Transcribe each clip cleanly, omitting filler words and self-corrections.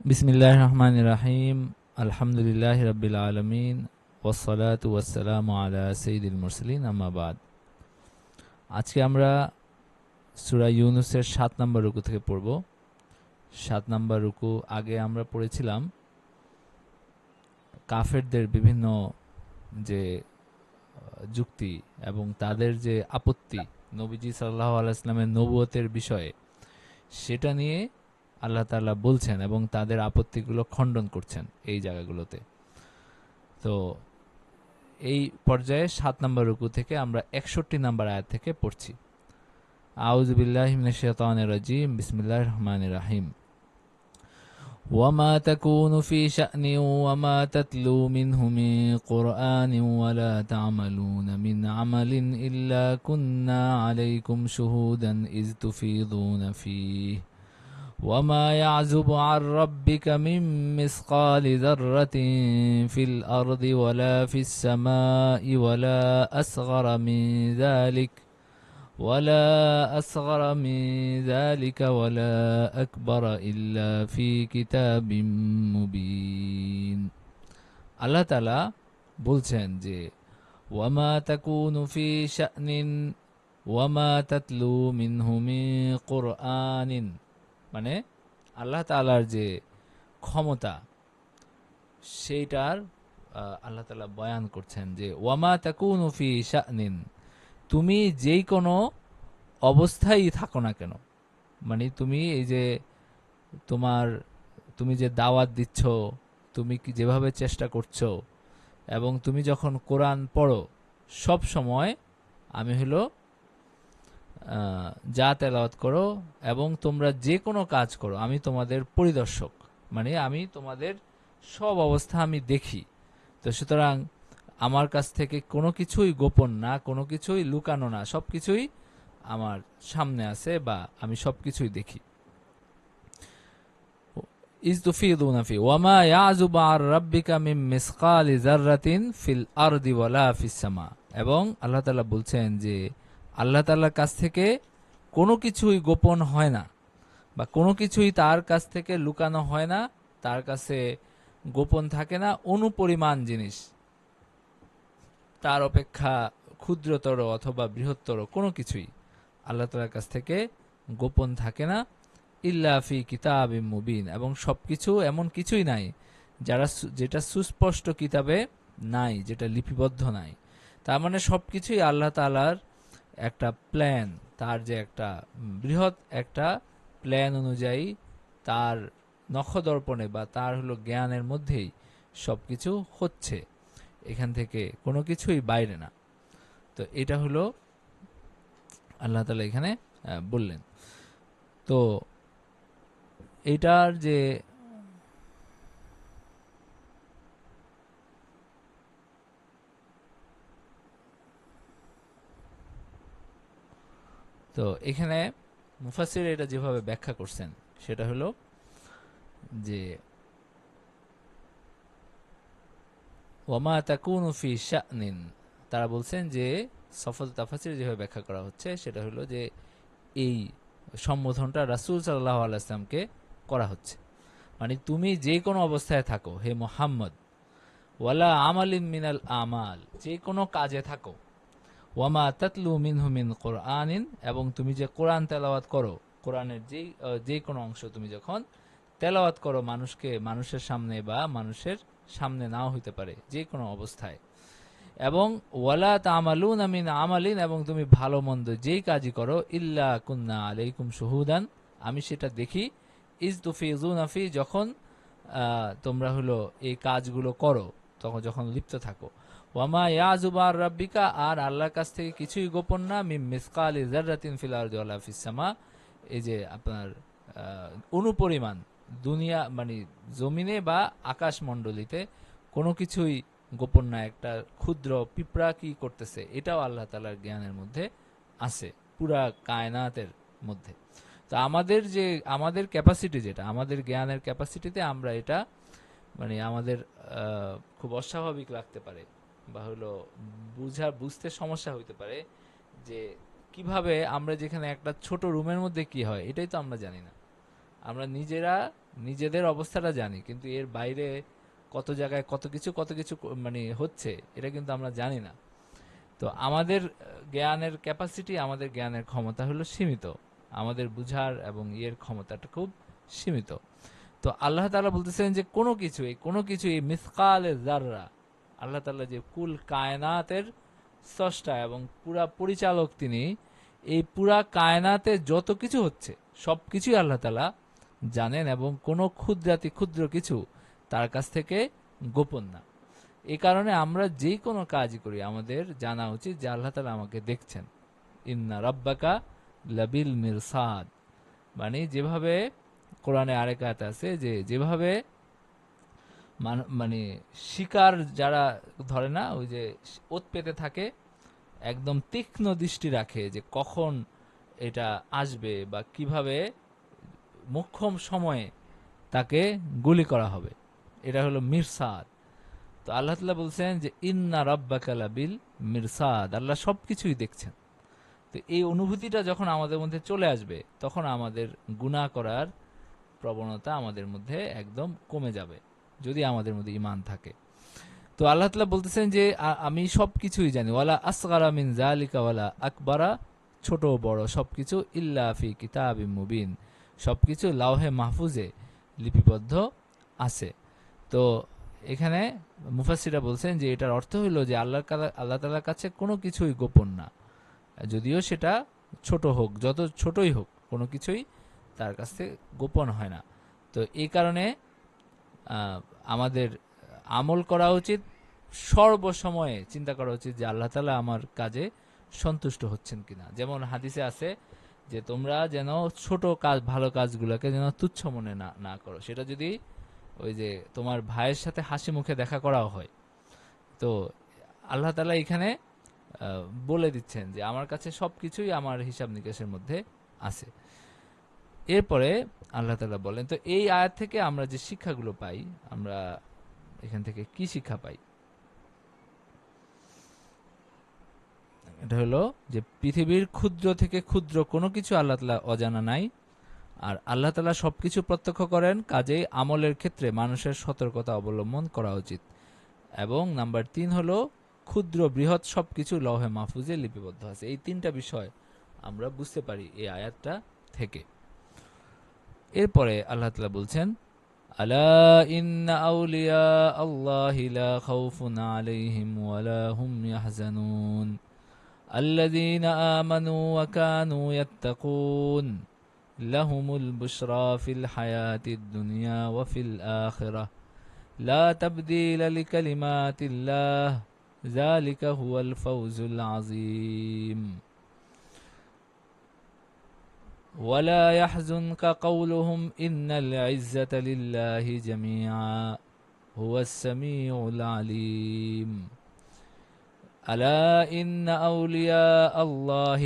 বিসমিল্লাহির রহমানির রহিম। আলহামদুলিল্লাহি রাব্বিল আলামিন ওয়াসসালাতু ওয়াসসালামু আলা সাইয়্যিদিল মুরসালিন আম্মা বাদ। আজকে আমরা সূরা ইউনূসের ৭ নম্বর রুকু থেকে পড়ব। ৭ নম্বর রুকু আগে আমরা পড়েছিলাম কাফেরদের বিভিন্ন যে যুক্তি এবং তাদের যে আপত্তি নবীজি সাল্লাল্লাহু আলাইহি ওয়াসাল্লামের নবুয়তের বিষয়ে, সেটা নিয়ে আল্লাহ তাআলা বলছেন এবং তাদের আপত্তিগুলো খণ্ডন করছেন এই জায়গাগুলোতে। তো এই পর্যায়ে ৭ নম্বর রুকু থেকে আমরা ৬১ নম্বর আয়াত থেকে পড়ছি। আউযু বিল্লাহি মিনাশ শাইতানির রাজিম। বিসমিল্লাহির রহমানির রহিম। وما تكون في شأن وما تتلو منه من قرآن ولا تعملون من عمل إلا كنا عليكم شهودا إذ تفيضون فيه وما يعزب عن ربك من مثقال ذرة في الأرض ولا في السماء ولا أصغر من ذلك ولا أكبر إلا في كتاب مبين। আল্লাহ তাআলা বলছেন যে ওয়ামা তাকুনু ফি শা'নিন ওয়ামা তাতলু মিনহু মিন কুরআনিন, মানে আল্লাহ তাআলার যে ক্ষমতা সেইটার আল্লাহ তাআলা বয়ান করছেন যে ওয়ামা তাকুনু ফি শা'নিন, তুমি যেই কোনো অবস্থায় থাকো না কেন, মানে তুমি এই যে তোমার তুমি যে দাওয়াত দিচ্ছ, তুমি কি যেভাবে চেষ্টা করছো এবং তুমি যখন কোরআন পড়ো, সব সময় আমি হলো যা তেলাওয়াত করো এবং তোমরা যে কোনো কাজ করো, আমি তোমাদের পরিদর্শক, মানে আমি তোমাদের সব অবস্থা আমি দেখি। তো সুতরাং আমার কাছ থেকে কোনো কিছুই গোপন না, কোনো কিছুই লুকানো না, সব কিছুই আমার সামনে আছে বা আমি সব কিছুই দেখি। ইজ তুফিদুনা ফি ওয়ামা ইয়াযুবু আর রাব্বিকা মিন মিসকালি যাররাতিন ফিল আরদি ওয়ালা ফিস সামা, এবং আল্লাহ তাআলা বলছেন যে আল্লাহ তাআলার কাছ থেকে কোনো কিছুই গোপন হয় না বা কোনো কিছুই তার কাছ থেকে লুকানো হয় না, তার কাছে গোপন থাকে না। অনুপরিমাণ জিনিস, তার অপেক্ষা ক্ষুদ্রতর অথবা বৃহত্তর কোনো কিছুই আল্লাহ তাআলার কাছ থেকে গোপন থাকে না। ইল্লা ফি কিতাবিম মুবিন, এবং সবকিছু এমন কিছুই নাই যেটা সুস্পষ্ট কিতাবে নাই, যেটা লিপিবদ্ধ নাই। তার মানে সবকিছুই আল্লাহ তাআলার একটা প্ল্যান, তার যে একটা বৃহৎ একটা প্ল্যান অনুযায়ী তার নখদর্পণে বা তার হলো জ্ঞানের মধ্যেই সবকিছু হচ্ছে, এখান থেকে কোনো কিছুই বাইরে না। তো এটা হলো আল্লাহ তাআলা এখানে বললেন। তো এটার যে তো এখানে মুফাসসির এটা যেভাবে ব্যাখ্যা করছেন সেটা হলো যে ওয়ামা তাকুনু ফি শা'নিন, তারা বলছেন যে সফল তাফাসির যেভাবে ব্যাখ্যা করা হচ্ছে সেটা হলো যে এই সম্বোধনটা রাসূল সাল্লাল্লাহু আলাইহি ওয়াসাল্লামকে করা হচ্ছে, মানে তুমি যে কোনো অবস্থায় থাকো হে মুহাম্মদ, ওয়ালা আমালিন মিনাল আমাল, যে কোনো কাজে থাকো, ওয়ামা তাতলু মিনহু মিন কুরআনিন, এবং তুমি যে কোরআন তেলাওয়াত করো, কোরআনের যে কোনো অংশ তুমি যখন তেলাওয়াত করো মানুষের সামনে বা মানুষের সামনে নাও হইতে পারে, যে কোনো অবস্থায়, এবং ওয়ালা তা'মালুনা মিন আমালিন, এবং তুমি ভালো মন্দ যেই কাজই করো, ইল্লা কুন্না আলাইকুম শুহুদান, আমি সেটা দেখি, ইজ তুফিজুনা ফি, যখন তোমরা হলো এই কাজগুলো করো, তখন যখন লিপ্ত থাকো। ওয়ামা ইয়াযুবু আর রাব্বিকা, আর আল্লাহর কাছ থেকে কিছুই গোপন না, মিন মিসকালি যাররাতিন ফিল আরদি ওয়ালা ফিস সামা, এই যে আপনার অনুপরিমাণ দুনিয়া মানে জমিনে বা আকাশমণ্ডলীতে কোনো কিছুই গোপন না। একটা ক্ষুদ্র পিঁপড়া কি করতেছে এটাও আল্লাহ তাআলার জ্ঞানের মধ্যে আছে, পুরা কায়নাতের মধ্যে। তো আমাদের ক্যাপাসিটি, যেটা আমাদের জ্ঞানের ক্যাপাসিটিতে আমরা এটা মানে আমাদের খুব অস্বাভাবিক লাগতে পারে বা হলো বুঝতে সমস্যা হইতে পারে যে কিভাবে আমরা যেখানে একটা ছোট রুমের মধ্যে কি হয় এটাই তো আমরা জানি না, আমরা নিজেরা নিজেদের অবস্থাটা জানি, কিন্তু এর বাইরে কত জায়গায় কত কিছু মানে হচ্ছে এটা কিন্তু আমরা জানি না। তো আমাদের জ্ঞানের ক্যাপাসিটি, আমাদের জ্ঞানের ক্ষমতা হলো সীমিত, আমাদের বুঝার এবং ইয়ের ক্ষমতাটা খুব সীমিত। তো আল্লাহ তাআলা বলতেছেন যে কোনো কিছু এই মিসকালে যাররা, আল্লাহ তাআলা যে কুল কায়নাতের স্রষ্টা এবং পুরা পরিচালক, তিনি এই পুরা কায়নাতে যত কিছু হচ্ছে সব কিছুই আল্লাহ তাআলা জানেন, এবং কোনো ক্ষুদ্রাতি ক্ষুদ্র কিছু তার কাছ থেকে গোপন না। এই কারণে আমরা যে কোনো কাজই করি আমাদের জানা উচিত যে আল্লাহ তাআলা আমাকে দেখছেন। ইন্না রাব্বাকা লাবিল মিরসাদ, মানে যেভাবে কোরআনে আরেক আয়াত আছে যে যেভাবে মানে শিকার যারা ধরে না, ওই যে ওত পেতে থাকে, একদম তীক্ষ্ণ দৃষ্টি রাখে যে কখন এটা আসবে বা কিভাবে মোক্ষম সময়ে তাকে গুলি করা হবে, এটা হলো মিরসাদ। তো আল্লাহ তাআলা বলছেন যে ইন্না রাব্বাকা লাবিল মিরসাদ, আল্লাহ সবকিছুই দেখছেন। তো এই অনুভূতিটা যখন আমাদের মধ্যে চলে আসবে, তখন আমাদের গুনাহ করার প্রবণতা আমাদের মধ্যে একদম কমে যাবে, যদি আমাদের মধ্যে ঈমান থাকে। তো আল্লাহ তাআলা বলতেছেন যে আমি সবকিছুই জানি, ওয়ালা আসগারা মিন যালিকা ওয়ালা আকবারা, ছোট বড় সবকিছু, ইল্লা ফি কিতাবিম মুবিন, সবকিছু লাওহে মাহফুজে লিপিবদ্ধ আছে। তো এখানে মুফাসসিররা বলছেন যে এটার অর্থ হলো যে আল্লাহ তাআলার কাছে কোনো কিছুই গোপন না, যদিও সেটা ছোট হোক, যত ছোটই হোক, কোনো কিছুই তার কাছে গোপন হয় না। তো এই কারণে আমাদের আমল করা উচিত, সর্বসময়ে চিন্তা করা উচিত যে আল্লাহ তাআলা আমার কাজে সন্তুষ্ট হচ্ছেন কিনা। যেমন হাদিসে আছে যে তোমরা যেন ছোট কাজ, ভালো কাজগুলোকে যেন তুচ্ছ মনে না করো। সেটা যদি ওই যে তোমার ভাইয়ের সাথে হাসি মুখে দেখা করাও হয়, তো আল্লাহ তাআলা এখানে বলে দিচ্ছেন যে আমার কাছে সবকিছুই আমার হিসাব নিকাশের মধ্যে আছে। এরপরে আল্লাহ তাআলা বলেন, তো এই আয়াত থেকে আমরা যে শিক্ষাগুলো পাই, আমরা এখান থেকে কি শিক্ষা পাই? এটা হলো যে পৃথিবীর ক্ষুদ্র থেকে ক্ষুদ্র কোনো কিছু আল্লাহ তাআলা অজানা নাই, আর আল্লাহ তাআলা সবকিছু প্রত্যক্ষ করেন, কাজেই আমলের ক্ষেত্রে মানুষের সতর্কতা অবলম্বন করা উচিত। এবং নাম্বার 3 হলো ক্ষুদ্র বৃহৎ সবকিছু লৌহে মাহফুজে লিপিবদ্ধ আছে। এই তিনটা বিষয় আমরা বুঝতে পারি এই আয়াতটা থেকে। এরপরে আল্লাহ তাআলা বলছেন, আলা ইন্না আউলিয়া আল্লাহি লা খাউফুন আলাইহিম ওয়ালা হুম ইয়াহজানুন আল্লাযীনা আমানু ওয়া কানু ইয়াত্তাকুন লাহুমুল বুশরা ফিল হায়াতিদ দুনিয়া ওয়া ফিল আখিরাহ লা তাবদীলা লিকালিমাতিল্লাহ যালিকা হুয়াল ফাওজুল আযীম ولا يحزنك قولهم إن العزة لله جميعا هو السميع العليم ألا إن أولياء الله,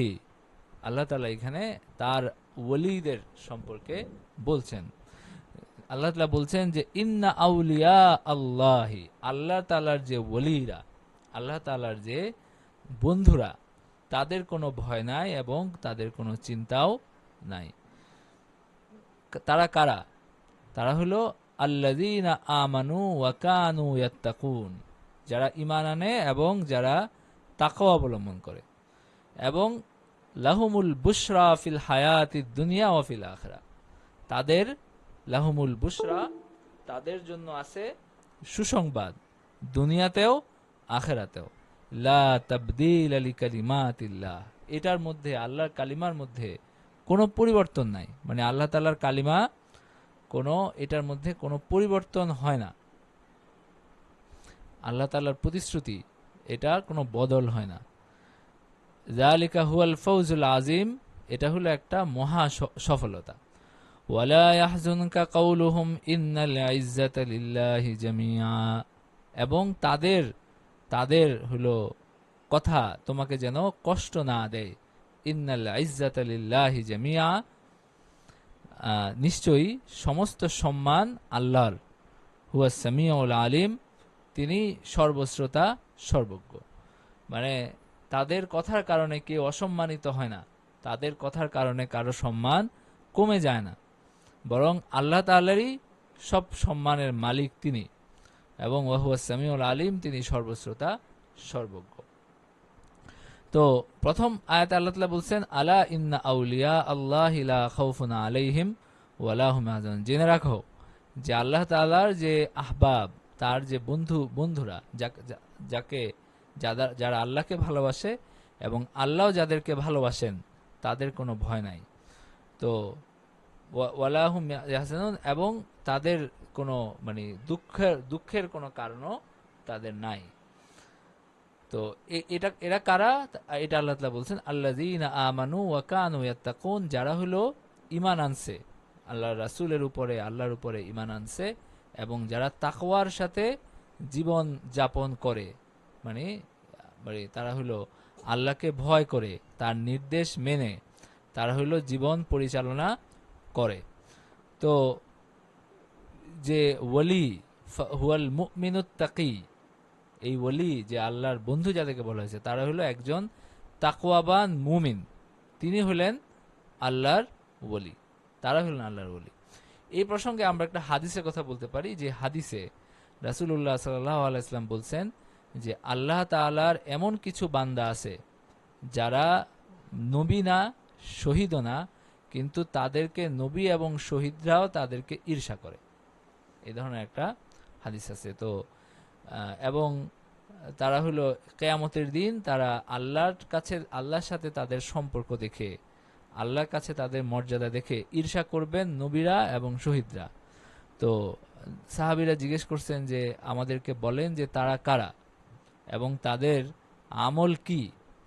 আল্লাহ তাআলা এখানে তার ওলিদের সম্পর্কে বলছেন। আল্লাহ তাআলা বলছেন যে ইন্না আউলিয়া আল্লাহি, আল্লাহ তাআলার যে ওলিরা, আল্লাহ তাআলার যে বন্ধুরা, তাদের কোনো ভয় নাই এবং তাদের কোনো চিন্তাও নাই। তারা কারা? তারা হলো আল্লাযীনা আমানু ওয়া কানু ইয়াত্তাকুন, যারা ঈমান আনে এবং যারা তাকওয়া অবলম্বন করে, এবং লাহুমুল বুশরা ফিল হায়াতিদ দুনিয়া ওয়া ফিল আখিরাহ, তাদের লাহুমুল বুশরা, তাদের জন্য আছে সুসংবাদ দুনিয়াতেও আখিরাতেও। লা তাবদীলা লিকালিমাতিল্লাহ, এটার মধ্যে আল্লাহর কালিমার মধ্যে কোনো পরিবর্তন নাই, মানে আল্লাহ তাআলার কালিমা কোনো, এটার মধ্যে কোনো পরিবর্তন হয় না। আল্লাহ তাআলার প্রতিশ্রুতি, এটার কোনো বদল হয় না। যালিকা হুয়াল ফাওজুল আযীম, এটা হলো একটা মহা সফলতা। ওয়ালা ইয়াহজুনকা কাউলুহুম ইন্নাল ইজ্জাতা লিল্লাহি জামিআ, এবং তাদের হলো কথা তোমাকে যেন কষ্ট না দেয়। ইন্নাল ইজ্জাতা লিল্লাহি জামিআ, নিশ্চয়ই সমস্ত সম্মান আল্লাহর। হুয়া সামিউল আলিম, তিনি সর্বশ্রোতা সর্বজ্ঞ। মানে তাদের কথার কারণে কেউ অসম্মানিত হয় না, তাদের কথার কারণে কারো সম্মান কমে যায় না। বরং আল্লাহ তাআলারই সব সম্মানের মালিক তিনি, এবং ওয়া হুয়াস সামিউল আলিম, তিনি সর্বশ্রোতা সর্বজ্ঞ। তো প্রথম আয়াতে আল্লাহ তাআলা বলছেন আলা ইন্না আউলিয়া আল্লাহি লা খাউফুন আলাইহিম ওয়া লা হুম ইয়াহজানুন, জেনে রাখো যে আল্লাহ তাআলার যে আহবাব, তার যে বন্ধুরা, যাকে যারা আল্লাহকে ভালোবাসে এবং আল্লাহ যাদেরকে ভালোবাসেন, তাদের কোনো ভয় নাই। তো ওয়ালা হুম ইয়াহজানুন, এবং তাদের কোনো মানে দুঃখের কোনো কারণও তাদের নাই। তো এরা কারা? এটা আল্লাহ তাআলা বলছেন আল্লাযীনা আমানু ওয়া কানু ইয়াত্তাকুন, যারা হলো ঈমান আনছে আল্লাহর রাসূলের উপরে, আল্লাহর উপরে ঈমান আনছে, এবং যারা তাকওয়ার সাথে জীবন যাপন করে, মানে তারা হলো আল্লাহকে ভয় করে, তার নির্দেশ মেনে তারা হলো জীবন পরিচালনা করে। তো যে ওয়ালি হুয়াল মুমিনুত তাকি, এই ওয়ালি যে আল্লাহর বন্ধু যাদেরকে বলা হয়েছে, তারা হলো একজন তাকওয়াবান মুমিন, তিনি হলেন আল্লাহর ওয়ালি, তারা হলেন আল্লাহর ওয়ালি। এই প্রসঙ্গে আমরা একটা হাদিসের কথা বলতে পারি, যে হাদিসে রাসূলুল্লাহ সাল্লাল্লাহু আলাইহি ওয়াসাল্লাম বলছেন যে আল্লাহ তাআলার এমন কিছু বান্দা আছে যারা নবী না, শহীদও না, কিন্তু তাদেরকে নবী এবং শহীদরাও তাদেরকে ঈর্ষা করে। এই ধরনের একটা হাদিস আছে। তো এবং তারা হলো কিয়ামতের দিন তারা আল্লাহর সাথে তাদের সম্পর্ক দেখে, আল্লাহর কাছে তাদের মর্যাদা দেখে ঈর্ষা করবেন নবীরা এবং শহীদরা। তো সাহাবীরা জিজ্ঞেস করছেন যে আমাদেরকে বলেন যে তারা কারা এবং তাদের আমল কি,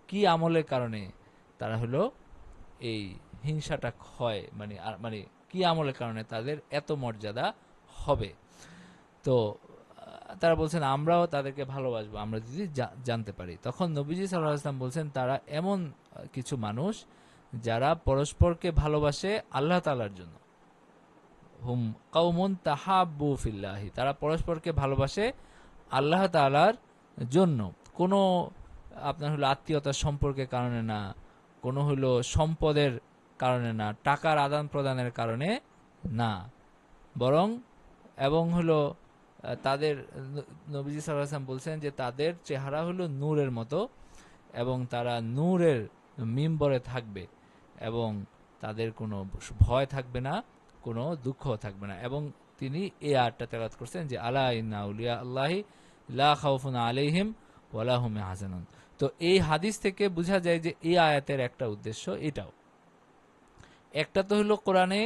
কি আমলের কারণে তারা হলো এই হিংসাটা হয়, মানে কি আমলের কারণে তাদের এত মর্যাদা হবে। তো তারা বলছেন আমরাও তাদেরকে ভালোবাসবো আমরা যদি জানতে পারি। তখন নবীজি সাল্লাল্লাহু আলাইহি ওয়াসাল্লাম বলছেন তারা এমন কিছু মানুষ যারা পরস্পরকে ভালোবাসে আল্লাহ তাআলার জন্য। হুম কাউমুন তাহাব্বু ফিল্লাহি, তারা পরস্পরকে ভালোবাসে আল্লাহ তাআলার জন্য, কোনো আপনার হলো আত্মীয়তার সম্পর্কের কারণে না, কোনো হলো সম্পদের কারণে না, টাকার আদান প্রদানের কারণে না, বরং এবং হলো তাদের নবীজি সাল্লাল্লাহু আলাইহি ওয়াসাল্লাম বলছেন যে তাদের চেহারা হলো নূরের মতো, এবং তারা নূরের মিম্বরে থাকবে, এবং তাদের কোনো ভয় থাকবে না, কোনো দুঃখ থাকবে না। এবং তিনি এই আয়াতটা তেলাওয়াত করছেন যে আলা ইন্না আউলিয়া আল্লাহি লা খাউফুন আলাইহিম ওয়া লা হুম ইয়াহজানুন। তো এই হাদিস থেকে বোঝা যায় যে এই আয়াতের একটা উদ্দেশ্য এটাও। একটা তো হলো কোরআনে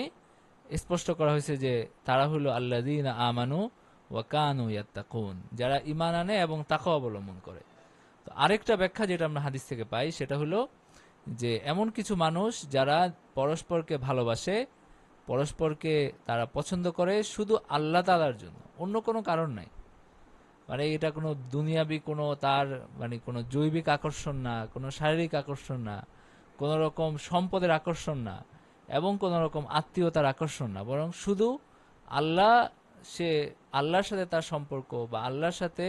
স্পষ্ট করা হয়েছে যে তারা হলো আল্লাযীনা আমানু ওয়া কানু ইয়াত্তাকুন, যারা ঈমান আনে এবং তাকওয়া অবলম্বন করে। তো আরেকটা ব্যাখ্যা যেটা আমরা হাদিস থেকে পাই সেটা হলো যে এমন কিছু মানুষ যারা পরস্পরকে ভালোবাসে, পরস্পরকে তারা পছন্দ করে শুধু আল্লাহ তাআলার জন্য, অন্য কোনো কারণ নাই। মানে এটা কোনো দুনিয়াবি কোনো তার মানে কোনো জৈবিক আকর্ষণ না, কোনো শারীরিক আকর্ষণ না, কোনো রকম সম্পদের আকর্ষণ না, এবং কোনো রকম আত্মীয়তার আকর্ষণ না, বরং শুধু আল্লাহ, সে আল্লাহর সাথে তার সম্পর্ক বা আল্লাহর সাথে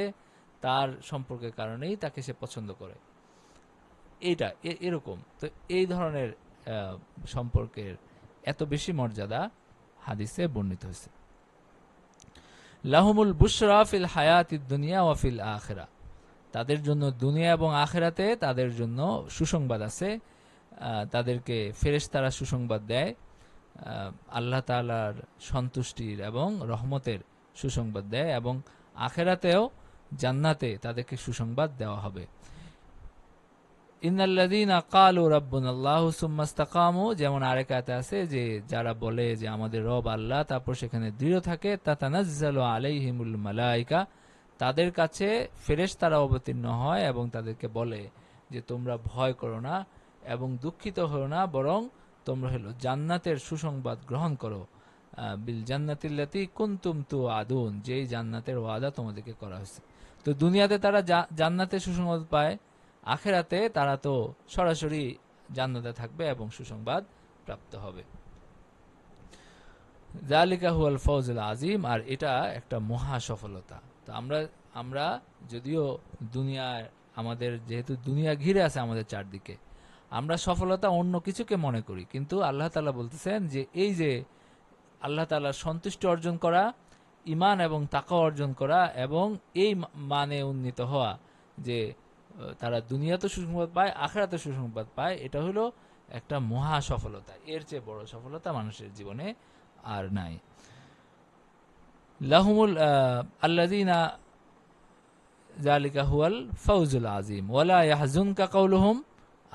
তার সম্পর্কের কারণেই তাকে সে পছন্দ করে। এইটা এরকম। তো এই ধরনের সম্পর্কের এত বেশি মর্যাদা হাদিসে বর্ণিত হয়েছে। লাহুমুল বুশরা ফিল হায়াতিদ দুনিয়া ওয়া ফিল আখিরা, তাদের জন্য দুনিয়া এবং আখিরাতে তাদের জন্য সুসংবাদ আছে। তাদেরকে ফেরেশতারা সুসংবাদ দেয়, আল্লাহ তাআলার সন্তুষ্টির এবং রহমতের সুসংবাদ দেয়, এবং আখিরাতেও জান্নাতে তাদেরকে সুসংবাদ দেওয়া হবে। ইন্নাল্লাযীনা ক্বালু রাব্বুনাল্লাহু সুম্মা ইসতাকামু, যেমন আরেক আয়াতে আছে যে যারা বলে যে আমাদের রব আল্লাহ, তারপর সেখানে দৃঢ় থাকে, তাতানাজ্জালু আলাইহিমুল মালায়েকা, তাদের কাছে ফেরেশতারা অবতীর্ণ হয় এবং তাদেরকে বলে যে তোমরা ভয় করো না এবং দুঃখিত হও না, বরং তোমরা হলো জান্নাতের সুসংবাদ গ্রহণ করো, বিল জান্নাতিল্লাতী কুনতুম তুআদুন, যেই জান্নাতের ওয়াদা তোমাদেরকে করা হয়েছে। তো দুনিয়াতে তারা জান্নাতের সুসংবাদ পায়, আখিরাতে তারা তো সরাসরি জান্নাতে থাকবে এবং সুসংবাদ প্রাপ্ত হবে। যালিকা হুয়াল ফাওজুল আযীম, আর এটা একটা মহা সফলতা। তো আমরা যদিও দুনিয়ায় আমাদের যেহেতু দুনিয়া ঘিরে আছে আমাদের চারদিকে, আমরা সফলতা অন্য কিছুকে মনে করি, কিন্তু আল্লাহ তাআলা বলতেছেন যে এই যে আল্লাহ তাআলার সন্তুষ্টি অর্জন করা, ঈমান এবং তাকওয়া অর্জন করা, এবং এই মানে উন্নীত হওয়া যে তারা দুনিয়াতে সুসংবাদ পায়, আখিরাতে সুসংবাদ পায়, এটা হলো একটা মহা সফলতা। এর চেয়ে বড় সফলতা মানুষের জীবনে আর নাই। লাহুমুল আল্লাযীনা যালিকা হুয়াল ফাউজুল আযীম ওয়ালা ইয়াহজুনকা কাউলুহুম,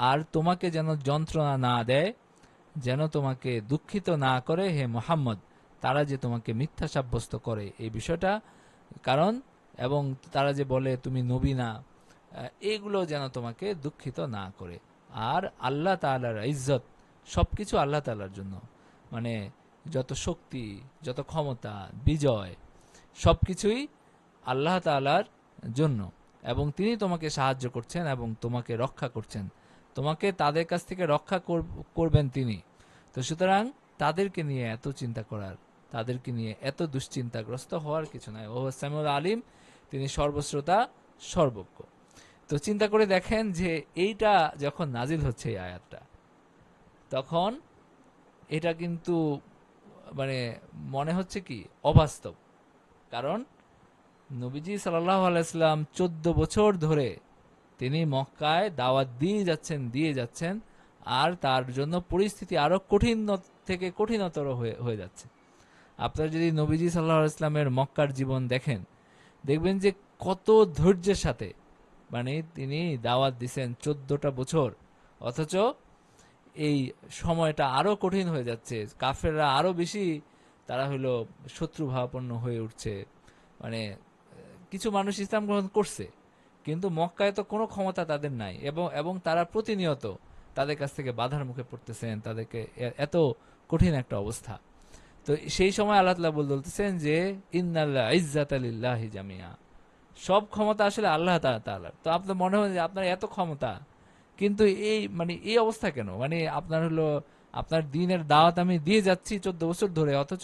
আর তোমাকে যেন যন্ত্রণা না দেয়, যেন তোমাকে দুঃখিত না করে হে মুহাম্মদ, তারা যে তোমাকে মিথ্যা সাব্যস্ত করে এই বিষয়টা, কারণ এবং তারা যে বলে তুমি নবী না, এগুলো যেন তোমাকে দুঃখিত না করে। আর আল্লাহ তাআলার ইজ্জত, সবকিছু আল্লাহ তাআলার জন্য, মানে যত শক্তি, যত ক্ষমতা, বিজয়, সবকিছুই আল্লাহ তাআলার জন্য, এবং তিনি তোমাকে সাহায্য করছেন এবং তোমাকে রক্ষা করছেন, তোমাকে তাদের কাছ থেকে রক্ষা করবেন তিনি। তো সুতরাং তাদেরকে নিয়ে এত চিন্তা করার, তাদেরকে নিয়ে এত দুশ্চিন্তাগ্রস্ত হওয়ার কিছু নাই। ও সামিউল আলিম, তিনি সর্বশ্রোতা, সর্বজ্ঞ। তো চিন্তা করে দেখেন যে এইটা যখন নাজিল হচ্ছে এই আয়াতটা, তখন এটা কিন্তু মানে মনে হচ্ছে কি অবাস্তব। কারণ নবীজি সাল্লাল্লাহু আলাইহি সাল্লাম 14 বছর ধরে তিনি মক্কায় দাওয়াত দিয়ে যাচ্ছেন, আর তার জন্য পরিস্থিতি আরো কঠিন থেকে কঠিনতর হয়ে যাচ্ছে। আপনারা যদি নবীজি সাল্লাল্লাহু আলাইহি সাল্লামের মক্কার জীবন দেখেন, দেখবেন যে কত ধৈর্যের সাথে মানে তিনি দাওয়াত দিছেন 14টা বছর, অথচ এই সময়টা আরো কঠিন হয়ে যাচ্ছে, কাফেররা আরো বেশি তারা হলো শত্রুভাবাপন্ন হয়ে উঠছে। মানে কিছু মানুষ ইসলাম গ্রহণ করছে, কিন্তু মক্কায় তো কোনো ক্ষমতা তাদের নাই, এবং তারা প্রতিনিয়ত তাদের কাছ থেকে বাধার মুখে পড়তেছেন, তাদেরকে এত কঠিন একটা অবস্থা। তো সেই সময় আল্লাহ তাআলা বলতেছেন যে ইন্নাল ইজ্জাতা লিল্লাহি জামিয়া, সব ক্ষমতা আসলে আল্লাহ তাআলার। তো আপনার মনে হয় যে আপনার এত ক্ষমতা, কিন্তু এই অবস্থা কেন? মানে আপনার হলো আপনার দ্বীনের দাওয়াত আমি দিয়ে যাচ্ছি 14 বছর ধরে, অথচ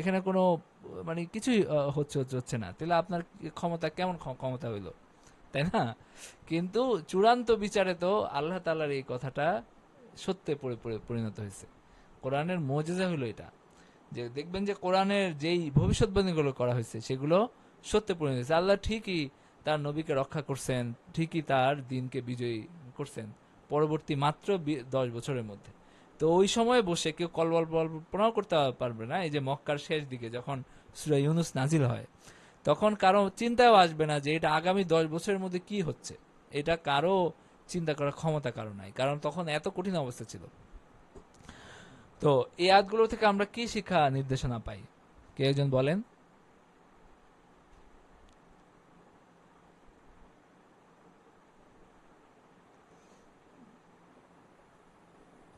এখানে কোনো মানে কিছুই হচ্ছে না, তাহলে আপনার ক্ষমতা কেমন ক্ষমতা হইলো, তাই না? কিন্তু চূড়ান্ত বিচারে তো আল্লাহ তাআলার এই কথাটা সত্যে পরিণত হয়েছে। কোরআনের মুজিজা হলো এটা, যে দেখবেন যে কোরআনের যেই ভবিষ্যৎবাণীগুলো করা হয়েছে সেগুলো সত্যে পরিণত হয়েছে। আল্লাহ ঠিকই তার নবীকে রক্ষা করছেন, ঠিকই তার দ্বীনকে বিজয়ী করছেন পরবর্তী মাত্র 10 বছরের মধ্যে। তো ওই সময় বসে কেউ কল্পনাও করতে পারবে না, এই যে মক্কার শেষ দিকে যখন সূরা ইউনূস নাজিল হয়, তখন কারো চিন্তাও আসবে না যে এটা আগামী 10 বছরের মধ্যে কি হচ্ছে। এটা কারো চিন্তা করার ক্ষমতা কারো নাই, কারণ তখন এত কঠিন অবস্থা ছিল। তো এই আয়াতগুলো থেকে আমরা কি শিক্ষা নির্দেশনা পাই, কে একজন বলেন?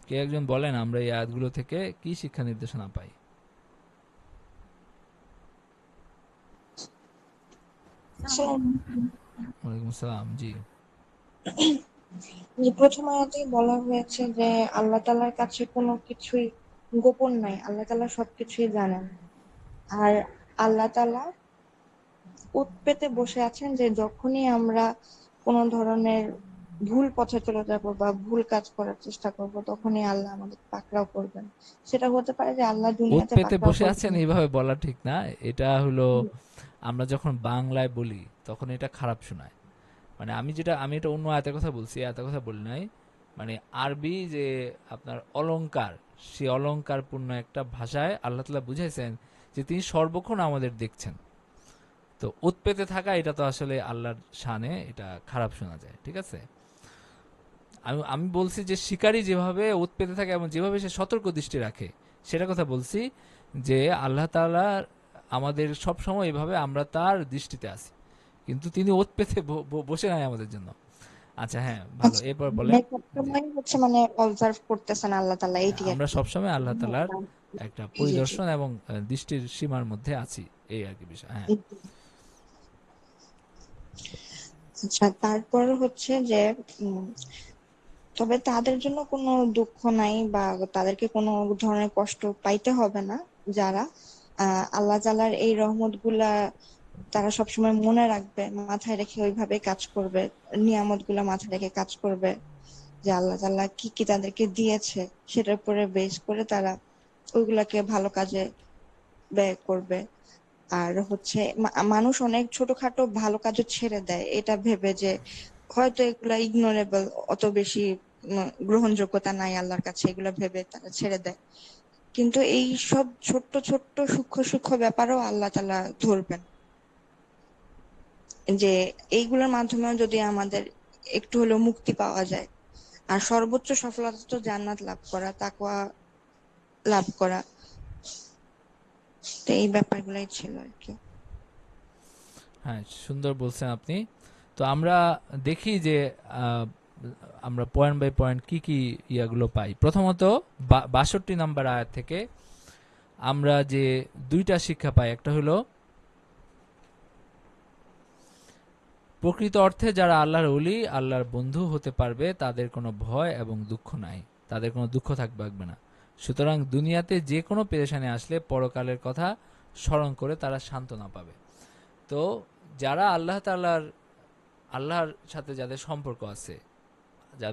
কে একজন বলেন আমরা এই আয়াতগুলো থেকে কি শিক্ষা নির্দেশনা পাই? ওয়ালাইকুম আসসালাম। জি, যে প্রথম আয়াতেই বলা হয়েছে যে আল্লাহ তাআলার কাছে কোনো কিছুই গোপন নাই, আল্লাহ তাআলা সবকিছুই জানেন। আর আল্লাহ তাআলা ওঁত পেতে বসে আছেন যে যখনই আমরা কোনো ধরনের ভুল পথে চলে যাব বা ভুল কাজ করার চেষ্টা করব, তখনই আল্লাহ আমাদের পাকড়াও করবেন। সেটা হতে পারে যে আল্লাহ ওত দুনিয়াতে পেতে পাকড়াও বসে আছেন করছেন। এইভাবে বলা ঠিক না। এটা হলো আমরা যখন বাংলায় বলি তখন এটা খারাপ শোনায়। মানে আমি এটা অন্য আয়াতের কথা বলছি, আয়াতের কথা বলি নাই। মানে আরবি যে আপনার অলংকার, সেই অলংকারপূর্ণ একটা ভাষায় আল্লাহ তাআলা বুঝাইছেন যে তিনি সর্বক্ষণ আমাদের দেখছেন। তো উৎপেতে থাকা এটা তো আসলে আল্লাহর শানে এটা খারাপ শোনা যায়, ঠিক আছে? আমি আমি বলছি যে শিকারী যেভাবে উৎপেতে থাকে এবং যেভাবে সে সতর্ক দৃষ্টি রাখে সেটা কথা বলছি, যে আল্লাহ তাআলা আমাদের সব সময় এভাবে আমরা তার দৃষ্টিতে আছি, কিন্তু তিনি ওত পেতে বসে নাই আমাদের জন্য। আচ্ছা, হ্যাঁ, ভালো, আচ্ছা, এরপর মানে বলেন। জি, সবসময় হচ্ছে মানে অবজার্ভ করতেছেন আল্লাহ তাআলা, হ্যাঁ, এইটি আর আমরা কি। সবসময় আল্লাহ তাআলার একটা জি জি। পরিদর্শন এবং দৃষ্টির সীমার মধ্যে আছি, এই আর কি বিষয়। হ্যাঁ, আচ্ছা, তারপর হচ্ছে যে উম, তবে তাদের জন্য কোনো দুঃখ নাই বা তাদেরকে কোনো ধরনের কষ্ট পাইতে হবে না, যারা আল্লাহ তাআলার এই রহমত গুলা তারা সবসময় মনে রাখবে, মাথায় রেখে ওইভাবে কাজ করবে, নিয়ামত গুলা মাথায় রেখে কাজ করবে, যে আল্লাহ তাআলা কি কি তাদেরকে দিয়েছে সেটার উপরে বেস করে তারা ওইগুলাকে ভালো কাজে ব্যয় করবে। আর হচ্ছে মানুষ অনেক ছোটখাটো ভালো কাজও ছেড়ে দেয় এটা ভেবে যে হয়তো এগুলা ইগনোরেবল, অত বেশি গ্রহণযোগ্যতা নাই আল্লাহর কাছে, এগুলা ভেবে তারা ছেড়ে দেয়। কিন্তু এই সব ছোট্ট ছোট্ট সূক্ষ্ম সূক্ষ্ম ব্যাপারও আল্লাহ তাআলা ধরবেন, যে এইগুলোর মাধ্যমে যদি আমাদের একটু হলেও মুক্তি পাওয়া যায়। আর সর্বোচ্চ সফলতা তো জান্নাত লাভ করা, তাকওয়া লাভ করা। তো এই ব্যাপারগুলাই ছিল আর কি। হ্যাঁ, সুন্দর বলছেন আপনি। তো আমরা দেখি যে আহ, আমরা পয়েন্ট বাই পয়েন্ট কি কি ইয়াগুলো পাই। প্রথমত 62 নাম্বার আয়াত থেকে আমরা যে দুইটা শিক্ষা পাই, একটা হলো প্রকৃত অর্থে যারা আল্লাহর ওলি, আল্লাহর বন্ধু হতে পারবে, তাদের কোনো ভয় এবং দুঃখ নাই, তাদের কোনো দুঃখ থাকবে না। সুতরাং দুনিয়াতে যে কোনো পেরেশানি আসলে পরকালের কথা স্মরণ করে তারা সান্ত্বনা পাবে। তো যারা আল্লাহর সাথে যাদের সম্পর্ক আছে,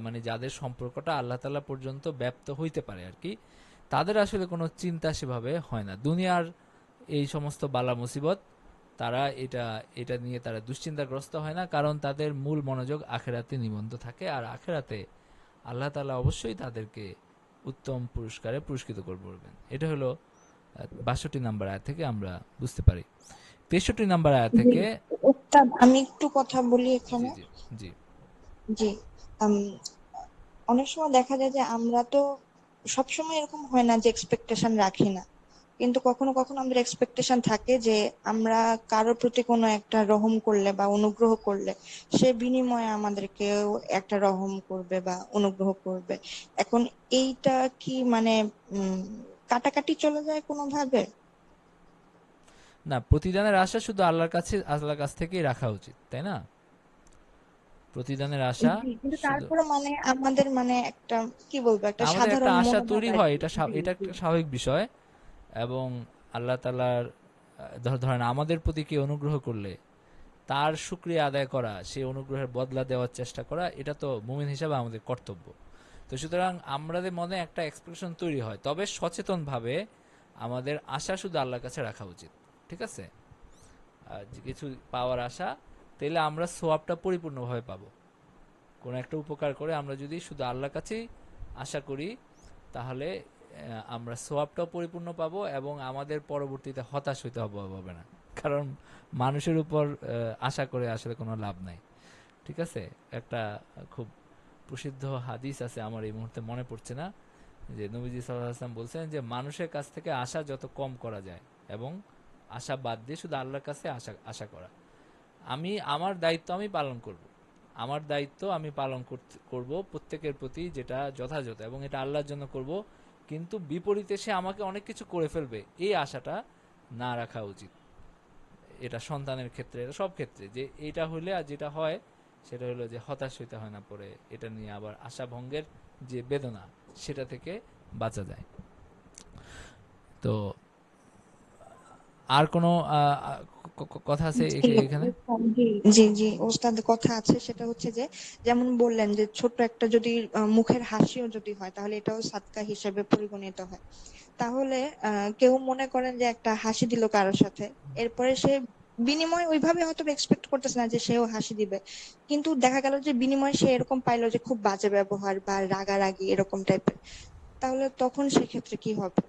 মানে যাদের সম্পর্কটা আল্লাহ তাআলা পর্যন্ত ব্যাপ্ত হইতে পারে আর কি, তাদের আসলে কোনো চিন্তা সেভাবে হয় না দুনিয়ার এই সমস্ত বালা মুসিবত। তারা এটা এটা নিয়ে তারা দুশ্চিন্তাগ্রস্ত হয় না, কারণ তাদের মূল মনোযোগ আখেরাতে নিবদ্ধ থাকে। আর আখেরাতে আল্লাহ তাআলা অবশ্যই তাদেরকে উত্তম পুরস্কারে পুরস্কৃত করবেন। এটা হলো 62 নাম্বার আয়াত থেকে আমরা বুঝতে পারি। 63 নাম্বার আয়াত জি, থেকে। ওস্তাদ আমি একটু কথা বলি জি, এখানে। জি, জি। জি, আম, অনেক সময় দেখা যায় যে আমরা তো সবসময় এরকম হয় না যে এক্সপেকটেশন রাখি না, কিন্তু কখনো কখনো আমাদের এক্সপেকটেশন থাকে যে আমরা কারোর প্রতি কোনো একটা রহম করলে বা অনুগ্রহ করলে সে বিনিময়ে আমাদেরকেও একটা রহম করবে বা অনুগ্রহ করবে। এখন এইটা কি মানে উম কাটাকাটি চলে যায় কোনোভাবে? না, প্রতিদানের আশা শুধু আল্লাহর কাছ থেকেই রাখা উচিত, তাই না? প্রতিদানের আশা জি, কিন্তু শুধু তারপরে মানে আমাদের মানে একটা কি বলবো, একটা আমাদের একটা সাধারণ আশা মনোভাব তৈরি আর হয়, কি। এটা জি এটা জি একটা স্বাভাবিক বিষয়। এবং আল্লাহ তাআলার ধরেন আমাদের প্রতি কেউ অনুগ্রহ করলে তার শুকরিয়া আদায় করা, সেই অনুগ্রহের বদলা দেওয়ার চেষ্টা করা, এটা তো মুমিন হিসাবে আমাদের কর্তব্য। তো সুতরাং আমাদের মনে একটা এক্সপ্রেশন তৈরি হয়, তবে সচেতনভাবে আমাদের আশা শুধু আল্লাহর কাছে রাখা উচিত। ঠিক আছে? যে কিছু পাওয়ার আশা, তাহলে আমরা সোয়াবটা পরিপূর্ণভাবে পাবো। কোনো একটা উপকার করে আমরা যদি শুধু আল্লাহর কাছেই আশা করি, তাহলে আমরা সোয়াবটাও পরিপূর্ণ পাবো এবং আমাদের পরবর্তীতে হতাশ হইতে হবে না। কারণ মানুষের উপর আশা করে আসলে কোনো লাভ নাই। ঠিক আছে? একটা খুব প্রসিদ্ধ হাদিস আছে, আমার এই মুহূর্তে মনে পড়ছে না, যে নবীজি সাল্লাল্লাহু আলাইহি ওয়াসাল্লাম বলছেন যে মানুষের কাছ থেকে আশা যত কম করা যায় এবং আশা বাদ দিয়ে শুধু আল্লাহর কাছে আশা আশা করা। আমার দায়িত্ব আমি পালন করব, আমার দায়িত্ব আমি পালন করব প্রত্যেকের প্রতি, যেটা যথাযথ, এবং এটা আল্লাহর জন্য করব। কিন্তু বিপরীতে সে আমাকে অনেক কিছু করে ফেলবে, এই আশাটা না রাখা উচিত। এটা সন্তানের ক্ষেত্রে, এটা সব ক্ষেত্রে, যে এটা হইলে আর যেটা হয় সেটা হলো যে হতাশ হইতে হয় না, পরে এটা নিয়ে আবার আশা ভঙ্গের যে বেদনা, সেটা থেকে বাঁচা যায়। তো আর কোনো কথা আছে জি এখানে? জি জি জি, ওস্তাদ কথা আছে, সেটা হচ্ছে যে যেমন বললেন যে ছোট্ট একটা যদি মুখের হাসিও যদি হয় তাহলে এটাও সাদকা হিসেবে পরিগণিত হয়। তাহলে কেউ মনে করেন যে একটা হাসি দিল কারোর সাথে, এরপরে সে বিনিময় ওইভাবে হয়তো এক্সপেক্ট করতেছে না যে সেও হাসি দিবে, কিন্তু দেখা গেল যে বিনিময় সে এরকম পাইলো যে খুব বাজে ব্যবহার বা রাগারাগি এরকম টাইপের, তাহলে তখন সেক্ষেত্রে কি হবে?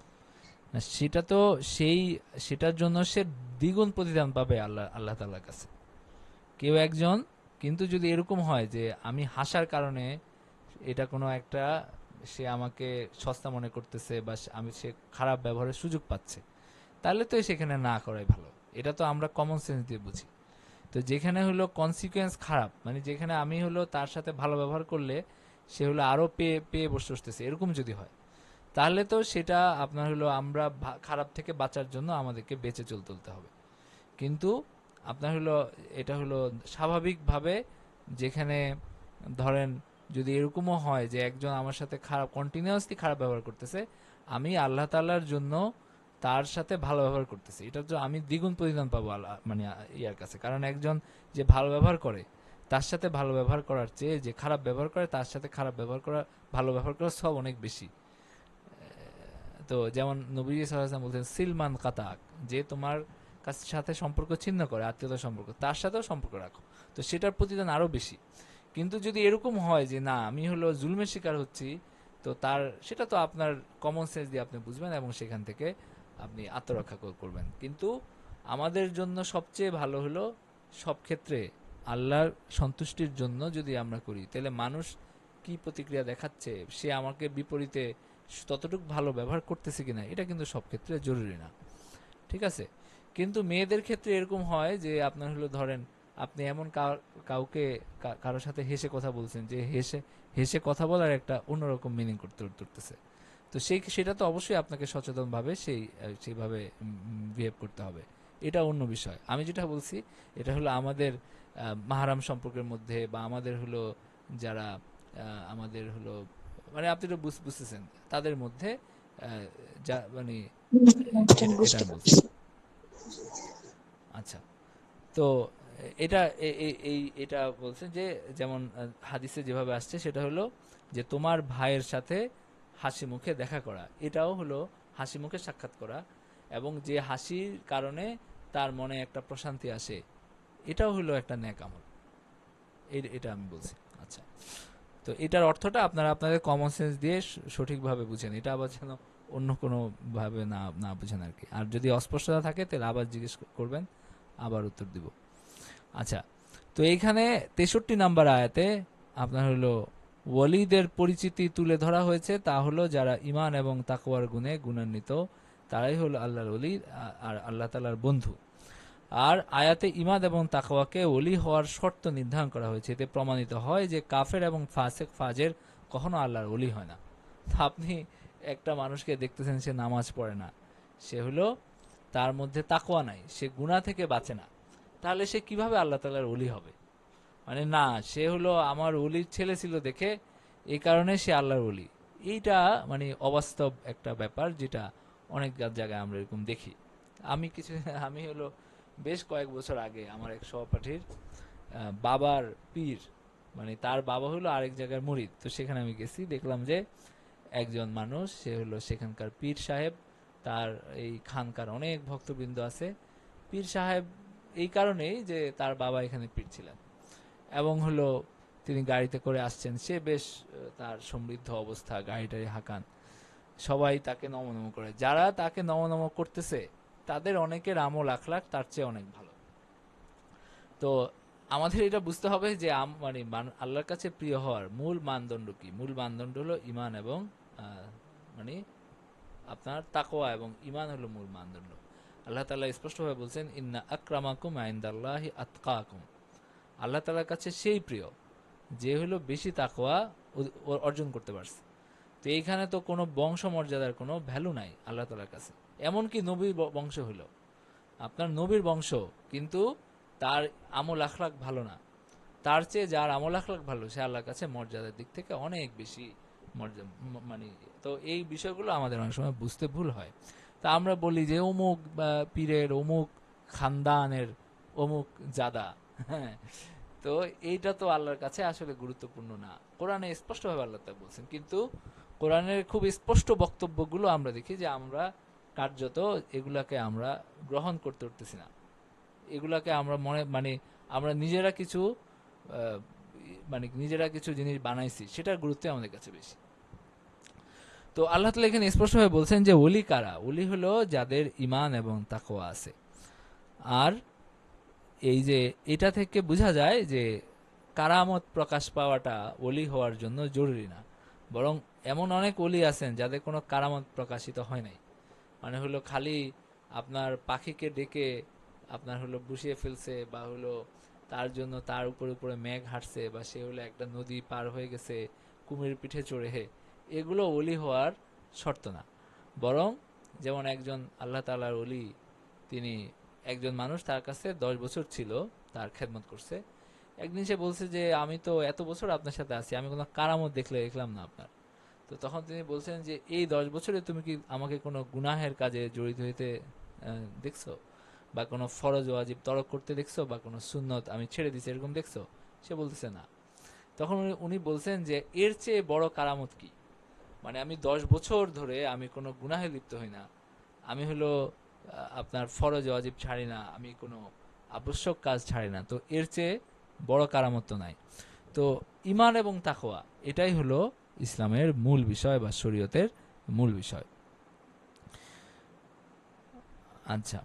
না, সেটা তো সেই সেটার জন্য সে দ্বিগুণ প্রতিদান পাবে আল্লাহ তাআলার কাছে। কেউ একজন, কিন্তু যদি এরকম হয় যে আমি হাসার কারণে এটা কোনো একটা, সে আমাকে সস্তা মনে করতেছে বা সে খারাপ ব্যবহারের সুযোগ পাচ্ছে, তাহলে তো সেখানে না করাই ভালো। এটা তো আমরা কমন সেন্স দিয়ে বুঝি। তো যেখানে হলো কনসিকুয়েন্স খারাপ, মানে যেখানে আমি হলো তার সাথে ভালো ব্যবহার করলে সে হলো আরো পেয়ে পেয়ে বসতেছে, এরকম যদি হয়, তাহলে তো সেটা আপনার হলো আমরা খারাপ থেকে বাঁচার জন্য আমাদেরকে বেঁচে চলতে হবে। কিন্তু আপনার হলো এটা হলো স্বাভাবিকভাবে, যেখানে ধরেন যদি এরকমও হয় যে একজন আমার সাথে কন্টিনিউয়াসলি খারাপ ব্যবহার করতেছে, আমি আল্লাহ তাআলার জন্য তার সাথে ভালো ব্যবহার করতেছি, এটার জন্য আমি দ্বিগুণ প্রতিদান পাবো আল্লাহ, মানে ইয়ার কাছে। কারণ একজন যে ভালো ব্যবহার করে, তার সাথে ভালো ব্যবহার করার চেয়ে যে খারাপ ব্যবহার করে তার সাথে খারাপ ব্যবহার করা, ভালো ব্যবহার করার সব অনেক বেশি। তো যেমন নবী সাল্লাল্লাহু আলাইহি ওয়াসাল্লাম বলছেন সিলমান কাতাক, যে তোমার সাথে সম্পর্ক ছিন্ন করে, আত্মীয়তার সম্পর্ক, তার সাথেও সম্পর্ক রাখো। তো সেটার প্রতিদান আরো বেশি। কিন্তু যদি এরকম হয় যে না আমি হলো জুলমের শিকার হচ্ছি, তো তার সেটা তো আপনার কমন সেন্স দিয়ে আপনি বুঝবেন এবং সেখান থেকে আপনি আত্মরক্ষা করবেন। কিন্তু আমাদের জন্য সবচেয়ে ভালো হলো সব ক্ষেত্রে আল্লাহর সন্তুষ্টির জন্য যদি আমরা করি, তাহলে মানুষ কি প্রতিক্রিয়া দেখাচ্ছে, সে আমাকে বিপরীতে ততটুকু ভালো ব্যবহার করতেছে কিনা, এটা কিন্তু সব ক্ষেত্রে জরুরি না। ঠিক আছে? কিন্তু মেয়েদের ক্ষেত্রে এরকম হয় যে আপনার হলো ধরেন আপনি এমন কাউকে কারোর সাথে হেসে কথা বলছেন যে হেসে হেসে কথা বলার একটা অন্যরকম মিনিং করতে ধরতেছে। তো সেটা তো অবশ্যই আপনাকে সচেতনভাবে সেইভাবে বিহেভ করতে হবে। এটা অন্য বিষয়। আমি যেটা বলছি এটা হলো আমাদের মাহারাম সম্পর্কের মধ্যে, বা আমাদের হলো যারা আমাদের হলো মানে আপনি তো বুঝতেছেন তাদের মধ্যে যা মানে এটা বুঝতে আমি বলছি। পারছি। আচ্ছা, তো এটা এটা বলছেন যে যেমন হাদিসে যেভাবে আসছে সেটা হলো যে তোমার ভাইয়ের সাথে হাসি মুখে দেখা করা, এটাও হলো হাসি মুখে সাক্ষাৎ করা, এবং যে হাসির কারণে তার মনে একটা প্রশান্তি আসে, এটাও হলো একটা নেক আমল। এটা আমি বলছি। আচ্ছা, তো এটার অর্থটা আপনারা আপনাদের কমন সেন্স দিয়ে সঠিকভাবে বুঝেন, এটা আবার যেন অন্য কোনো ভাবে না না বুঝেন আর কি। আর যদি অস্পষ্টতা থাকে তাহলে আবার জিজ্ঞেস করবেন, আবার উত্তর দিব। আচ্ছা, তো এইখানে 63 নাম্বার আয়াতে আপনার হলো ওয়ালিদের পরিচিতি তুলে ধরা হয়েছে, তা হলো যারা ইমান এবং তাকওয়ার গুণে গুণান্বিত, তারাই হলো আল্লাহর ওলি আর আল্লাহ তাআলার বন্ধু। আর আয়াতে ইমান এবং তাকওয়াকে ওলি হওয়ার শর্ত নির্ধারণ করা হয়েছে, এতে প্রমাণিত হয় যে কাফের এবং ফাসেক ফাজের কখনো আল্লাহর ওলি হয় না। তো আপনি একটা মানুষকে দেখতেছেন সে নামাজ পড়ে না, সে হলো তার মধ্যে তাকওয়া নাই, সে গুনাহ থেকে বাঁচে না, তাহলে সে কিভাবে আল্লাহ তাআলার ওলি হবে? মানে না, সে হলো আমার ওলির ছেলে ছিল দেখে এই কারণে সে আল্লাহর ওলি। এইটা মানে অবাস্তব একটা ব্যাপার, যেটা অনেক জায়গায় আমরা এরকম দেখি। কিছু আমি হলো বেশ কয়েক বছর আগে আমার এক সহপাঠীর বাবার পীর, মানে তার বাবা হলো আরেক জায়গার মুরিদ, তো সেখানে আমি গেছি, দেখলাম যে একজন মানুষ সে হলো সেখানকার পীর সাহেব, তার এই খানকার অনেক ভক্তবৃন্দ আছে। পীর সাহেব এই কারণেই যে তার বাবা এখানে পীর ছিলেন, এবং হলো তিনি গাড়িতে করে আসছেন, সে বেশ তার সমৃদ্ধ অবস্থা, গাড়িটারি হাঁকান, সবাই তাকে নমনম করে, যারা তাকে নমনম করতেছে তাদের অনেকের আমল আখলাক তার চেয়ে অনেক ভালো। তো আমাদের এটা বুঝতে হবে যে মানে আল্লাহর কাছে প্রিয় হওয়ার মূল মানদণ্ড কি? মূল মানদণ্ড হলো ইমান এবং মানে আপনার তাকওয়া এবং ইমান হলো মূল মানদণ্ড। আল্লাহ তাআলা স্পষ্টভাবে বলছেন ইন্না আকরামাকুম ইনদাল্লাহি আতকাকুম, আল্লাহ তাআলার কাছে সেই প্রিয় যে হলো বেশি তাকওয়া অর্জন করতে পারছে। তো এইখানে তো কোনো বংশ মর্যাদার কোনো ভ্যালু নাই আল্লাহ তাআলার কাছে। এমনকি নবীর বংশ হলো আপনার নবীর বংশ, কিন্তু তার আমল আখলাক ভালো না, তার চেয়ে যার আমল আখলাক ভালো সে আল্লাহর কাছে মর্যাদার দিক থেকে অনেক বেশি মানে। তো এই বিষয়গুলো আমাদের অনেক সময় বুঝতে ভুল হয়। তা আমরা বলি যে অমুক পীরের অমুক খানদানের অমুক জাদা, হ্যাঁ, তো এইটা তো আল্লাহর কাছে আসলে গুরুত্বপূর্ণ না। কোরআনে স্পষ্টভাবে আল্লাহ তা বলছেন, কিন্তু কোরআনের খুব স্পষ্ট বক্তব্যগুলো আমরা দেখি যে আমরা কার্যত এগুলাকে আমরা গ্রহণ করতে পারতেছি না। এগুলাকে আমরা মানে আমরা নিজেরা কিছু মানে নিজেরা কিছু জিনিস বানাইছি, সেটার গুরুত্ব আমাদের কাছে বেশি। তো আল্লাহ তাআলা এখানে স্পষ্টভাবে বলছেন যে ওলি কারা? ওলি হলো যাদের ঈমান এবং তাকওয়া আছে। আর এই যে এটা থেকে বোঝা যায় যে কারামত প্রকাশ পাওয়াটা ওলি হওয়ার জন্য জরুরি না, বরং এমন অনেক ওলি আছেন যাদের কোনো কারামত প্রকাশিত হয় নাই, মানে হলো খালি আপনার পাখিকে ডেকে আপনার হলো বসিয়ে ফেলছে, বা হলো তার জন্য তার উপরে উপরে মেঘ হাঁটছে, বা সে হলো একটা নদী পার হয়ে গেছে কুমির পিঠে চড়ে, এগুলো ওলি হওয়ার শর্ত না। বরং যেমন একজন আল্লাহ তাআলার ওলি, তিনি একজন মানুষ তার কাছে 10 বছর ছিল, তার খেদমত করছে। একদিন সে বলছে যে আমি তো এত বছর আপনার সাথে আছি, আমি কোনো কারামত দেখলাম না আপনার। তো তখন তিনি বলছেন যে এই 10 বছরে তুমি কি আমাকে কোনো গুনাহের কাজে জড়িত হইতে দেখছো, বা কোনো ফরজ ওয়াজিব তরক করতে দেখছো, বা কোনো সুন্নত আমি ছেড়ে দিছি এরকম দেখছো? সে বলতেছে না। তখন উনি বলছেন যে এর চেয়ে বড় কারামত কি? মানে আমি 10 বছর ধরে আমি কোনো গুনাহে লিপ্ত হই না, আমি হলো আপনার ফরজ ওয়াজিব ছাড়ি না, আমি কোনো আবশ্যক কাজ ছাড়ি না, তো এর চেয়ে বড় কারামত তো নাই। তো ইমান এবং তাকওয়া এটাই হলো ইসলামের মূল বিষয় বা শরীয়তের মূল বিষয়। আচ্ছা,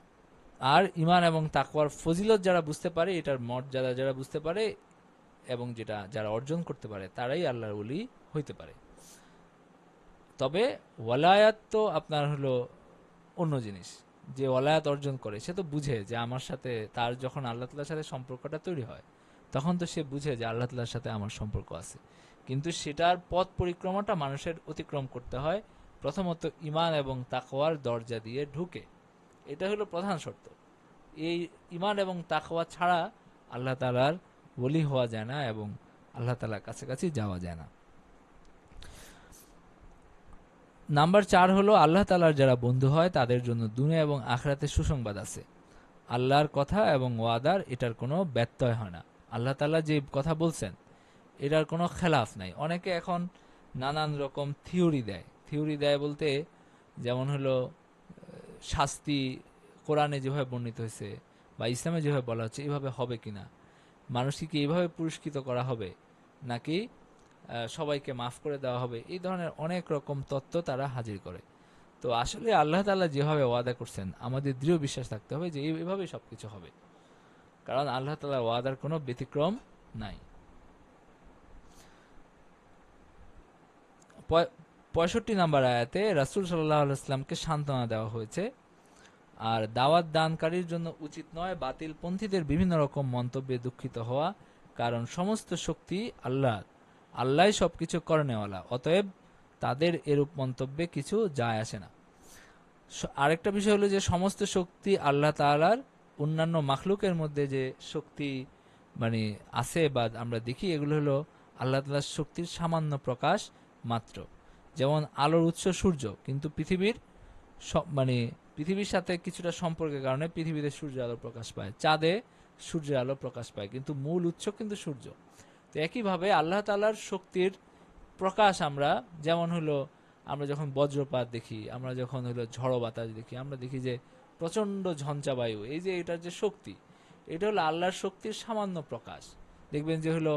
আর ইমান এবং তাকওয়ার ফজিলত যারা বুঝতে পারে, এটার মর্যাদা যারা বুঝতে পারে এবং যেটা যারা অর্জন করতে পারে, তারাই আল্লাহর ওলি হইতে পারে। তবে ওয়ালায়াত তো আপনার হলো অন্য জিনিস। যে ওয়ালায়াত অর্জন করে সে তো বুঝে যে আমার সাথে তার যখন আল্লাহ তাআলার সাথে সম্পর্কটা তৈরি হয়, তখন তো সে বুঝে যে আল্লাহ তাআলার সাথে আমার সম্পর্ক আছে। কিন্তু সেটার পথ পরিক্রমাটা মানুষের অতিক্রম করতে হয় প্রথমত ঈমান এবং তাকওয়ার দরজা দিয়ে ঢুকে। এটা হলো প্রধান শর্ত। এই ঈমান এবং তাকওয়া ছাড়া আল্লাহ তাআলার ওলি হওয়া যায় না এবং আল্লাহ তাআলার কাছাকাছি যাওয়া যায় না। নাম্বার 4 হলো আল্লাহ তাআলার যারা বন্ধু হয় তাদের জন্য দুনিয়া এবং আখিরাতে সুসংবাদ আছে। আল্লাহর কথা এবং ওয়াদার এটার কোনো ব্যত্যয় হয় না। আল্লাহ তাআলা যে কথা বলছেন এটার কোনো খেলাফ নাই। অনেকে এখন নানান রকম থিওরি দেয় বলতে, যেমন হলো শাস্তি কোরআনে যেভাবে বর্ণিত হয়েছে বা ইসলামে যেভাবে বলা হচ্ছে এভাবে হবে কিনা, মানুষকে কি এইভাবে পুরস্কৃত করা হবে, নাকি সবাইকে মাফ করে দেওয়া হবে, এই ধরনের অনেক রকম তত্ত্ব তারা হাজির করে। তো আসলে আল্লাহ তাআলা যেভাবে ওয়াদা করছেন আমাদের দৃঢ় বিশ্বাস থাকতে হবে যে এইভাবেই সবকিছু হবে, কারণ আল্লাহ তাআলার ওয়াদার কোনো ব্যতিক্রম নাই। 65 নম্বর আয়াতে রাসূল সাল্লাল্লাহু আলাইহি ওয়াসাল্লামকে সান্ত্বনা দেওয়া হয়েছে, আর দাওয়াত দানকারীর জন্য উচিত নয় বাতিলপন্থীদের বিভিন্ন রকম মন্তব্যে দুঃখিত হওয়া, কারণ সমস্ত শক্তি আল্লাহর, আল্লাহই সবকিছু করেনেওয়ালা, অতএব তাদের এরূপ মন্তব্যে কিছু যায় আসে না। আরেকটা বিষয় হলো যে সমস্ত শক্তি আল্লাহ তাআলার, অন্যান্য মাখলুকের মধ্যে যে শক্তি মানে আছে বা আমরা দেখি এগুলো হলো আল্লাহ তাআলার শক্তির সামান্য প্রকাশ মাত্র। যেমন আলোর উৎস সূর্য, কিন্তু মানে পৃথিবীর সাথে কিছুটা সম্পর্কের কারণে পৃথিবীতে সূর্যের আলো প্রকাশ পায়, চাঁদে সূর্যের আলো প্রকাশ পায়, কিন্তু মূল উৎস কিন্তু সূর্য। তো একইভাবে আল্লাহ তাআলার শক্তির প্রকাশ আমরা, যেমন হলো আমরা যখন বজ্রপাত দেখি, আমরা যখন হলো ঝড়ো বাতাস দেখি, আমরা দেখি যে প্রচণ্ড ঝঞ্ঝা বায়ু, এই যে এটার যে শক্তি, এটা হলো আল্লাহর শক্তির সামান্য প্রকাশ। দেখবেন যে হলো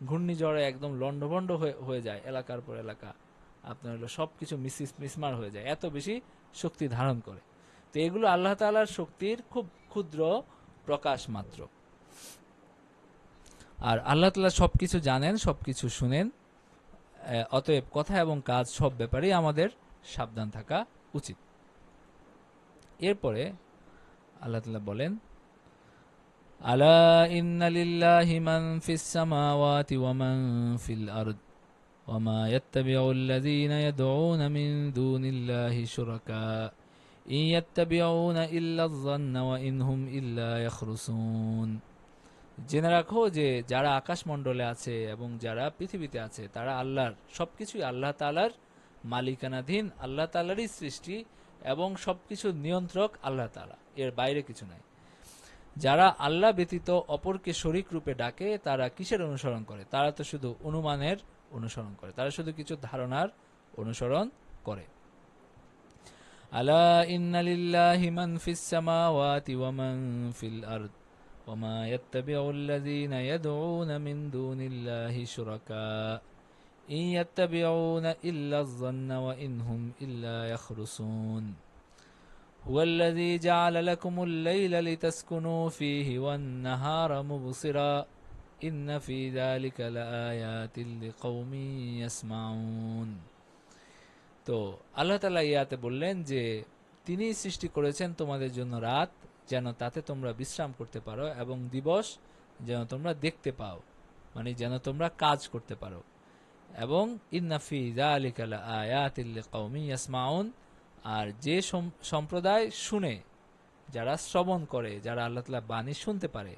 ঘূর্ণিঝড়ে একদম লণ্ডভণ্ড হয়ে যায় এলাকার পর এলাকা, আপনার হলো সব কিছু মিসমার হয়ে যায়, এত বেশি শক্তি ধারণ করে। তো এগুলো আল্লাহ তাআলার শক্তির খুব ক্ষুদ্র প্রকাশ মাত্র। আর আল্লাহ তাআলা সবকিছু জানেন, সবকিছু শুনেন, অতএব কথা এবং কাজ সব ব্যাপারেই আমাদের সাবধান থাকা উচিত। এরপরে আল্লাহ তাআলা বলেন, আলা ইন্না লিল্লাহি মান ফিস সামাওয়াতি ওয়া মান ফিল আরদ ওয়া মা ইয়াত্তাবিউল্লাযীনা ইয়াদউনা মিন দুনিল্লাহি শুরাকা ইন ইয়াত্তাবিউনা ইল্লা আয-যান্না ওয়া ইন হুম ইল্লা ইয়াখরুসুন। জেনে রাখো যে যারা আকাশমণ্ডলে আছে এবং যারা পৃথিবীতে আছে তারা আল্লাহর, সবকিছুই আল্লাহ তাআলার মালিকানাধীন, আল্লাহ তাআলারই সৃষ্টি এবং সবকিছুর নিয়ন্ত্রক আল্লাহ তাআলা, এর বাইরে কিছু নাই। যারা আল্লাহ ব্যতীত অপরকে শরীক রূপে ডাকে তারা কিসের অনুসরণ করে? তারা তো শুধু অনুমানের অনুসরণ করে, তারা শুধু কিছু ধারণার অনুসরণ করে। আলা ইন্না লিল্লাহি মান ফিস সামাওয়াতি ওয়া মান ফিল আরদ ওয়া মা ইয়াত্তাবিউল্লাযীনা ইয়াদউনা মিন দুনিল্লাহি শুরাকা ইন ইয়াত্তাবিউনা ইল্লা আয-যান্না ওয়া ইন হুম ইল্লা ইয়াখরুসুন। هو الذي جعل لكم الليل لتسكنوا فيه والنهار مبصرا إن في ذلك لآيات لقوم يسمعون। তো আল্লাহ তাআলা ইয়াতে বললেন যে তিনি সৃষ্টি করেছেন তোমাদের জন্য রাত যেন তাতে তোমরা বিশ্রাম করতে পারো এবং দিবস যেন তোমরা দেখতে পাও, মানে যেন তোমরা কাজ করতে পারো, এবং ইন্না ফি যালিকা লাআয়াতিল লিকাউমিন ইয়াসমাউন, আর যে সম্প্রদায় শুনে, যারা শ্রবণ করে, যারা আল্লাহ তাআলার বাণী শুনতে পারে,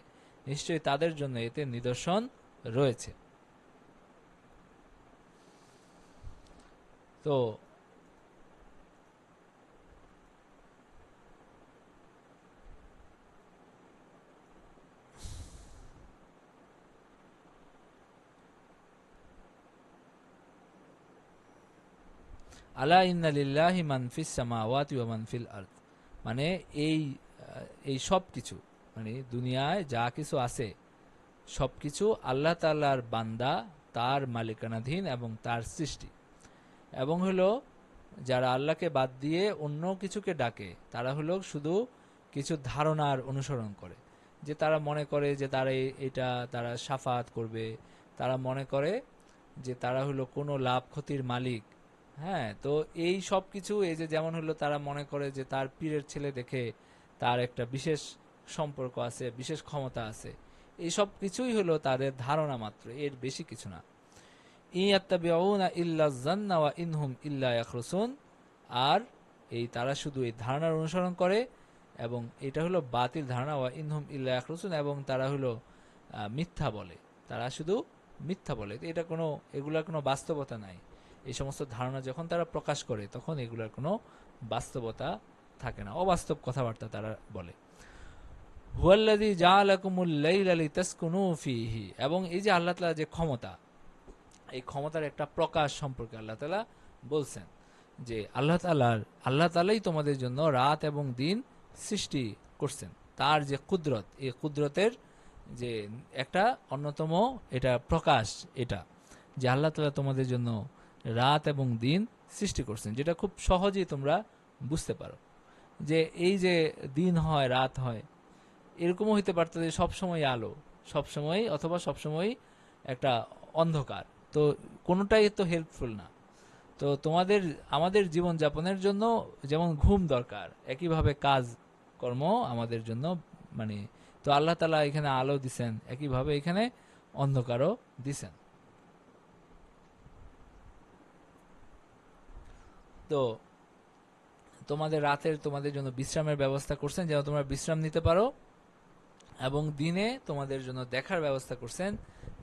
নিশ্চয়ই তাদের জন্য এতে নিদর্শন রয়েছে। তো আলা ইন্না লিল্লাহি মান ফিস সামাওয়াতি ওয়া মান ফিল আরদ, মানে এই সব কিছু, মানে দুনিয়ায় যা কিছু আছে সবকিছু আল্লাহ তাআলার বান্দা, তার মালিকানাধীন এবং তার সৃষ্টি। এবং হলো যারা আল্লাহকে বাদ দিয়ে অন্য কিছুকে ডাকে তারা হলো শুধু কিছু ধারণার অনুসরণ করে, যে তারা মনে করে যে তারা এটা তারা শাফাত করবে, তারা মনে করে যে তারা হলো কোনো লাভ ক্ষতির মালিক। হ্যাঁ, তো এই সব কিছু, এই যে যেমন হলো তারা মনে করে যে তার পীরের ছেলে দেখে তার একটা বিশেষ সম্পর্ক আছে, বিশেষ ক্ষমতা আছে, এই সব কিছুই হলো তাদের ধারণা মাত্র, এর বেশি কিছু না। ইয়াত্তাবিউনা ইল্লা যান্না ওয়া ইনহুম ইল্লা ইয়াখরুসুন, আর এই তারা শুধু এই ধারণার অনুসরণ করে এবং এটা হলো বাতিল ধারণা, ওয়া ইনহুম ইল্লা ইয়াখরুসুন, এবং তারা হলো মিথ্যা বলে, তারা শুধু মিথ্যা বলে, এটা কোনো, এগুলার কোনো বাস্তবতা নাই। এই সমস্ত ধারণা যখন তারা প্রকাশ করে তখন এগুলার কোনো বাস্তবতা থাকে না, অবাস্তব কথাবার্তা তারা বলে। হুয়াল্লাযী জাআলাকুমুল লাইলা লিতাসকুনু ফীহি, এবং এই যে আল্লাহ তাআলা যে ক্ষমতা, এই ক্ষমতার একটা প্রকাশ সম্পর্কে আল্লাহ তাআলা বলছেন যে আল্লাহ তাআলাই তোমাদের জন্য রাত এবং দিন সৃষ্টি করছেন। তার যে কুদরত, এই কুদরতের যে একটা অন্যতম এটা প্রকাশ, এটা যে আল্লাহ তাআলা তোমাদের জন্য রাত এবং দিন সৃষ্টি করছেন, যেটা খুব সহজেই তোমরা বুঝতে পারো। যে এই যে দিন হয় রাত হয়, এরকমও হইতে পারতো যে সবসময় আলো সবসময়, অথবা সবসময় একটা অন্ধকার, তো কোনোটাই তো হেল্পফুল না। তো আমাদের জীবন যাপনের জন্য যেমন ঘুম দরকার, একইভাবে কাজ কর্ম আমাদের জন্য, মানে তো আল্লাহ তাআলা এখানে আলো দিছেন, একইভাবে এখানে অন্ধকারও দিছেন। তো তোমাদের জন্য বিশ্রামের ব্যবস্থা করছেন যেন তোমরা বিশ্রাম নিতে পারো, এবং দিনে তোমাদের জন্য দেখার ব্যবস্থা করছেন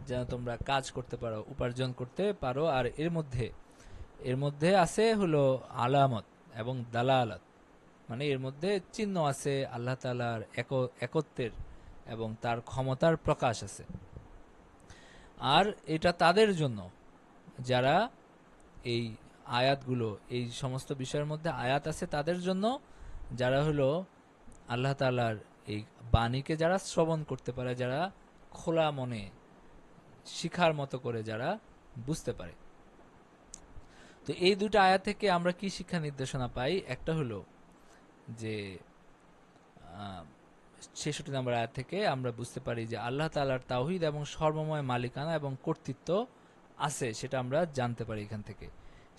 যেন তোমরা কাজ করতে পারো, উপার্জন করতে পারো। আর এর মধ্যে আছে হলো আলামত এবং দালালাত, মানে এর মধ্যে চিহ্ন আছে আল্লাহ তাআলার একত্বের এবং তার ক্ষমতার প্রকাশ আছে। আর এটা তাদের জন্য যারা এই আয়াতগুলো, এই সমস্ত বিষয়ের মধ্যে আয়াত আছে তাদের জন্য, যারা হলো আল্লাহ তাআলার এই বাণীকে যারা শ্রবণ করতে পারে, যারা খোলা মনে শিখার মতো করে যারা বুঝতে পারে। তো এই দুটো আয়াত থেকে আমরা কি শিক্ষা নির্দেশনা পাই? একটা হলো যে ৬৬ নম্বর আয়াত থেকে আমরা বুঝতে পারি যে আল্লাহ তাআলার তাওহীদ এবং সর্বময় মালিকানা এবং কর্তৃত্ব আছে, সেটা আমরা জানতে পারি এখান থেকে।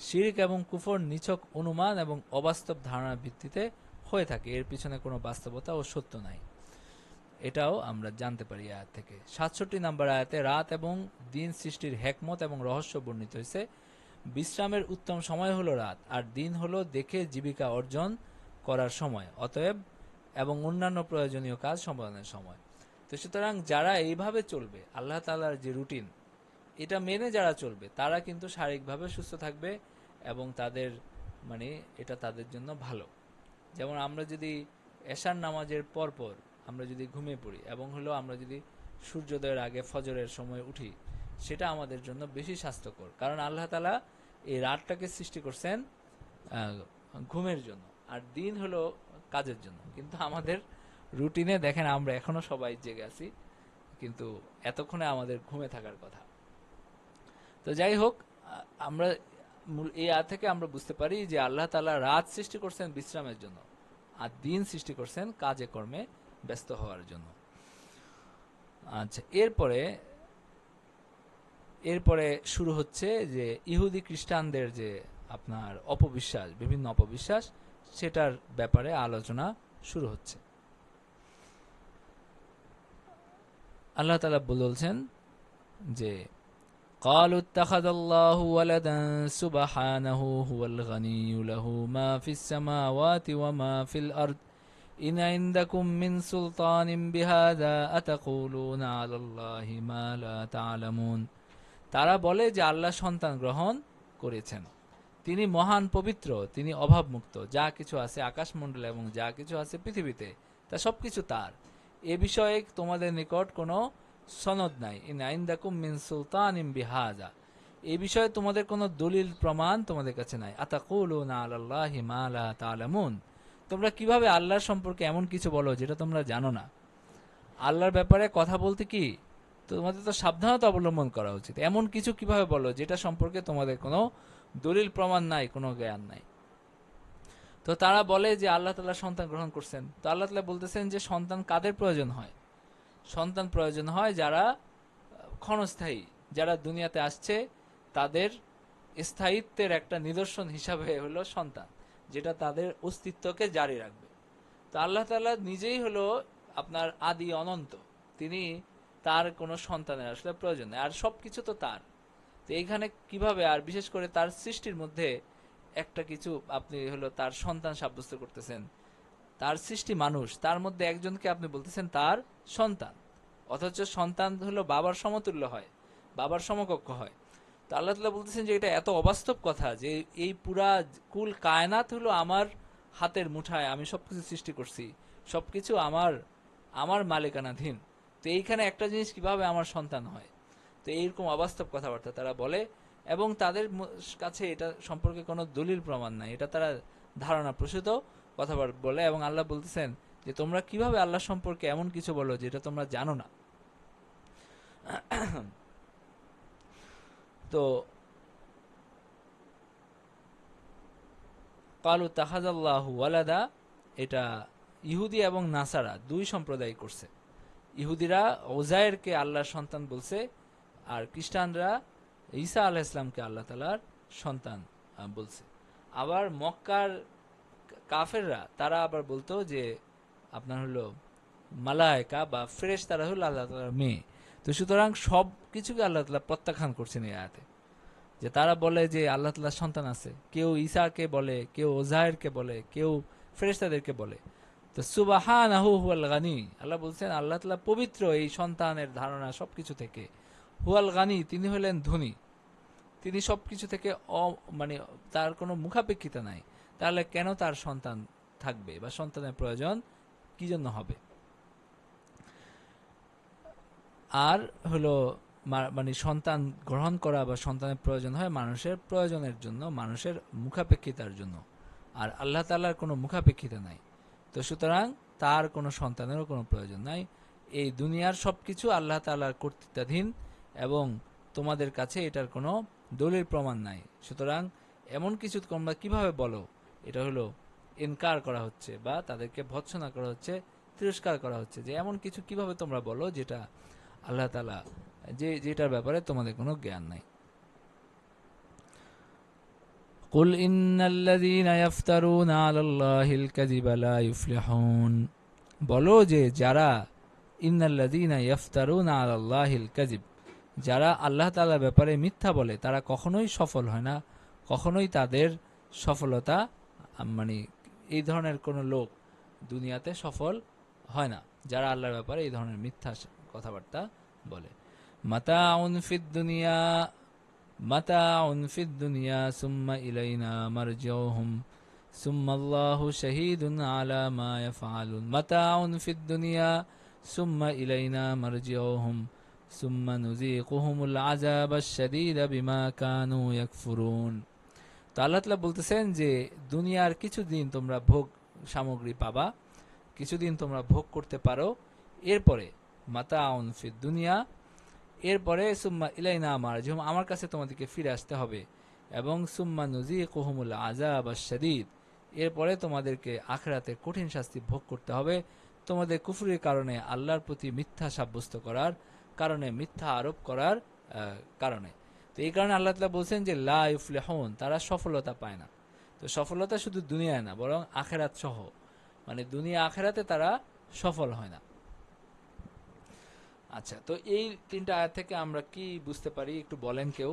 শিরক এবং কুফর নিছক অনুমান এবং অবাস্তব ধারণার ভিত্তিতে হয়ে থাকে, এর পিছনে কোনো বাস্তবতা ও সত্য নাই, এটাও আমরা জানতে পারি আয়াত থেকে। ৬৭ নম্বর আয়াতে রাত এবং দিন সৃষ্টির হেকমত এবং রহস্য বর্ণিত হয়েছে। বিশ্রামের উত্তম সময় হলো রাত, আর দিন হলো দেখে জীবিকা অর্জন করার সময়, অতএব এবং অন্যান্য প্রয়োজনীয় কাজ সম্পাদনের সময়। তো সুতরাং যারা এইভাবে চলবে, আল্লাহ তাআলার যে রুটিন, এটা মেনে যারা চলবে তারা কিন্তু শারীরিকভাবে সুস্থ থাকবে এবং তাদের, মানে এটা তাদের জন্য ভালো। যেমন আমরা যদি এশার নামাজের পরপর আমরা যদি ঘুমিয়ে পড়ি এবং হলো আমরা যদি সূর্যোদয়ের আগে ফজরের সময় উঠি, সেটা আমাদের জন্য বেশি স্বাস্থ্যকর, কারণ আল্লাহ তাআলা এই রাতটাকে সৃষ্টি করছেন ঘুমের জন্য, আর দিন হলো কাজের জন্য। কিন্তু আমাদের রুটিনে দেখেন আমরা এখনো সবাই জেগে আছি, কিন্তু এতক্ষণে আমাদের ঘুমে থাকার কথা। তো যাই হোক, আমরা এই আয়াত থেকে আমরা বুঝতে পারি যে আল্লাহ তাআলা রাত সৃষ্টি করছেন বিশ্রামের জন্য, আর দিন সৃষ্টি করছেন কাজে কর্মে ব্যস্ত হওয়ার জন্য। আচ্ছা, এরপরে শুরু হচ্ছে যে ইহুদি খ্রিস্টানদের যে আপনার অপবিশ্বাস, বিভিন্ন অপবিশ্বাস, সেটার ব্যাপারে আলোচনা শুরু হচ্ছে। আল্লাহ তাআলা বলছেন যে قالوا اتخذ الله ولدا سبحانه هو الغني له ما في السماوات وما في الأرض إن عندكم من سلطان بهذا أتقولون على الله ما لا تعلمون। তারা বলে যে আল্লাহ সন্তান গ্রহণ করেছেন, তিনি মহান পবিত্র, তিনি অভাবমুক্ত, যা কিছু আছে আকাশমণ্ডলে এবং যা কিছু আছে পৃথিবীতে তা সবকিছু তার, এ বিষয়ে তোমাদের নিকট কোনো সনদ নাই। ইন আইন্দাকুম মিন সুলতানিম বিহাজা, এই বিষয়ে তোমাদের কোনো দলিল প্রমাণ তোমাদের কাছে নাই। আতাকুলুনা আলাল্লাহি মা লা তা'লামুন, তোমরা কিভাবে আল্লাহর সম্পর্কে এমন কিছু বলো যেটা তোমরা জানো না। আল্লাহর ব্যাপারে কথা বলতে কি তোমাদের তো সাবধানতা অবলম্বন করা উচিত। এমন কিছু কিভাবে বলো যেটা সম্পর্কে তোমাদের কোনো দলিল প্রমাণ নাই, কোনো জ্ঞান নাই। তো তারা বলে যে আল্লাহ তাআলা সন্তান গ্রহণ করছেন। তো আল্লাহ তাআলা বলতেছেন যে সন্তান কাদের প্রয়োজন হয়? সন্তান প্রয়োজন হয় যারা ক্ষণস্থায়ী, যারা দুনিয়াতে আসছে, তাদের স্থায়িত্বের একটা নিদর্শন হিসাবে হলো সন্তান, যেটা তাদের অস্তিত্বকে জারি রাখবে। তো আল্লাহ তাআলা নিজেই হলো আপনার আদি অনন্ত, তিনি, তার কোনো সন্তানের আসলে প্রয়োজন নেই, আর সবকিছু তো তার। তো এইখানে কিভাবে, আর বিশেষ করে তার সৃষ্টির মধ্যে একটা কিছু আপনি হলো তার সন্তান সাব্যস্ত করতেছেন। তার সৃষ্টি মানুষ, তার মধ্যে একজনকে আপনি বলতেছেন তার সন্তান, অথচ সন্তান হলো বাবার সমতুল্য হয়, বাবার সমকক্ষ হয়। তো আল্লাহ তাআলা বলতেছেন যে এটা এত অবাস্তব কথা যে এই পুরা কুল কায়নাত হলো আমার হাতের মুঠায়, আমি সবকিছু সৃষ্টি করছি, সবকিছু আমার আমার মালিকানাধীন। তো এইখানে একটা জিনিস কিভাবে আমার সন্তান হয়? তো এইরকম অবাস্তব কথাবার্তা তারা বলে, এবং তাদের কাছে এটা সম্পর্কে কোনো দলিল প্রমাণ নাই, এটা তারা ধারণা প্রসূত কথাবার্তা বলে। এবং আল্লাহ বলতেছেন যে তোমরা কিভাবে আল্লাহ সম্পর্কে এমন কিছু বলো যেটা তোমরা জানো না। তো কালু তাহাজাল্লাহু ওয়ালাদা, এটা ইহুদি এবং নাসারা দুই সম্প্রদায় করছে। ইহুদিরা ওজায়েরকে আল্লাহর সন্তান বলছে, আর খ্রিস্টানরা ঈসা আলাইহিস ইসলামকে আল্লাহ তাআলার সন্তান বলছে। আবার মক্কার কাফেররা তারা আবার বলতো যে আপনার হলো মালায়েকা বা ফেরেশতারা হলো আল্লাহ তাআলার মেয়ে। তো সুতরাং সব কিছুকে আল্লাহ তাআলা প্রত্যাখ্যান করছেন এই আয়াতে, যে তারা বলে যে আল্লাহ তাআলার সন্তান আছে, কেউ ঈসাকে বলে, কেউ ওজায়েরকে বলে, কেউ ফেরেশতাদেরকে বলে। তো সুবহানাহু হুয়াল গানী, আল্লাহ বলছেন আল্লাহ তাআলা পবিত্র এই সন্তানের ধারণা সবকিছু থেকে। হুয়াল গানী, তিনি হলেন ধনী, তিনি সবকিছু থেকে মানে তার কোনো মুখাপেক্ষিতা নাই। তাহলে কেন তার সন্তান থাকবে বা সন্তানের প্রয়োজন কি জন্য হবে? আর হলো মানে সন্তান গ্রহণ করা বা সন্তানের প্রয়োজন হয় মানুষের প্রয়োজনের জন্য, মানুষের মুখাপেক্ষিতার জন্য, আর আল্লাহ তাআলার কোনো মুখাপেক্ষিতা নাই। তো সুতরাং তার কোনো সন্তানেরও কোনো প্রয়োজন নাই। এই দুনিয়ার সবকিছু আল্লাহ তাআলার কর্তৃত্বাধীন, এবং তোমাদের কাছে এটার কোনো দলিল প্রমাণ নাই। সুতরাং এমন কিছু তোমরা কিভাবে বলো, এটা হলো ইনকার করা হচ্ছে বা তাদেরকে ভৎসনা করা হচ্ছে, তিরস্কার করা হচ্ছে, যে এমন কিছু কিভাবে তোমরা বলো যেটা আল্লাহ তাআলা, যেটার ব্যাপারে তোমাদের কোনো জ্ঞান নাই। কুল ইন্নাল্লাযীনা ইফতারুনা আলাল্লাহিল কাযিবা লা ইফলিহুন, বলো যে যারা, ইন্নাল্লাযীনা ইফতারুনা আলাল্লাহিল কাযিব, যারা আল্লাহ তাআলার ব্যাপারে মিথ্যা বলে তারা কখনোই সফল হয় না, কখনোই তাদের সফলতা মানে এই ধরনের কোনো লোক দুনিয়াতে সফল হয় না, যারা আল্লাহর ব্যাপারে এই ধরনের মিথ্যা কথাবার্তা বলে। মাতাউন ফিদ দুনিয়া, মাতাউন ফিদ দুনিয়া সুম্মা ইলাইনা মারজিউহুম সুম্মা আল্লাহু শাহীদুন আলা মা ইয়াফআলুন। মাতাউন ফিদ দুনিয়া সুম্মা ইলাইনা মারজিউহুম সুম্মা নুযীকুহুমুল আযাবাশ শাদীদা বিমা কানু ইয়াকফুরুন। তো আল্লাহ তাআলা বলতেছেন যে দুনিয়ার কিছুদিন তোমরা ভোগ সামগ্রী পাবা, কিছুদিন তোমরা ভোগ করতে পারো, এরপরে মাতাউন ফিদ দুনিয়া, এরপরে সুম্মা ইলাইনা মারজিউহুম, আমার কাছে তোমাদেরকে ফিরে আসতে হবে, এবং সুম্মা নুযীকুহুমুল আযাবাশ শাদীদ, এরপরে তোমাদেরকে আখিরাতে কঠিন শাস্তি ভোগ করতে হবে, তোমাদের কুফরির কারণে, আল্লাহর প্রতি মিথ্যা সাব্যস্ত করার কারণে, মিথ্যা আরোপ করার কারণে। তো এই কারণে আল্লাহ তাআলা বলছেন যে লা ইফলিহুন, তারা সফলতা পায় না। তো সফলতা শুধু দুনিয়ায় না, বরং আখিরাত সহ, মানে দুনিয়া আখিরাতে তারা সফল হয় না। আচ্ছা, তো এই তিনটা আয়াত থেকে আমরা কি বুঝতে পারি একটু বলেন কেউ?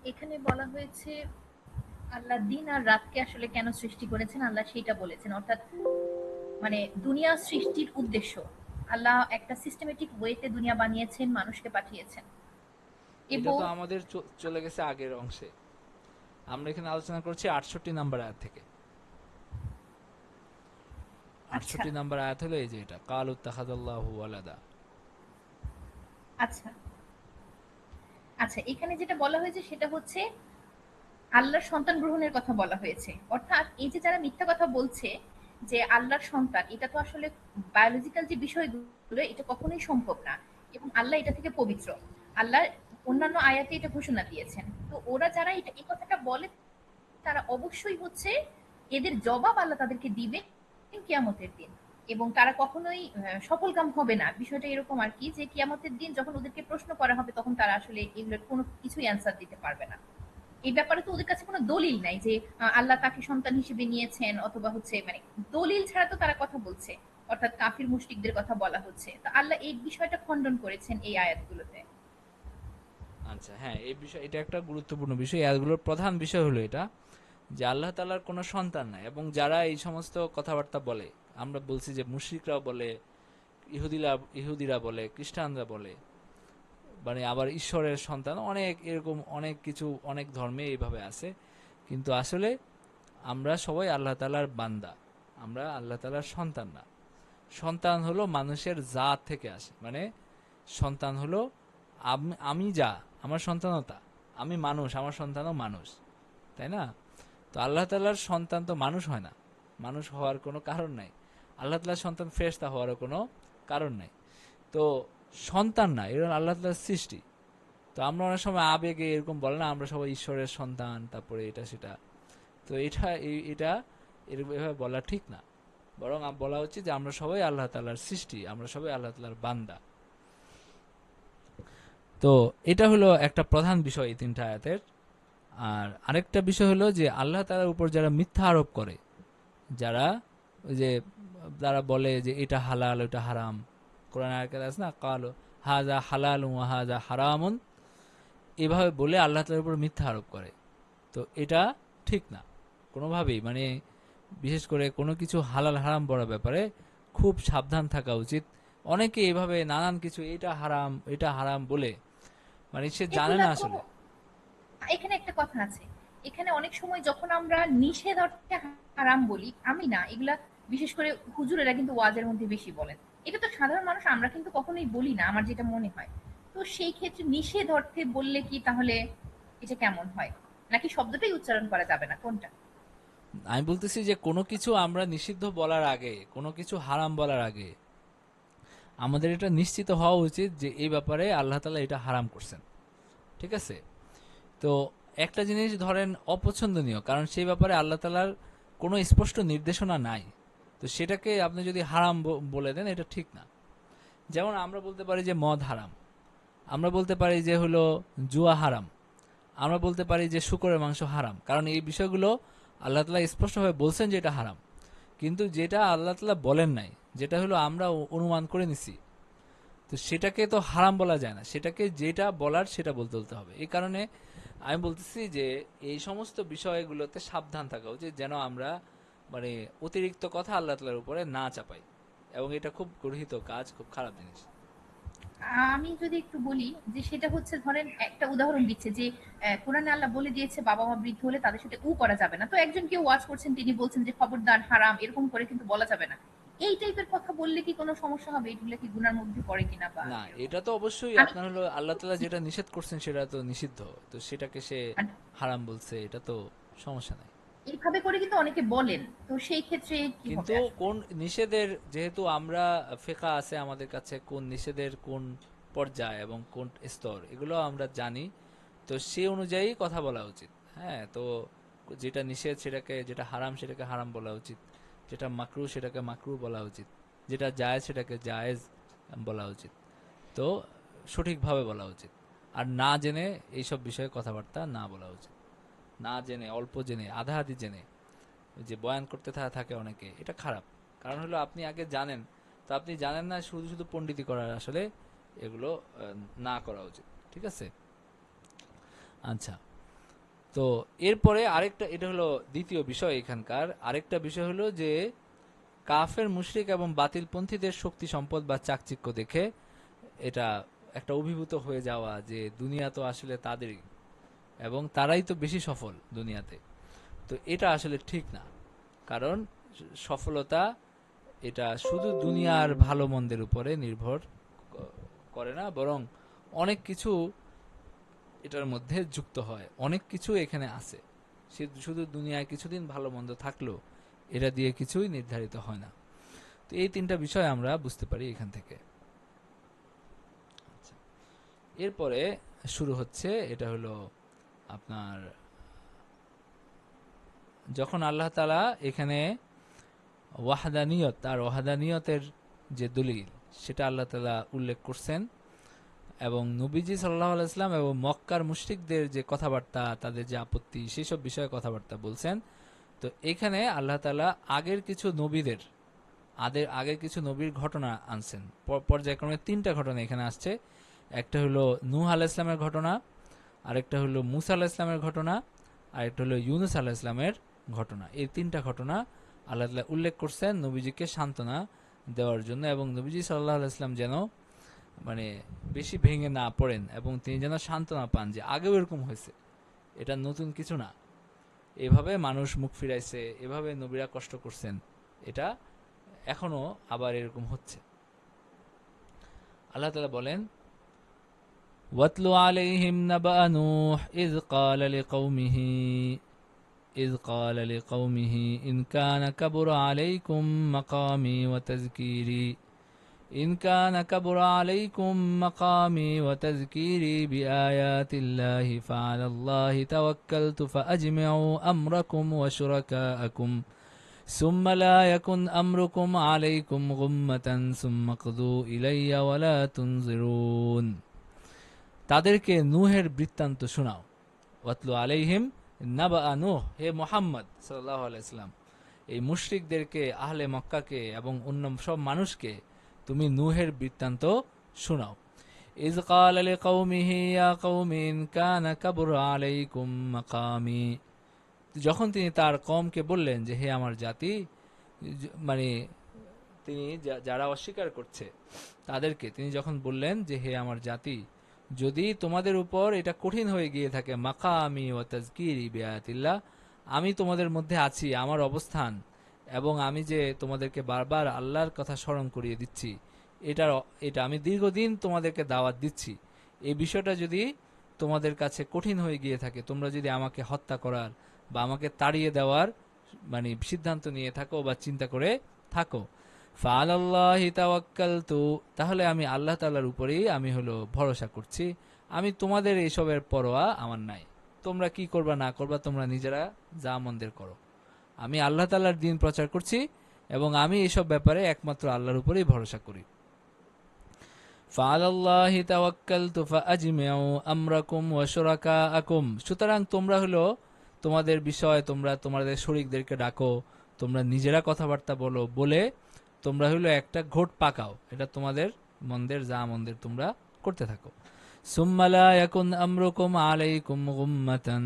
এখানে বলা হয়েছে আল্লাহ দিন আর রাতকে আসলে কেন সৃষ্টি করেছেন আল্লাহ সেইটা বলেছেন, অর্থাৎ মানে দুনিয়া সৃষ্টির উদ্দেশ্য, আল্লাহ একটা সিস্টেমেটিক ওয়েতে দুনিয়া বানিয়েছেন, মানুষকে পাঠিয়েছেন। এটা এবং তো আমাদের চলে গেছে আগের অংশে, আমরা এখানে আলোচনা করছি 68 নাম্বার আয়াত থেকে। আচ্ছা 68 নম্বর আয়াত হলো এই যে এটা, কালু তাখাদাল্লাহু ওয়ালাদা। আচ্ছা আচ্ছা, এখানে যেটা বলা হয়েছে সেটা হচ্ছে আল্লাহর সন্তান গ্রহণের কথা বলা হয়েছে। অর্থাৎ এই যে যারা মিথ্যা কথা বলছে যে আল্লাহর সন্তান, এটা তো আসলে বায়োলজিক্যাল যে বিষয়গুলো, এটা কখনোই সম্ভব না। এবং আল্লাহ এটা থেকে পবিত্র। আল্লাহ অন্যান্য আয়াতে এটা ঘোষণা দিয়েছেন। তো ওরা যারা এটা এই কথাটা বলে, তারা অবশ্যই হচ্ছে এদের জবাব আল্লাহ তাদেরকে দিবে কিয়ামতের দিন। এবং তারা কখনোই সফলকাম হবে না। বিষয়টা এরকম আর কি, যে কিয়ামতের দিন যখন ওদেরকে প্রশ্ন করা হবে, তখন তারা আসলে এগুলোর কোনো কিছুই অ্যান্সার দিতে পারবে না। এই ব্যাপারে তো ওদের কাছে কোনো দলিল নাই যে আল্লাহ তাকে সন্তান হিসেবে নিয়েছেন, অথবা হচ্ছে মানে দলিল ছাড়া তো তারা কথা বলছে। অর্থাৎ কাফির মুশরিকদের কথা বলা হচ্ছে। তো আল্লাহ এই বিষয়টা খণ্ডন করেছেন এই আয়াতগুলোতে। আচ্ছা, হ্যাঁ, এই বিষয় এটা একটা গুরুত্বপূর্ণ বিষয়। এই আয়াতগুলোর প্রধান বিষয় হলো এটা যে আল্লাহ তাআলার কোনো সন্তান নাই। এবং যারা এই সমস্ত কথাবার্তা বলে, আমরা বলছি যে মুশরিকরাও বলে, ইহুদিরা বলে, খ্রিস্টানরা বলে, মানে আবার ঈশ্বরের সন্তান, অনেক এরকম অনেক কিছু অনেক ধর্মে এইভাবে আছে। কিন্তু আসলে আমরা সবাই আল্লাহ তাআলার বান্দা, আমরা আল্লাহ তাআলার সন্তান না। সন্তান হলো মানুষের জাত থেকে আসে, মানে সন্তান হলো আমি যা, আমার সন্তানও তা। আমি মানুষ, আমার সন্তানও মানুষ, তাই না? তো আল্লাহ তাআলার সন্তান তো মানুষ হয় না, মানুষ হওয়ার কোনো কারণ নাই। আল্লাহ তাআলার সন্তান ফেরেশতা হওয়ারও কোনো কারণ নাই। তো সন্তান না, এরা আল্লাহ তাআলার সৃষ্টি। তো আমরা অনেক সময় আবেগে এরকম বলে না, আমরা সবাই ঈশ্বরের সন্তান, তারপরে এটা সেটা। তো এটা এভাবে বলা ঠিক না। বরং বলা উচিত যে আমরা সবাই আল্লাহ তাআলার সৃষ্টি, আমরা সবাই আল্লাহ তাআলার বান্দা। তো এটা হলো একটা প্রধান বিষয় এই তিনটা আয়াতের। আর আরেকটা বিষয় হলো যে আল্লাহ তাআলার উপর যারা মিথ্যা আরোপ করে, যারা ওই যে যারা বলে যে এটা হালাল ওটা হারাম, কোরআন আয়াত আছে না, কালো হাযা হালালুন ওয়া হাযা হারামুন, এভাবে বলে আল্লাহ তাআলার উপর মিথ্যা আরোপ করে। তো এটা ঠিক না কোনোভাবেই। মানে বিশেষ করে কোনো কিছু হালাল হারাম বলার ব্যাপারে খুব সাবধান থাকা উচিত। অনেকে এভাবে নানান কিছু এটা হারাম বলে, মানে সে জানে এগুলা না তো, আসলে। এখানে একটা কথা আছে। এখানে অনেক সময় যখন আমরা নিষেধ অর্থে হারাম বলি, আমি না এগুলা, বিশেষ করে হুজুরেরা কিন্তু ওয়াজের মধ্যে বেশি বলেন। এটা তো সাধারণ মানুষ আমরা কিন্তু কখনোই বলি না, আমার যেটা মনে হয়। তো সেই ক্ষেত্রে নিষেধ অর্থে বললে কি তাহলে এটা কেমন হয়? নাকি শব্দটাই উচ্চারণ করা যাবে না, কোনটা? আমি বলতেছি যে কোনো কিছু আমরা নিষিদ্ধ বলার আগে, কোনো কিছু হারাম বলার আগে আমাদের এটা নিশ্চিত হওয়া উচিত যে এই ব্যাপারে আল্লাহ তাআলা এটা হারাম করছেন, ঠিক আছে? তো একটা জিনিস ধরেন অপছন্দনীয়, কারণ সেই ব্যাপারে আল্লাহ তাআলার কোনো স্পষ্ট নির্দেশনা নাই, তো সেটাকে আপনি যদি হারাম বলে দেন, এটা ঠিক না। যেমন আমরা বলতে পারি যে মদ হারাম, আমরা বলতে পারি যে হলো জুয়া হারাম, আমরা বলতে পারি যে শূকরের মাংস হারাম, কারণ এই বিষয়গুলো আল্লাহ তাআলা স্পষ্টভাবে বলছেন যে এটা হারাম। কিন্তু যেটা আল্লাহ তাআলা বলেন নাই, যেটা হলো আমরা অনুমান করে নিছি, তো সেটাকে তো হারাম বলা যায় না, সেটাকে যেটা বলার সেটা বলতে হবে। এই কারণে আমি বলতেছি যে এই সমস্ত বিষয়গুলোতে সাবধান থাকা উচিত, যেন আমরা মানে অতিরিক্ত কথা আল্লাহ তাআলার উপরে না চাপাই। এবং এটা খুব গর্হিত কাজ, খুব খারাপ জিনিস। আমি যদি একটু বলি, যে সেটা হচ্ছে ধরেন একটা উদাহরণ দিচ্ছে যে কোরআনে আল্লাহ বলে দিয়েছে বাবা মা বৃদ্ধ হলে তাদের সাথে করা যাবে না। তো একজন কেউ ওয়াজ করছেন, তিনি বলছেন যে খবরদার হারাম, এরকম করে কিন্তু বলা যাবে না। এই টাইপের কথা বললে কি কোনো সমস্যা হবে? এগুলো কি গুনার মধ্যে পড়ে কিনা বা না, এরকম? এটা তো অবশ্যই আমি আপনার হলো আল্লাহ তাআলা যেটা নিষেধ করছেন সেটা তো নিষিদ্ধ, তো সেটাকে সে মানে হারাম বলছে, এটা তো সমস্যা নাই। এইভাবে করে কিন্তু অনেকে বলেন। তো সেই ক্ষেত্রে কি হবে কিন্তু আসলে? কোন নিষেধের, যেহেতু আমরা ফিকহ আছে আমাদের কাছে, কোন নিষেধের কোন পর্যায় এবং কোন স্তর এগুলো আমরা জানি, তো সে অনুযায়ী কথা বলা উচিত। হ্যাঁ, তো যেটা নিষেধ সেটাকে, যেটা হারাম সেটাকে হারাম বলা উচিত, যেটা মাকরু সেটাকে মাকরু বলা উচিত, যেটা জায়েজ সেটাকে জায়েজ বলা উচিত। তো সঠিকভাবে বলা উচিত। আর না জেনে এইসব বিষয়ে কথাবার্তা না বলা উচিত। না জেনে, অল্প জেনে, আধা আধি জেনে যে বয়ান করতে থাকে অনেকে, এটা খারাপ। কারণ হলো আপনি আগে জানেন, তো আপনি জানেন না শুধু শুধু পণ্ডিতি করার, আসলে এগুলো না করা উচিত, ঠিক আছে? আচ্ছা, তো এরপরে আরেকটা, এটা হলো দ্বিতীয় বিষয়। এখানকার আরেকটা বিষয় হলো যে কাফের মুশরিক এবং বাতিলপন্থীদের শক্তি সম্পদ বা চাকচিক্য দেখে এটা একটা অভিভূত হয়ে যাওয়া যে দুনিয়া তো আসলে তাদেরই, এবং তারাই তো বেশি সফল দুনিয়াতে। তো এটা আসলে ঠিক না। কারণ সফলতা এটা শুধু দুনিয়ার ভালো মন্দের উপরে নির্ভর করে না, বরং অনেক কিছু এটার মধ্যে যুক্ত হয়, অনেক কিছু এখানে আছে। শুধু দুনিয়ায় কিছুদিন ভালো মন্দ থাকলেও এটা দিয়ে কিছুই নির্ধারিত হয় না। তো এই তিনটা বিষয় আমরা বুঝতে পারি এখান থেকে। আচ্ছা, এরপরে শুরু হচ্ছে, এটা হলো আপনার যখন আল্লাহ তাআলা এখানে ওয়াহদানিয়ত, তার ওয়াহদানিয়তের যে দলিল সেটা আল্লাহ তাআলা উল্লেখ করছেন, এবং নবীজি সাল্লাল্লাহু আলাইহি ওয়াসাল্লাম এবং মক্কার মুশরিকদের যে কথাবার্তা, তাদের যে আপত্তি, সেসব বিষয়ে কথাবার্তা বলছেন। তো এখানে আল্লাহ তাআলা আগের কিছু নবীর ঘটনা আনছেন। পর্যায়ক্রমে তিনটা ঘটনা এখানে আসছে। একটা হলো নূহ আলাইহিস সালামের ঘটনা, আরেকটা হলো মুসা আলাইহিস সালামের ঘটনা, আরেকটা হলো ইউনুস আলাইহিস সালামের ঘটনা। এই তিনটা ঘটনা আল্লাহ তাআলা উল্লেখ করছেন নবীজিকে সান্ত্বনা দেওয়ার জন্য, এবং নবীজি সাল্লাল্লাহু আলাইহি ওয়াসাল্লাম যেন মানে বেশি ভেঙে না পড়েন, এবং তিনি যেন সান্ত্বনা পান যে আগেও এরকম হয়েছে, এটা নতুন কিছু না, এভাবে মানুষ মুখ ফিরাইছে, এভাবে নবীরা কষ্ট করছেন, এটা এখনো আবার এরকম হচ্ছে। আল্লাহ তাআলা বলেন, ওয়াতলু আলাইহিম নাবা নূহ إذ قال لقومه إن كان كبر عليكم مقامي وتذكيري بآيات الله فعلى الله توكلت فأجمعوا أمركم وشركاءكم ثم لا يكن أمركم عليكم غمة ثم اقضوا إلي ولا تنظرون। তাদেরকে নূহের বৃত্তান্ত শোনাও। ওয়াতলু আলাইহিম নাবা নূহ, হে মুহাম্মদ সাল্লাল্লাহু আলাইহি ওয়াসাল্লাম, এই মুশরিকদেরকে, আহলে মক্কাকে এবং অন্য সব মানুষকে তুমি নূহের বৃত্তান্ত শোনাও। ইয ক্বালা লিকাওমিহি ইয়া কওমি ইন কানা কাবুরা আলাইকুম মাকামি, যখন তিনি তার কওমকে বললেন যে হে আমার জাতি, মানে তিনি যারা অস্বীকার করছে তাদেরকে তিনি যখন বললেন যে হে আমার জাতি, যদি তোমাদের উপর এটা কঠিন হয়ে গিয়ে থাকে, মাকামি ওয়া তাযকিরি বিআয়াতিল্লাহ, আমি তোমাদের মধ্যে আছি, আমার অবস্থান, এবং আমি যে তোমাদেরকে বারবার আল্লাহর কথা স্মরণ করিয়ে দিচ্ছি, এটা আমি দীর্ঘদিন তোমাদেরকে দাওয়াত দিচ্ছি, এই বিষয়টা যদি তোমাদের কাছে কঠিন হয়ে গিয়ে থাকে, তোমরা যদি আমাকে হত্যা করার বা আমাকে তাড়িয়ে দেওয়ার মানে সিদ্ধান্ত নিয়ে থাকো বা চিন্তা করে থাকো, ফাআলাল্লাহি তাওয়াক্কালতু, তাহলে আমি আল্লাহ তাআলার উপরেই আমি হলো ভরসা করছি, আমি তোমাদের এইসবের পরোয়া আমার নাই, তোমরা কি করবা না করবা তোমরা নিজেরা যা মন্দের করো, আমি আল্লাহ তাআলার দ্বীন প্রচার করছি এবং আমি এইসব ব্যাপারে একমাত্র আল্লাহর উপরেই ভরসা করি। ফাআলাল্লাহি তাওয়াক্কালতু ফাআজমিউ আমরাকুম ওয়া শুরাকাআকুম, সুতরাং তোমরা হলো তোমাদের বিষয়, তোমরা তোমাদের শরীকদেরকে ডাকো, তোমরা নিজেরা কথাবার্তা বলে তোমরা হলো একটা ঘোট পাকাও, এটা তোমাদের মন্দের যা মন্দের তোমরা করতে থাকো। সুম্মা লা ইয়াকুন আমরুকুম আলাইকুম গুম্মাতান,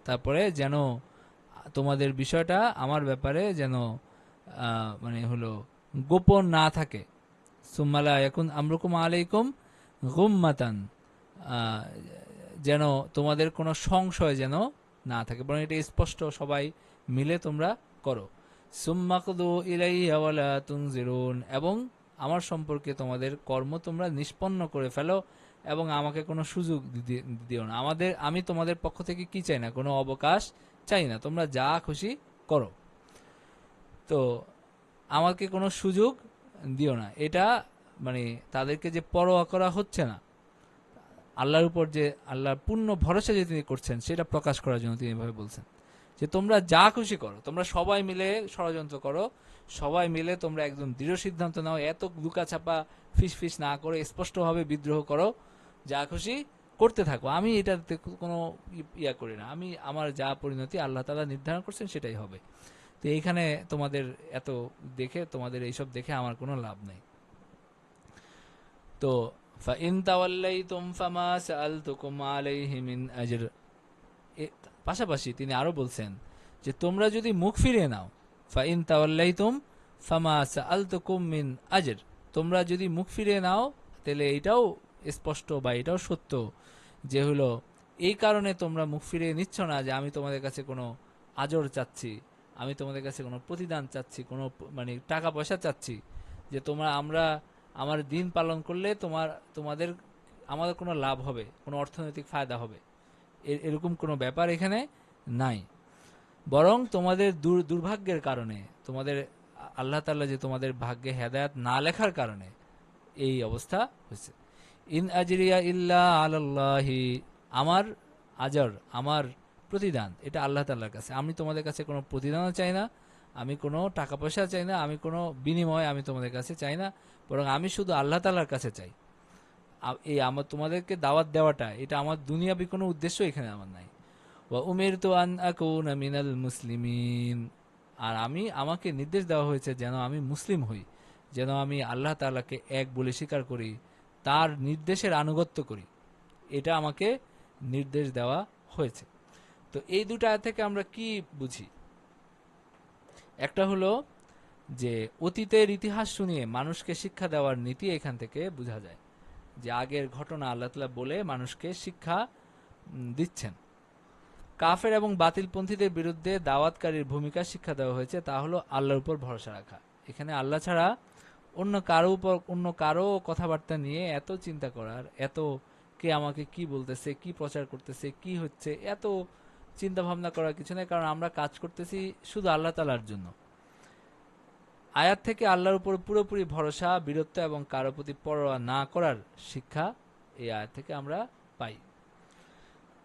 তারপরে যেন তোমাদের বিষয়টা আমার ব্যাপারে যেন মানে হলো গোপন না থাকে। সুম্মা লা ইয়াকুন আমরুকুম আলাইকুম গুম্মাতান, যেন তোমাদের কোনো সংশয় যেন না থাকে, বরং এটা স্পষ্ট সবাই মিলে তোমরা করো। সুম্মাকদু ইলাইয়া ওয়ালা তুনজিরুন, এবং আমার সম্পর্কে তোমাদের কর্ম তোমরা নিষ্পন্ন করে ফেলো এবং আমাকে কোনো সুযোগ দিও না। আমি তোমাদের পক্ষ থেকে কি চাই না, কোনো অবকাশ চাই না, তোমরা যা খুশি করো, তো আমাকে কোনো সুযোগ দিও না। এটা মানে তাদেরকে যে পরোয়া করা হচ্ছে না, আল্লাহর উপর যে আল্লাহর পূর্ণ ভরসা যে তিনি করছেন সেটা প্রকাশ করার জন্য তিনি এভাবে বলছেন যে তোমরা যা খুশি করো, তোমরা সবাই মিলে ষড়যন্ত্র করো, সবাই মিলে তোমরা একদম দৃঢ় সিদ্ধান্ত নাও, এত লুকাছাপা ফিস না করে স্পষ্টভাবে বিদ্রোহ করো, যা খুশি করতে থাকো, আমি এটাতে কোনো ইয়া করি না, আমি আমার যা পরিণতি আল্লাহ তাআলা নির্ধারণ করছেন সেটাই হবে। তো এইখানে তোমাদের এত দেখে, তোমাদের এইসব দেখে আমার কোনো লাভ নেই। তো ফাইন তাওয়াল্লাইতুম ফামা সাআলতুকুম আলাইহি মিন আজর, পাশাপাশি তিনি আরো বলছেন যে তোমরা যদি মুখ ফিরিয়ে নাও, ফাইন তাওয়াল্লাইতুম ফামা সাআলতুকুম মিন আজর, তোমরা যদি মুখ ফিরিয়ে নাও তাহলে এটাও স্পষ্ট বা এটাও সত্য যে হলো এই কারণে তোমরা মুখ ফিরিয়ে নিচ্ছ না যে আমি তোমাদের কাছে কোনো আজর চাচ্ছি আমি তোমাদের কাছে কোনো প্রতিদান চাচ্ছি, কোনো মানে টাকা পয়সা চাচ্ছি যে আমার দিন পালন করলে তোমাদের আমাদের কোনো লাভ হবে, কোনো অর্থনৈতিক ফায়দা হবে, এরকম কোনো ব্যাপার এখানে নাই। বরং তোমাদের দুর্ভাগ্যের কারণে, তোমাদের আল্লাহ তাআলা যে তোমাদের ভাগ্যে হেদায়েত না লেখার কারণে এই অবস্থা হয়েছে। ইন আজরিয়া ইল্লা আলাল্লাহি, আমার আজর, আমার প্রতিদান এটা আল্লাহ তাআলার কাছে। আমি তোমাদের কাছে কোনো প্রতিদানও চাই না, আমি কোনো টাকা পয়সা চাই না, আমি কোনো বিনিময় আমি তোমাদের কাছে চাই না, বরং আমি শুধু আল্লাহ তাআলার কাছে চাই। এই আমার তোমাদেরকে দাওয়াত দেওয়াটা, এটা আমার দুনিয়াবি কোনো উদ্দেশ্য এখানে আমার নাই। ওয়া উমিরতু আন আকুনা মিনাল মুসলিমিন, আর আমাকে নির্দেশ দেওয়া হয়েছে যেন আমি মুসলিম হই, যেন আমি আল্লাহ তাআলাকে এক বলে স্বীকার করি, তার নির্দেশের আনুগত্য করি, এটা আমাকে নির্দেশ দেওয়া হয়েছে। তো এই দুটো আয়াত থেকে আমরা কি বুঝি? একটা হলো যে অতীতের ইতিহাস শুনিয়ে মানুষকে শিক্ষা দেওয়ার নীতি এখান থেকে বোঝা যায়, যে আগের ঘটনা আল্লাহ তাআলা বলে মানুষকে শিক্ষা দিচ্ছেন। কাফের এবং বাতিলপন্থীদের বিরুদ্ধে দাওয়াতকারীর ভূমিকা শিক্ষা দেওয়া হয়েছে, তা হলো আল্লাহর উপর ভরসা রাখা। এখানে আল্লাহ ছাড়া অন্য কারো কথাবার্তা নিয়ে এত চিন্তা করার, এত কে আমাকে কি বলতেছে, কি প্রচার করতেছে, কি হচ্ছে, এত চিন্তা ভাবনা করার কিছু নেই, কারণ আমরা কাজ করতেছি শুধু আল্লাহ তাআলার জন্য। আয়াত থেকে আল্লাহর উপর পুরোপুরি ভরসা, বীরত্ব এবং কারো প্রতি পরোয়া না করার শিক্ষা এই আয়াত থেকে আমরা পাই।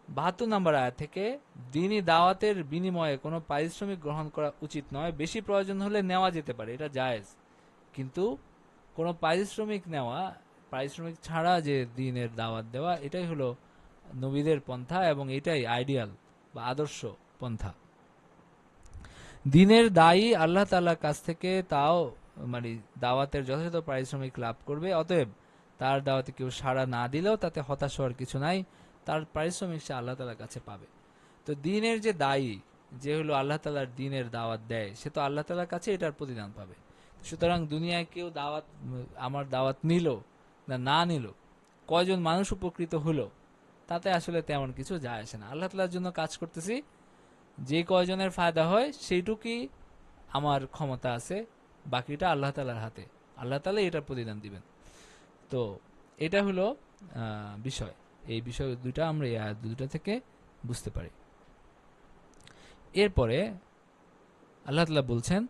৭২ নম্বর আয়াত থেকে, দ্বীনি দাওয়াতের বিনিময়ে কোনো পারিশ্রমিক গ্রহণ করা উচিত নয়, বেশি প্রয়োজন হলে নেওয়া যেতে পারে, এটা জায়েজ, কিন্তু কোনো পারিশ্রমিক ছাড়া যে দ্বীনের দাওয়াত দেওয়া, এটাই হলো নবীদের পন্থা এবং এটাই আইডিয়াল বা আদর্শ পন্থা। দ্বীনের দায়ী আল্লাহ তাআলার কাছ থেকে, তাও মানে দাওয়াতের যথাযথ পারিশ্রমিক লাভ করবে। অতএব তার দাওয়াতে কেউ সাড়া না দিলেও তাতে হতাশ হওয়ার কিছু নাই, তার পারিশ্রমিক সে আল্লাহ তাআলার কাছে পাবে। তো দ্বীনের যে দায়ী, যে হলো আল্লাহ তাআলার দ্বীনের দাওয়াত দেয়, সে তো আল্লাহ তাআলার কাছে এটার প্রতিদান পাবে। সুতরাং দুনিয়ায় কেউ আমার দাওয়াত নিল না নিল, কয়জন মানুষ উপকৃত হলো, তাতে আসলে তেমন কিছু যায় আসে না। আল্লাহ তাআলার জন্য কাজ করতেছি, যে কয়জনের ফায়দা হয় সেইটুকুই আমার ক্ষমতা আছে, বাকিটা আল্লাহ তাআলার হাতে, আল্লাহ তাআলা এটার প্রতিদান দিবেন। তো এটা হলো বিষয়। এই বিষয় দুটা আমরা এই আয়াত দুটা থেকে বুঝতে পারি। এরপরে আল্লাহ তাআলা বলছেন,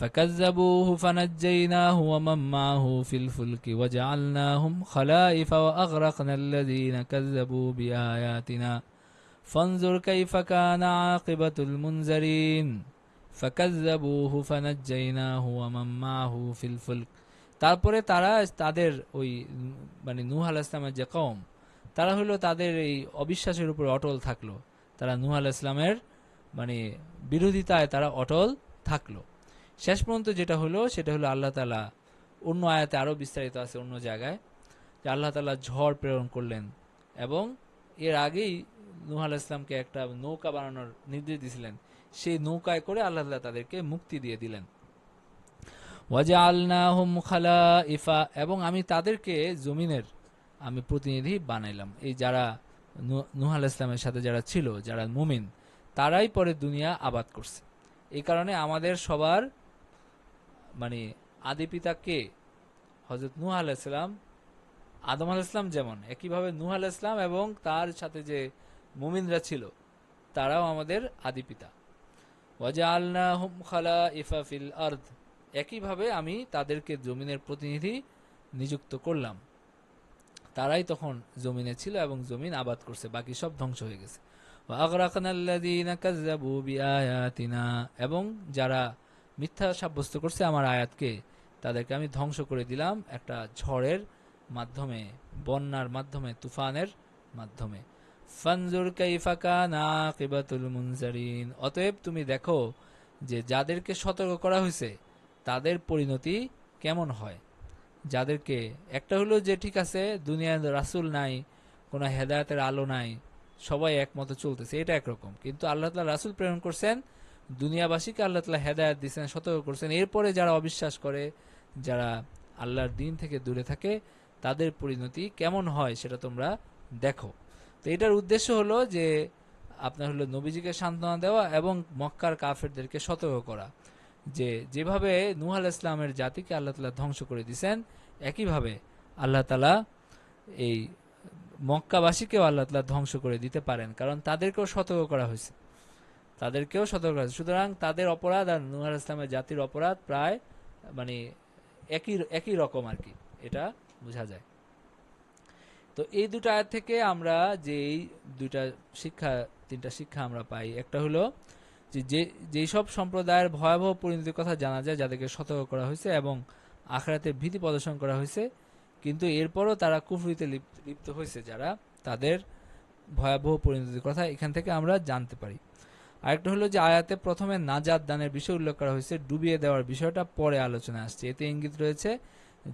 فكذبوه فنجيناه ومن معه في الفلك وجعلناهم خلائف وأغرقنا الذين كذبوا بآياتنا فانظر كيف كان عاقبة المنذرين فكذبوه فنجيناه ومن معه في الفلك। তারপরে তারা তাদের ওই মানে নূহ আলাইহিস সালামের যে কওম, তারা হলো তাদের এই অবিশ্বাসের উপর অটল থাকলো, তারা নূহ আলাইহিস সালামের মানে বিরোধিতায় তারা অটল থাকলো। শেষ পর্যন্ত যেটা হলো সেটা হলো আল্লাহ তাআলা, অন্য আয়াতে আরো বিস্তারিত আছে অন্য জায়গায়, যে আল্লাহ তাআলা ঝড় প্রেরণ করলেন এবং এর আগেই নূহ আলাইহিস সালামকে একটা নৌকা বানানোর নির্দেশ দিয়েছিলেন, সেই নৌকায় করে আল্লাহ তাআলা তাদেরকে মুক্তি দিয়ে দিলেন। ওয়াজআলনাহুম খালাইফা, এবং আমি তাদেরকে জমিনের আমি প্রতিনিধি বানাইলাম। এই যারা নূহ আলাইহিস সালামের সাথে যারা ছিল, যারা মুমিন, তারাই পরে দুনিয়া আবাদ করছে। এই কারণে আমাদের সবার মানে আদি পিতা কে? হযরত নূহ আলাইহিস সালাম, আদম আলাইহিস সালাম যেমন, একইভাবে নূহ আলাইহিস সালাম এবং তার সাথে যে মুমিনরা ছিল তারাও আমাদের আদি পিতা। ওয়াজআলনাহুম খালাইফা ফিল আরদ, একইভাবে আমি তাদেরকে জমিনের প্রতিনিধি নিযুক্ত করলাম। তারাই তখন জমিনে ছিল এবং জমিন আবাদ করছে, বাকি সব ধ্বংস হয়ে গেছে। ওয়াগরাকনাল্লাযীনা কাযযাবু বিআয়াতিনা, এবং যারা মিথ্যা সাব্যস্ত করছে আমার আয়াতকে, তাদেরকে আমি ধ্বংস করে দিলাম একটা ঝড়ের মাধ্যমে, বন্যার মাধ্যমে, তুফানের মাধ্যমে। ফানজুর কাইফা কানা আকিবাতুল মুনজারিন, অতএব তুমি দেখো যে যাদেরকে সতর্ক করা হয়েছে তাদের পরিণতি কেমন হয়। যাদেরকে একটা হলো যে ঠিক আছে দুনিয়ায় রাসূল নাই, কোনো হেদায়েতের আলো নাই, সবাই একমত চলতেছে, এটা একরকম, কিন্তু আল্লাহ তাআলা রাসূল প্রেরণ করছেন, দুনিয়াবাসীকে আল্লাহ তাআলা হেদায়েত দিয়েছেন, সতর্ক করছেন। এরপরে যারা অবিশ্বাস করে, যারা আল্লাহর দ্বীন থেকে দূরে থাকে, তাদের পরিণতি কেমন হয় সেটা তোমরা দেখো। তো এটার উদ্দেশ্য হলো যে আপনার হলো নবীজিকে সান্ত্বনা দেওয়া এবং মক্কার কাফেরদেরকে সতর্ক করা যে যেভাবে নূহ আলাইহিস সালামের জাতিকে আল্লাহ তাআলা ধ্বংস করে দিয়েছেন, একইভাবে আল্লাহ তাআলা এই মক্কাবাসীকেও আল্লাহ তাআলা ধ্বংস করে দিতে পারেন, কারণ তাদেরকেও সতর্ক করা হয়েছে, তাদেরকেও সতর্ক করা হয়েছে। সুতরাং তাদের অপরাধ আর নূহ আলাইহিস সালামের জাতির অপরাধ প্রায় মানে একই একই রকম আর কি, এটা বোঝা যায়। তো এই দুটো আয়াত থেকে আমরা যে এই দুইটা শিক্ষা, তিনটা শিক্ষা আমরা পাই। একটা হলো যে যেই সব সম্প্রদায়ের ভয়াবহ পরিণতির কথা জানা যায়, যাদেরকে সতর্ক করা হয়েছে এবং আখিরাতের ভীতি প্রদর্শন করা হয়েছে, কিন্তু এরপরও তারা কুফরিতে লিপ্ত হয়েছে যারা, তাদের ভয়াবহ পরিণতির কথা এখান থেকে আমরা জানতে পারি। আরেকটা হলো যে আয়াতে প্রথমে নাজাত দানের বিষয় উল্লেখ করা হয়েছে, ডুবিয়ে দেওয়ার বিষয়টা পরে আলোচনা আসছে। এতে ইঙ্গিত রয়েছে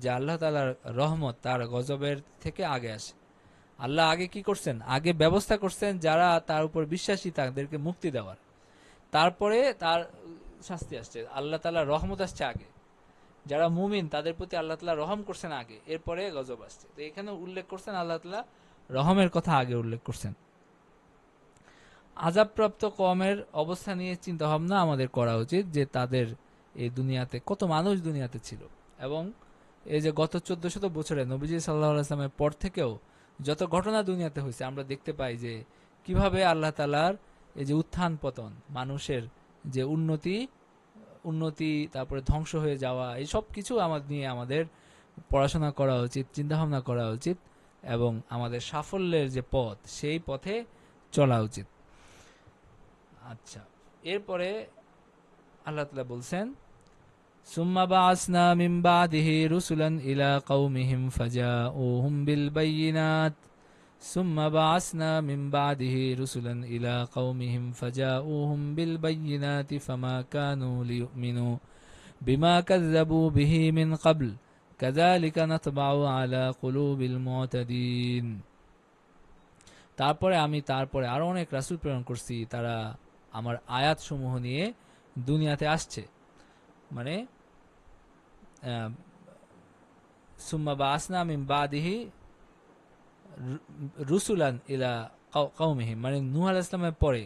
যে আল্লাহ তাআলার রহমত তার গজবের থেকে আগে আসে। আল্লাহ আগে কি করছেন? আগে ব্যবস্থা করছেন যারা তার উপর বিশ্বাসী তাদেরকে মুক্তি দেওয়ার, তারপরে তার শাস্তি আসছে। আল্লাহ তাআলার রহমত আসছে আগে, যারা মুমিন তাদের প্রতি আল্লাহ তাআলা রহম করছেন আগে, এরপরে গজব আসছে। তো এখানে উল্লেখ করছেন আল্লাহ তাআলা রহমের কথা আগে উল্লেখ করছেন। আযাবপ্রাপ্ত কওমের অবস্থা নিয়ে চিন্তা ভাবনা আমাদের করা উচিত, যে তাদের এই দুনিয়াতে কত মানুষ দুনিয়াতে ছিল, এবং এই যে গত 1400 বছরে নবীজি সাল্লাল্লাহু আলাইহি ওয়াসাল্লামের পর থেকেও যত ঘটনা দুনিয়াতে হয়েছে, আমরা দেখতে পাই যে কিভাবে আল্লাহ তাআলার এই যে উত্থান পতন, মানুষের যে উন্নতি তারপরে ধ্বংস হয়ে যাওয়া, এই সব কিছু আমাদের নিয়ে আমাদের পড়াশোনা করা উচিত, চিন্তা ভাবনা করা উচিত, এবং আমাদের সাফল্যের যে পথ সেই পথে চলা উচিত। আচ্ছা, এরপরে আল্লাহ তাআলা বলছেন, সুম্মা বা'আসনা মিন বাদিহি রুসুলান ইলা কওমিহিম ফাজাউহুম বিল বাইয়িনাত সুম্মা বা'আসনা মিন বাদিহি রুসুলান ইলা কওমিহিম ফাজাউহুম বিল বাইয়িনাতি ফামা কানু লিয়ুমিনু বিমা কাযযাবু বিহি মিন ক্বাবল কাযালিকা নাতবাউ আলা কুলুবিল মুতাদিন। তারপরে আমি আরো অনেক রাসূল প্রেরণ করছি, তারা আমার আয়াত সমূহ নিয়ে দুনিয়াতে আসছে। মানে সুম্মা বা'আসনা মিন বাদিহি রুসুলান ইলা কওমিহিম, মানে নূহ আলাইহিস সালামের পরে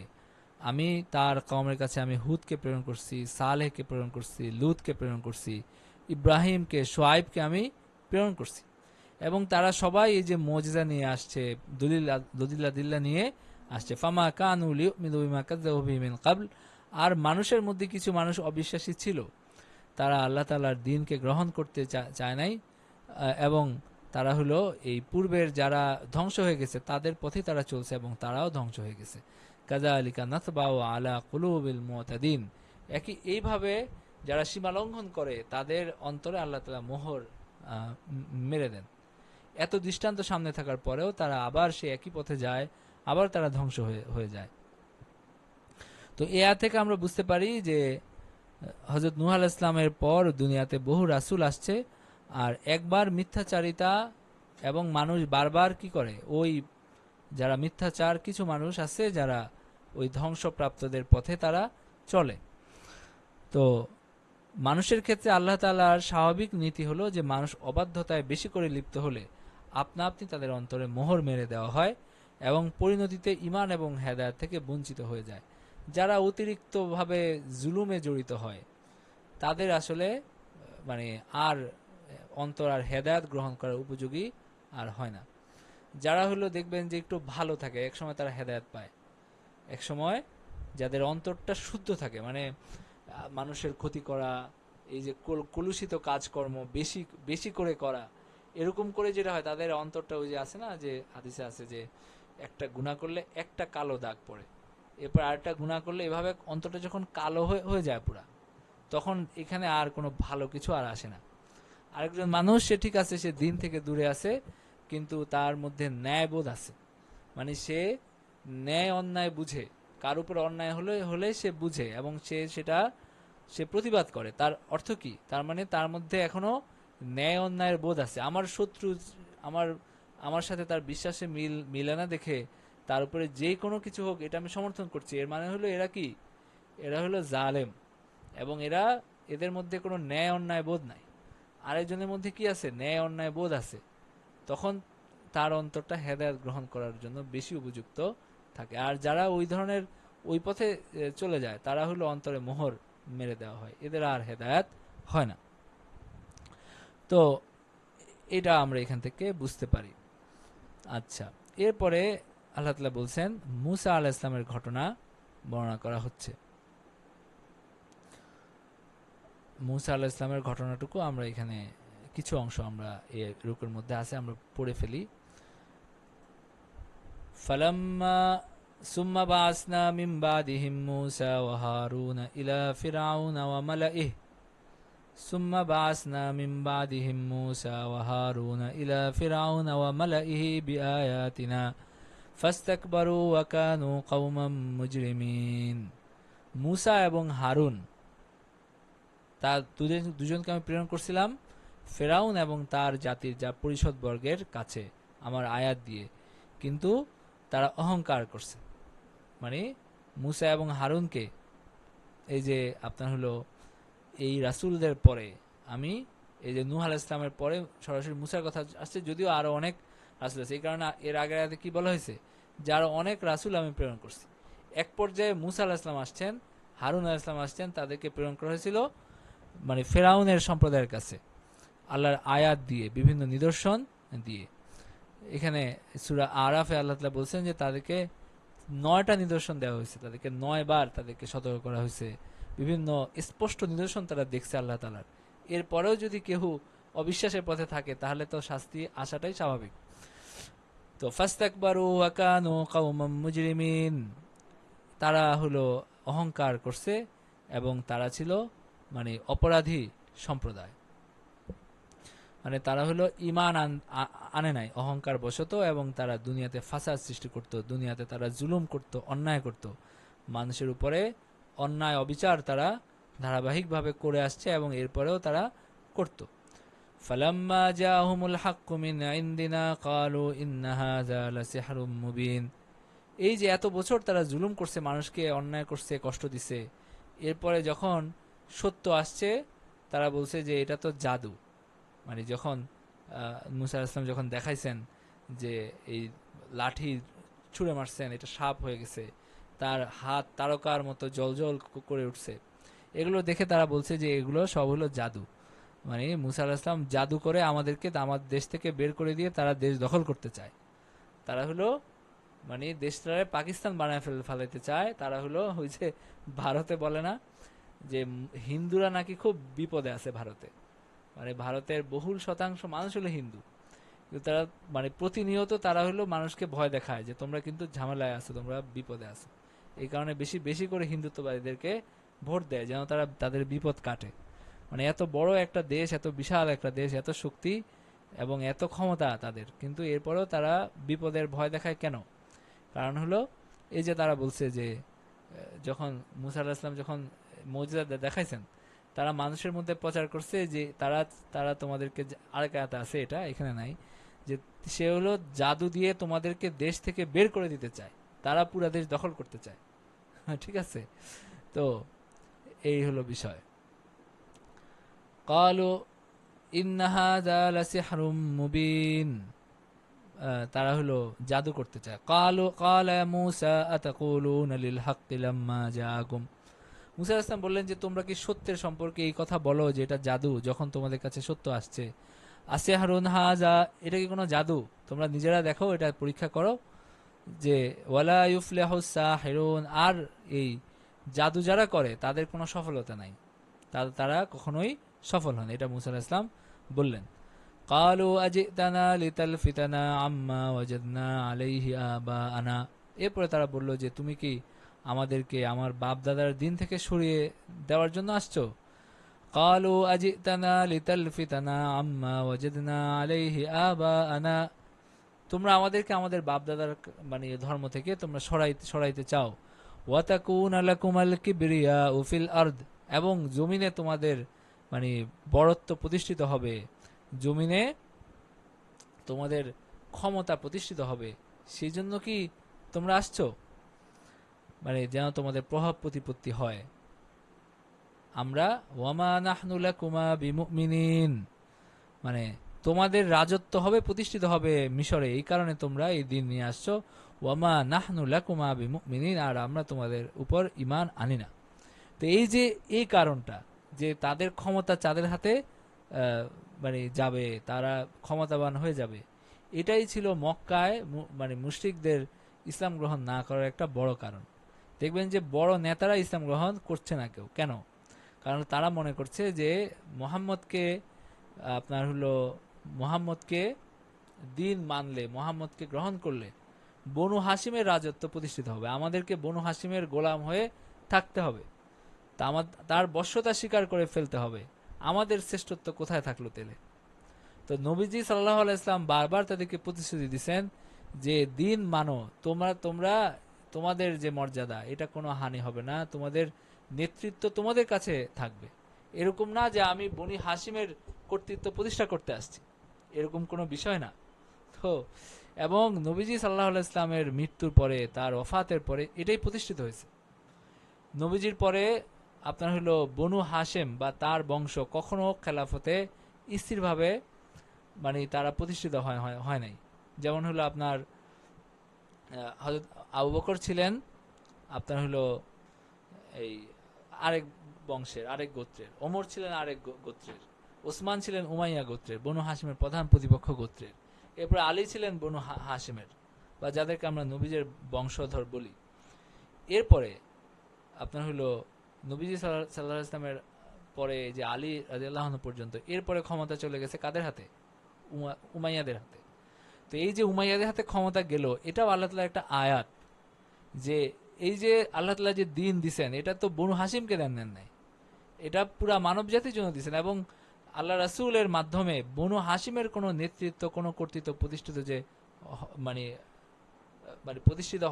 আমি তার কওমের কাছে আমি হুদকে প্রেরণ করছি, সালেহকে প্রেরণ করছি, লূতকে প্রেরণ করছি, ইব্রাহিমকে, শুআয়বকে আমি প্রেরণ করছি। এবং তারা সবাই এই যে মুজিজা নিয়ে আসছে, দলিল নিয়ে আসছে। ফামা কানু লিয়ুমিনু বিমা কাযযাবু বিহি মিন ক্বাবল, আর মানুষের মধ্যে কিছু মানুষ অবিশ্বাসী ছিল, তারা আল্লাহ তাআলার দ্বীনকে গ্রহণ করতে চায় নাই, এবং তারা হলো এই পূর্বের যারা ধ্বংস হয়ে গেছে তাদের পথে তারা চলছে, এবং তারাও ধ্বংস হয়ে গেছে। কাযালিকা নাতবাউ আলা কুলুবিল মুতাদিন, এইভাবে যারা সীমা লঙ্ঘন করে তাদের অন্তরে আল্লাহ তাআলা মোহর মেরে দেন। এত দৃষ্টান্ত সামনে থাকার পরেও তারা আবার সেই একই পথে যায়, আবার তারা ধ্বংস হয়ে যায়। তো এ আয়াত থেকে আমরা বুঝতে পারি যে হযরত নূহ আলাইহিস সালামের পর দুনিয়াতে বহু রাসূল আসছে, আর একবার মিথ্যাচারিতা, এবং মানুষ বারবার কি করে, ওই যারা মিথ্যাচার, কিছু মানুষ আছে যারা ওই ধ্বংসপ্রাপ্তদের পথে তারা চলে। তো মানুষের ক্ষেত্রে আল্লাহ তাআলার স্বাভাবিক নীতি হলো যে মানুষ অবাধ্যতায় বেশি করে লিপ্ত হলে আপনা আপনি তাদের অন্তরে মোহর মেরে দেওয়া হয়, এবং পরিণতিতে ঈমান এবং হেদায়েত থেকে বঞ্চিত হয়ে যায়। যারা অতিরিক্তভাবে জুলুমে জড়িত হয় তাদের আসলে মানে আর অন্তর আর হেদায়েত গ্রহণ করার উপযোগী আর হয় না। যারা হলো দেখবেন যে একটু ভালো থাকে, একসময় তারা হেদায়েত পায়, একসময় যাদের অন্তরটা শুদ্ধ থাকে, মানে মানুষের ক্ষতি করা, এই যে কলুষিত কাজকর্ম বেশি বেশি করে করা, এরকম করে যেটা হয় তাদের অন্তরটা, ওই যে আছে না যে হাদিসে আছে যে একটা গুনাহ করলে একটা কালো দাগ পড়ে, এরপর আরেকটা গুনাহ করলে এভাবে অন্তরটা যখন কালো হয়ে যায় পুরা, তখন এখানে আর কোনো ভালো কিছু আর আসে না। আরেকজন মানুষ, সে ঠিক আছে, সে দিন থেকে দূরে আছে, কিন্তু তার মধ্যে ন্যায়বোধ আছে, মানে সে ন্যায় অন্যায় বুঝে, কার উপর অন্যায় হলে সে বুঝে এবং সে প্রতিবাদ করে। তার অর্থ কি? তার মানে তার মধ্যে এখনো ন্যায় অন্যায়ের বোধ আছে। আমার শত্রু আমার সাথে তার বিশ্বাসে মিলে না দেখে তার উপরে যে কোনো কিছু হোক এটা আমি সমর্থন করছি, এর মানে হলো এরা হলো জালেম, এবং এদের মধ্যে কোনো ন্যায় অন্যায় বোধ নাই। আরেকজনের মধ্যে কি আছে? ন্যায় অন্যায় বোধ আছে। তখন তার অন্তরটা হেদায়েত গ্রহণ করার জন্য বেশি উপযুক্ত থাকে। আর যারা ওই ধরনের ওই পথে চলে যায় তারা হলো অন্তরে মোহর মেরে দেওয়া হয়, এদের আর হেদায়াত হয় না। তো এটা আমরা এখান থেকে বুঝতে পারি। আচ্ছা, এরপরে আল্লাহ তাআলা বলছেন মুসা আলাইহিস সালামের ঘটনা বর্ণনা করা হচ্ছে। মুসা আলাইহিস সালামের ঘটনাটুকু আমরা এখানে কিছু অংশ আমরা এই রুকুর মধ্যে আছে, আমরা পড়ে ফেলি। ফালাম্মা সুম্মা বাসনা মিন বাদিহিম মুসা ওয়া হারুন ইলা ফিরআউন ওয়া মালাইহি সুম্মা বাসনা মিন বাদিহিম মুসা ওয়া হারুন ইলা ফিরআউন ওয়া মালাইহি বিআয়াতিনা ফাস্তাকবারু ওয়া কানু কওমান মুজরিমিন। মুসা এবং হারুন তার দুজনকে আমি প্রেরণ করছিলাম ফেরাউন এবং তার জাতির যা পরিষদ বর্গের কাছে আমার আয়াত দিয়ে, কিন্তু তারা অহংকার করছে। মানে মুসা এবং হারুনকে, এই যে আপনার হলো এই রাসূলদের পরে আমি এই যে নূহ আলাইহিস সালামের পরে সরাসরি মুসার কথা আসছে, যদিও আরো অনেক রাসূল আছে, এই কারণে এর আগের আয়াতে কি বলা হয়েছে যে আরো অনেক রাসূল আমি প্রেরণ করছি। এক পর্যায়ে মুসা আলাইহিস সালাম আসছেন, হারুন আলাইহিস সালাম আসছেন, তাদেরকে প্রেরণ করা হয়েছিল মানে ফেরাউনের সম্প্রদায়ের কাছে আল্লাহর আয়াত দিয়ে, বিভিন্ন নিদর্শন দিয়ে। এখানে সূরা আরাফে আল্লাহ তাআলা বলছেন যে তাদেরকে 9টা নিদর্শন দেওয়া হয়েছে, তাদেরকে 9 বার তাদেরকে সতর্ক করা হয়েছে, বিভিন্ন স্পষ্ট নিদর্শন তারা দেখছে আল্লাহ তাআলার। এরপরেও যদি কেউ অবিশ্বাসের পথে থাকে তাহলে তো শাস্তি আসাটাই স্বাভাবিক। তো ফাস্তাকবারু ওয়া কানু কওমান মুজরিমিন, তারা হলো অহংকার করছে এবং তারা ছিল মানে অপরাধী সম্প্রদায়। মানে তারা হলো ঈমান আনে নাই অহংকার বশত, এবং তারা দুনিয়াতে ফাসাদ সৃষ্টি করত, দুনিয়াতে তারা জুলুম করত, অন্যায় করত, মানুষের উপরে অন্যায় অবিচার তারা ধারাবাহিকভাবে করে আসছে এবং এরপরেও তারা করত। ফালাম্মা জাআহুমুল হাক্কু মিন ইনদিনা ক্বালু ইন্না হাযা লাসিহরুম মুবিন। এই যে এত বছর তারা জুলুম করছে, মানুষকে অন্যায় করছে, কষ্ট দিছে, এরপরে যখন সত্য আসছে তারা বলছে যে এটা তো জাদু। মানে যখন মুসা আলাইহিস সালাম যখন দেখাইছেন যে এই লাঠি ছুঁড়ে মারছেন, এটা সাপ হয়ে গেছে, তার হাত তারকার মতো জলজল করে উঠছে, এগুলো দেখে তারা বলছে যে এগুলো সব হলো জাদু। মানে মুসা আলাইহিস সালাম জাদু করে আমাদেরকে আমার দেশ থেকে বের করে দিয়ে তারা দেশ দখল করতে চায়। তারা হলো মানে দেশটারে পাকিস্তান বানায় ফেলাইতে চায়। তারা হলো ওই যে ভারতে বলে না যে হিন্দুরা নাকি খুব বিপদে আছে ভারতে, মানে ভারতের বহুল শতাংশ মানুষ হলো হিন্দু, কিন্তু তারা মানে প্রতিনিয়ত তারা হলো মানুষকে ভয় দেখায় যে তোমরা কিন্তু ঝামেলায় আছো, তোমরা বিপদে আছো। এই কারণে বেশি বেশি করে হিন্দুত্ববাদীদেরকে ভোট দেয় যেন তারা তাদের বিপদ কাটে। মানে এত বড় একটা দেশ, এত বিশাল একটা দেশ, এত শক্তি এবং এত ক্ষমতা তাদের, কিন্তু এরপরেও তারা বিপদের ভয় দেখায় কেন? কারণ হলো এই যে তারা বলছে যে যখন মুসা আলাইহিস সালাম যখন মুজিজা দেখাইছেন, তারা মানুষের মধ্যে প্রচার করছে যে তারা তারা তোমাদেরকে, আরেক আয়াতে আছে এটা এখানে নাই, যে সে হলো জাদু দিয়ে তোমাদেরকে দেশ থেকে বের করে দিতে চায়, তারা পুরা দেশ দখল করতে চায়। ঠিক আছে, তো এই হলো বিষয়। ক্বালু ইন্না হাযা লাসিহরুম মুবিন, তারা হলো জাদু করতে চায়। ক্বালা মূসা আতাকুলুনা লিল হাক্কি লাম্মা জাআকুম। মুসা আলাইহিস সালাম বললেন যে তোমরা কি সত্যের সম্পর্কে এই কথা বলো যে এটা জাদু, যখন তোমাদের কাছে সত্য আসছে? আসিহরুন হাযা, এটা কি কোনো জাদু? তোমরা নিজেরা দেখো, এটা পরীক্ষা করো। যে ওয়ালা ইউফলিহুস সাহিরুন, আর এই জাদু যারা করে তাদের কোনো সফলতা নাই, তারা কখনোই সফল হন, এটা মুসা আলাইহিস সালাম বললেন। ক্বালু আজিতানা লিতালফিতানা আম্মা ওয়াজাদনা আলাইহি আবাআনা। এরপরে তারা বলল যে তুমি কি আমাদেরকে আমার বাপ দাদার দিন থেকে সরিয়ে দেওয়ার জন্য আসছো? ক্বালু আজিতানা লিতালফিতানা আম্মা ওয়াজাদনা আলাইহি আবাআনা, তোমরা আমাদেরকে আমাদের বাপ দাদার মানে ধর্ম থেকে তোমরা সরাইতে চাও। ওয়া তাকুনা লাকুমাল কিবরিয়াউ ফিল আরদ, এবং জমিনে তোমাদের মানে বড়ত্ব প্রতিষ্ঠিত হবে, জমিনে তোমাদের ক্ষমতা প্রতিষ্ঠিত হবে, সেই জন্য কি তোমরা আসছো? মানে যেন তোমাদের প্রভাব প্রতিপত্তি হয়। আমরা ওয়ামা নাহনু লাকুমা বিমুমিনিন, মানে তোমাদের রাজত্ব হবে, প্রতিষ্ঠিত হবে মিশরে, এই কারণে তোমরা এই দিন নিয়ে আসছো। ওয়ামা নাহনু লাকুমা বিমুমিনিন, আর আমরা তোমাদের উপর ঈমান আনি না। তো এই যে এই কারণটা, যে তাদের ক্ষমতা তাদের হাতে মানে যাবে, তারা ক্ষমতাবান হয়ে যাবে, এটাই ছিল মক্কায় মানে মুশরিকদের ইসলাম গ্রহণ না করার একটা বড় কারণ। দেখবেন যে বড় নেতারা ইসলাম গ্রহণ করছে না কেউ, কেন? কারণ তারা মনে করছে যে মোহাম্মদকে আপনার হলো মোহাম্মদকে দিন মানলে, মোহাম্মদকে গ্রহণ করলে বনু হাসিমের রাজত্ব প্রতিষ্ঠিত হবে, আমাদেরকে বনু হাসিমের গোলাম হয়ে থাকতে হবে, তার বশ্যতা স্বীকার করে ফেলতে হবে, আমাদের শ্রেষ্ঠত্ব কোথায় থাকলো তেলে? তো নবীজি সাল্লাল্লাহু আলাইহি ইসলাম বারবার তাদেরকে প্রতিশ্রুতি দিচ্ছেন যে দিন মানো, তোমরা তোমাদের যে মর্যাদা, এটা কোনো হানি হবে না, তোমাদের নেতৃত্ব তোমাদের কাছে থাকবে। এরকম না যে আমি বনি হাসিমের কর্তৃত্ব প্রতিষ্ঠা করতে আসছি, এরকম কোনো বিষয় না। তো এবং নবীজি সাল্লাল্লাহু আলাইহি ইসলামের মৃত্যুর পরে, তার ওফাতের পরে এটাই প্রতিষ্ঠিত হয়েছে। নবীজির পরে আপনার হলো বনু হাশেম বা তার বংশ কখনো খেলাফতে স্থিরভাবে মানে তারা প্রতিষ্ঠিত হয় নাই। যেমন হলো আপনার হযরত আবু বকর ছিলেন আপনার হলো এই আরেক বংশের, আরেক গোত্রের, ওমর ছিলেন আরেক গোত্রের, ওসমান ছিলেন উমাইয়া গোত্রের, বনু হাশিমের প্রধান প্রতিপক্ষ গোত্রের। এরপর আলী ছিলেন বনু হাশিমের, বা যাদেরকে আমরা নবীজের বংশধর বলি। এরপরে আপনার হলো নবীজি সাল্লাল্লাহু আলাইহি ইসলামের পরে যে আলী রাদিয়াল্লাহু আনহু পর্যন্ত, এরপরে ক্ষমতা চলে গেছে কাদের হাতে? উমাইয়াদের হাতে। তো এই যে উমাইয়াদের হাতে ক্ষমতা গেল, এটাও আল্লাহ তাআলার একটা আয়াত, যে এই যে আল্লাহ তাআলা যে দিন দিছেন, এটা তো বনু হাসিমকে দেন নাই, এটা পুরা মানব জাতির জন্য দিছেন। এবং আল্লাহ রাসূলের মাধ্যমে বনু হাসিমের কোনো নেতৃত্ব, কোনো কর্তৃত্ব প্রতিষ্ঠিত যে মানে মানে প্রতিষ্ঠিত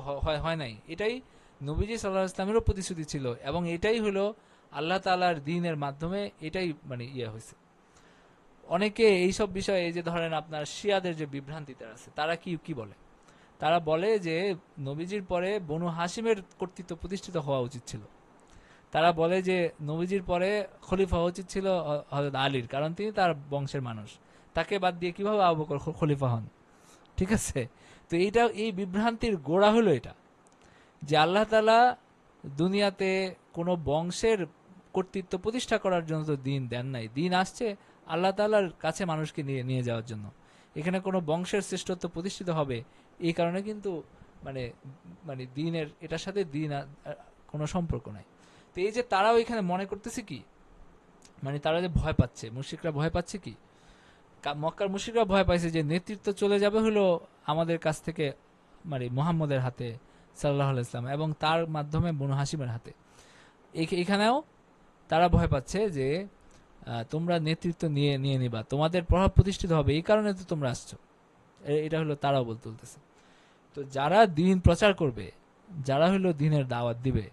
হয় নাই, এটাই নবীজি সাল্লাল্লাহু আলাইহি ইসলামেরও প্রতিশ্রুতি ছিল। এবং এটাই হলো আল্লাহ তাআলার দ্বীনের মাধ্যমে এটাই মানে হয়েছে। অনেকে এইসব বিষয়ে, এই যে ধরেন আপনার শিয়াদের যে বিভ্রান্তিটা আছে, তারা কি বলে? তারা বলে যে নবীজির পরে বনু হাসিমের কর্তৃত্ব প্রতিষ্ঠিত হওয়া উচিত ছিল। তারা বলে যে নবীজির পরে খলিফা হওয়া উচিত ছিল হযরত আলীর, কারণ তিনি তার বংশের মানুষ, তাকে বাদ দিয়ে কিভাবে আবু বকর খলিফা হন? ঠিক আছে। তো এই বিভ্রান্তির গোড়া হলো এটা, যে আল্লাহ তাআলা দুনিয়াতে কোনো বংশের কর্তৃত্ব প্রতিষ্ঠা করার জন্য তো দিন দেন নাই, দিন আসছে আল্লাহ তাআলার কাছে মানুষকে নিয়ে যাওয়ার জন্য। এখানে কোনো বংশের শ্রেষ্ঠত্ব প্রতিষ্ঠিত হবে এই কারণে কিন্তু মানে মানে দিনের এটার সাথে দিন কোনো সম্পর্ক নাই। তো এই যে তারাও এখানে মনে করতেছে কি, মানে তারা যে ভয় পাচ্ছে, মুশরিকরা ভয় পাচ্ছে কি, মক্কার মুশরিকরা ভয় পাইছে যে নেতৃত্ব চলে যাবে হলো আমাদের কাছ থেকে, মানে মুহাম্মদের হাতে সাল্লাল্লাহু আলাইহি ওয়াসাল্লাম, এবং তার মাধ্যমে বনু হাশিমের হাতে। এখানেও তারা ভয় পাচ্ছে যে তোমরা নেতৃত্ব নিয়ে নিবা, তোমাদের প্রভাব প্রতিষ্ঠিত হবে, এই কারণে তো তোমরা আসছো। এটা হলো তারাও বলতেছে। তো যারা দিন প্রচার করবে, যারা হলো দিনের দাওয়াত দিবে,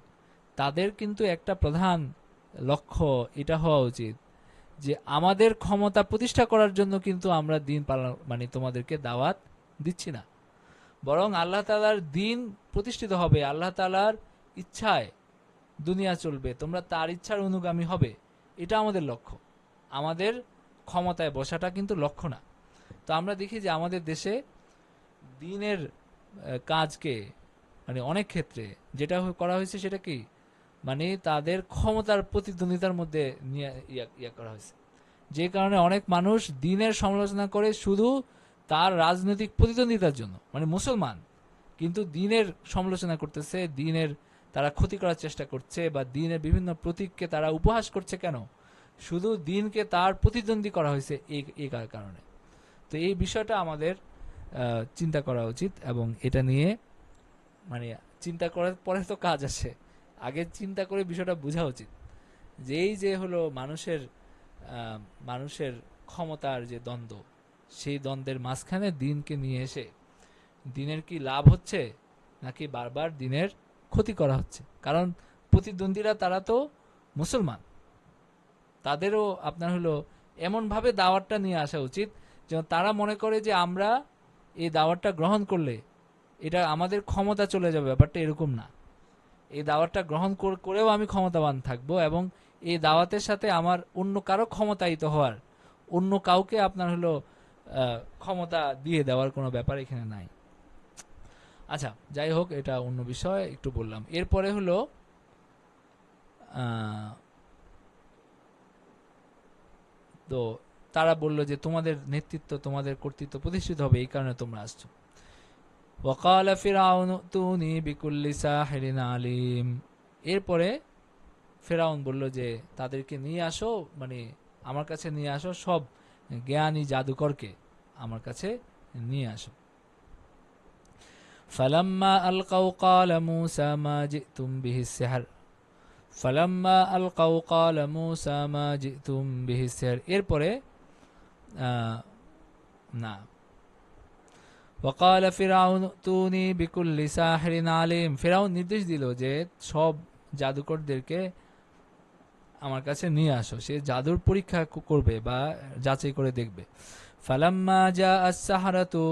তাদের কিন্তু একটা প্রধান লক্ষ্য এটা হওয়া উচিত যে আমাদের ক্ষমতা প্রতিষ্ঠা করার জন্য কিন্তু আমরা দিন পালন মানে তোমাদেরকে দাওয়াত দিচ্ছি না, বরং আল্লাহ তাআলার দিন প্রতিষ্ঠিত হবে, আল্লাহ তাআলার ইচ্ছায় দুনিয়া চলবে, তোমরা তার ইচ্ছার অনুগামী হবে, এটা আমাদের লক্ষ্য। আমাদের ক্ষমতায় বসাটা কিন্তু লক্ষ্য না। তো আমরা দেখি যে আমাদের দেশে দিনের কাজকে মানে অনেক ক্ষেত্রে যেটা করা হয়েছে সেটা কি, মানে তাদের ক্ষমতার প্রতিদ্বন্দ্বিতার মধ্যে নিয়ে করা হয়েছে, যে কারণে অনেক মানুষ দিনের সমালোচনা করে শুধু তার রাজনৈতিক প্রতিদ্বন্দ্বিতার জন্য, মানে মুসলমান কিন্তু দিনের সমালোচনা করতেছে, দিনের তারা ক্ষতি করার চেষ্টা করছে, বা দিনের বিভিন্ন প্রতীককে তারা উপহাস করছে। কেন? শুধু দিনকে তার প্রতিদ্বন্দ্বী করা হয়েছে এই কারণে। তো এই বিষয়টা আমাদের চিন্তা করা উচিত, এবং এটা নিয়ে মানে চিন্তা করার পরে তো কাজ আছে, আগে চিন্তা করে বিষয়টা বোঝা উচিত যে এই যে হলো মানুষের ক্ষমতার যে দ্বন্দ্ব, সেই দ্বন্দ্বের মাঝখানে দিনকে নিয়ে এসে দিনের কি লাভ হচ্ছে নাকি বারবার দিনের ক্ষতি করা হচ্ছে। কারণ প্রতিদ্বন্দ্বীরা তারা তো মুসলমান, তাদেরও আপনার হলো এমনভাবে দাওয়াতটা নিয়ে আসা উচিত যেন তারা মনে করে যে আমরা এই দাওয়াতটা গ্রহণ করলে এটা আমাদের ক্ষমতা চলে যাবে, ব্যাপারটা এরকম না। এই দাওয়াতটা গ্রহণ করেও আমি ক্ষমতাবান থাকবো, এবং এই দাওয়াতের সাথে আমার অন্য কারো ক্ষমতায়িত হওয়ার, অন্য কাউকে আপনার হলো ক্ষমতা দিয়ে দেওয়ার কোনো ব্যাপার এখানে নাই। আচ্ছা, যাই হোক, এটা অন্য বিষয়, একটু বললাম। এরপরে হলো তো তারা বলল যে তোমাদের নেতৃত্ব, তোমাদের কর্তৃত্ব প্রতিষ্ঠিত হবে, এই কারণে তোমরা আসছো। ওয়াকাল ফিরাউন তুনি বিকুল্লি সাহিরিন আলিম। এরপরে ফেরাউন বলল যে তাদেরকে নিয়ে আসো, মানে আমার কাছে নিয়ে আসো, সব জ্ঞানী জাদুকরকে আমার কাছে নিয়ে আসো। ফালাম্মা আলকাউ ক্বালা মূসা মা জিতুম বিহি সিহর, ফালাম্মা আলকাউ ক্বালা মূসা মা জিতুম বিহি সিহর। এরপরে না, ওয়াকাল ফিরাউন তুনি বিকুল্লি সাহিরিন আলিম। ফেরাউন নির্দেশ দিল যে সব জাদুকরদেরকে আমার কাছে নিয়ে আসো, সে জাদুর পরীক্ষা করবে বা যাচাই করে দেখবে। ফালাম্মা জা আস-সাহারাতু